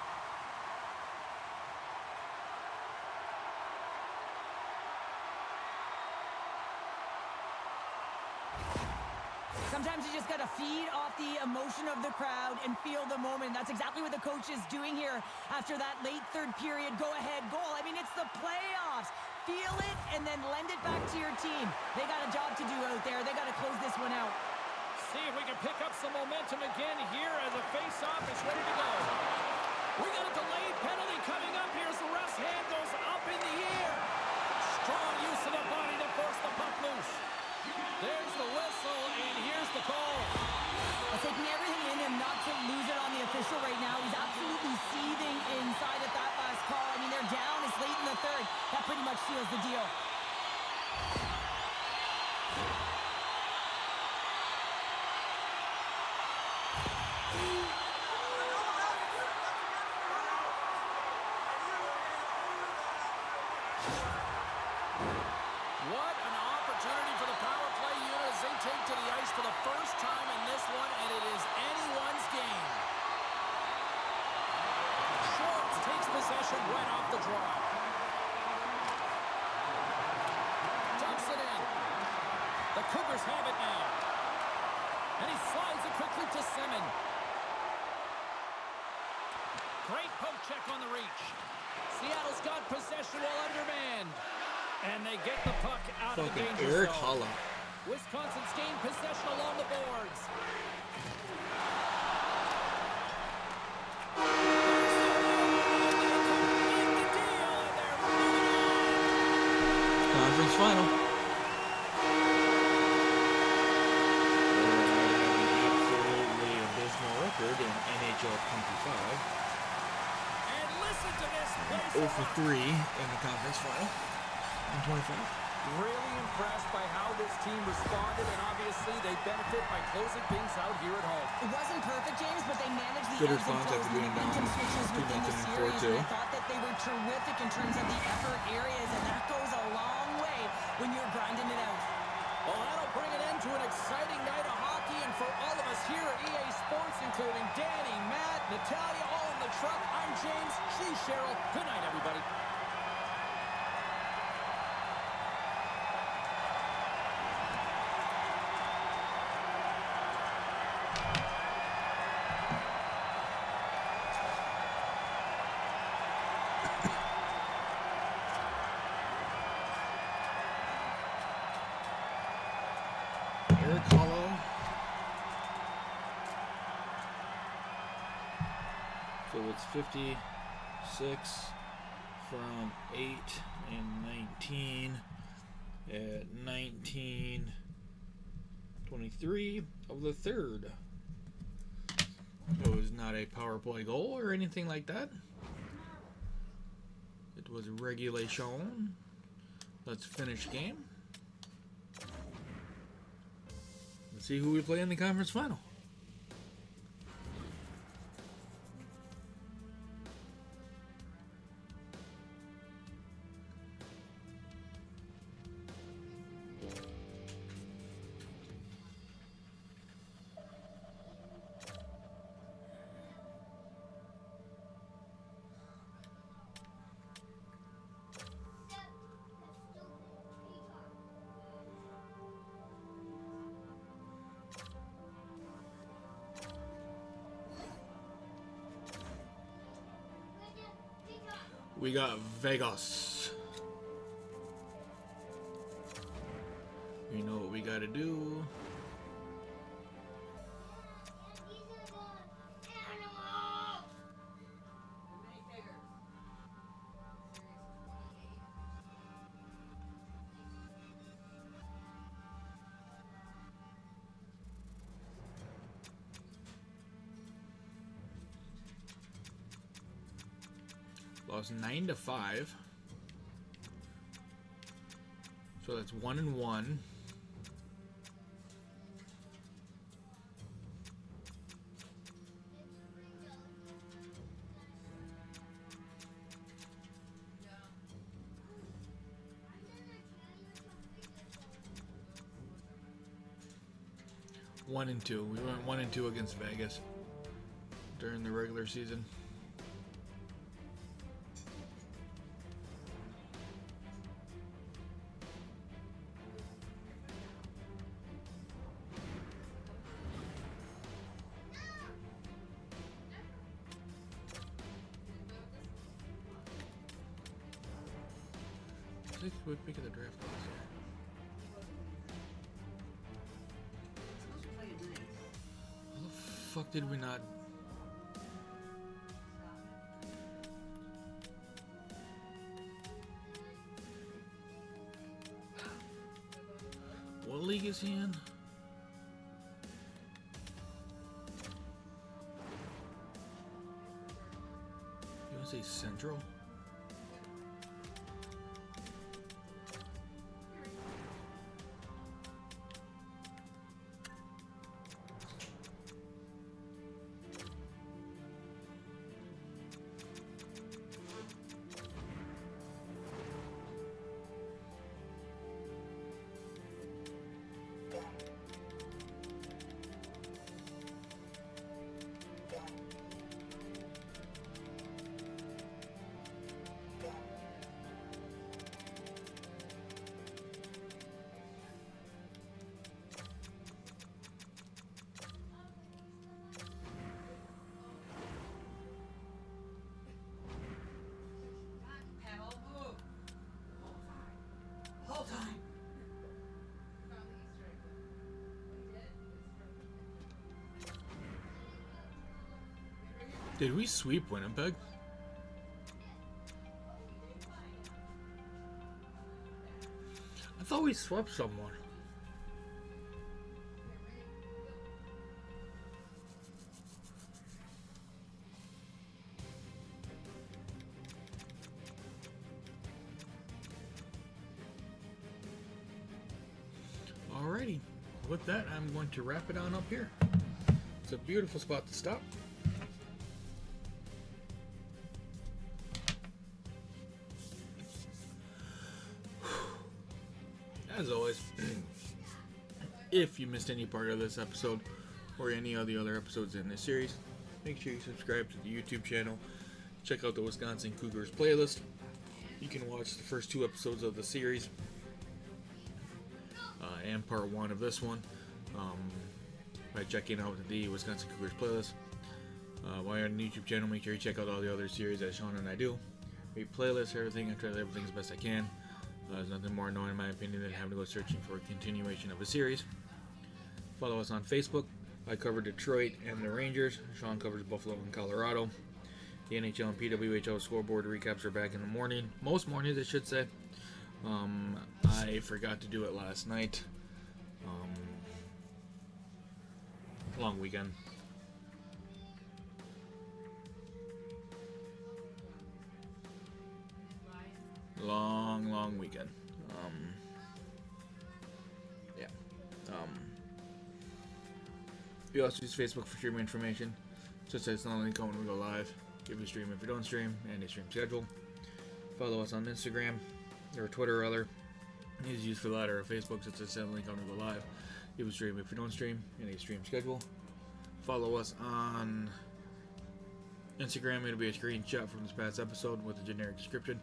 Sometimes you just got to feed off the emotion of the crowd and feel the moment. That's exactly what the coach is doing here after that late third period go-ahead goal. I mean, it's the playoffs. Feel it and then lend it back to your team. They got a job to do out there. They got to close this one out. See if we can pick up some momentum again here as the face-off is ready to go. We got a delayed penalty coming up here as the ref's hand goes up in the air. Strong use of the body to force the puck loose. There's the whistle, and here's the call. Taking everything in him not to lose it on the official right now. He's absolutely seething inside at that last call. I mean, they're down. It's late in the third. That pretty much seals the deal. What an opportunity for the power play unit as they take to the ice for the first time in this one, and it is anyone's game. Schwartz takes possession right off the draw. Dumps it in. The Cougars have it now. And he slides it quickly to Semin. Great poke check on the reach. Seattle's got possession while undermanned. And they get the puck out of the danger Eric zone. Halla. Wisconsin's gained possession along the boards. Conference final. Absolutely abysmal record in NHL 25. And listen to this place. 0 for 3 in the conference final. 25. Really impressed by how this team responded, and obviously they benefit by closing things out here at home. It wasn't perfect, James, but they managed the Good ebbs and response flows after and being down momentum switches within the 2-0 and series. 4-2. And I thought that they were terrific in terms of the effort areas, and that goes a long way when you're grinding it out. Well, that'll bring an end to an exciting night of hockey, and for all of us here at EA Sports, including Danny, Matt, Natalia, all in the truck, I'm James, she's Cheryl. Good night, everybody. So it's 56 from 8 and 19 at 19:23 of the third. It was not a power play goal or anything like that. It was regulation. Let's finish game. Let's see who we play in the conference final. We got Vegas. You know what we gotta do. Lost 9-5. So that's 1-1. One and two. We went 1-2 against Vegas during the regular season. What pick of the draft class here? How the fuck did we not? What league is he in? You want to say Central? Did we sweep Winnipeg? I thought we swept someone. Alrighty, with that, I'm going to wrap it on up here. It's a beautiful spot to stop. As always, if you missed any part of this episode or any of the other episodes in this series, make sure you subscribe to the YouTube channel. Check out the Wisconsin Cougars playlist. You can watch the first 2 episodes of the series and part 1 of this one by checking out the Wisconsin Cougars playlist. While you're on the YouTube channel, make sure you check out all the other series that Sean and I do. We playlist everything. I try to do everything as best I can. There's nothing more annoying in my opinion than having to go searching for a continuation of a series. Follow us on Facebook. I cover Detroit and the Rangers. Sean covers Buffalo and Colorado. The NHL and PWHL scoreboard recaps are back in the morning. Most mornings, I should say. I forgot to do it last night. Long weekend. Long weekend. Yeah. We also use Facebook for streaming information. Just as it's not only when we go live. Give you a stream if you don't stream, and a stream schedule. Follow us on Instagram, or Twitter rather. Is used for the latter, or Facebook, so it's a link on we go live. Give a stream if you don't stream, and a stream schedule. Follow us on Instagram. It'll be a screenshot from this past episode with a generic description,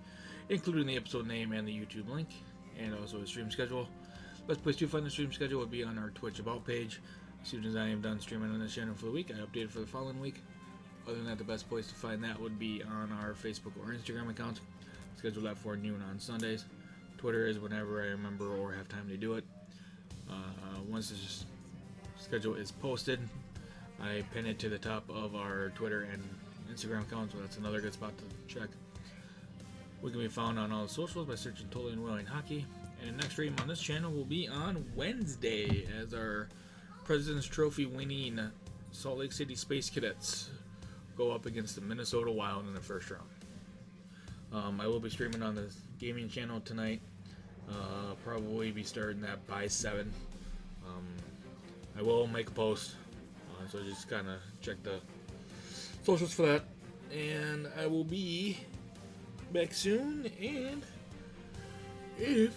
including the episode name and the YouTube link, and also a stream schedule. Best place to find the stream schedule would be on our Twitch About page. As soon as I am done streaming on this channel for the week, I update it for the following week. Other than that, the best place to find that would be on our Facebook or Instagram accounts. Schedule that for noon on Sundays. Twitter is whenever I remember or have time to do it. Once this schedule is posted, I pin it to the top of our Twitter and Instagram accounts, so that's another good spot to check. We can be found on all the socials by searching Totally Unwilling Hockey. And the next stream on this channel will be on Wednesday as our President's Trophy winning Salt Lake City Space Cadets go up against the Minnesota Wild in the first round. I will be streaming on the gaming channel tonight. Probably be starting that by 7. I will make a post, so just kind of check the socials for that. And I will be back soon. And if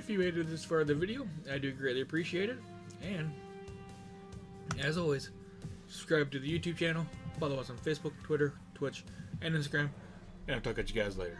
you made it this far in the video, I do greatly appreciate it. And as always, subscribe to the YouTube channel, follow us on Facebook, Twitter, Twitch, and Instagram, and I'll talk at you guys later.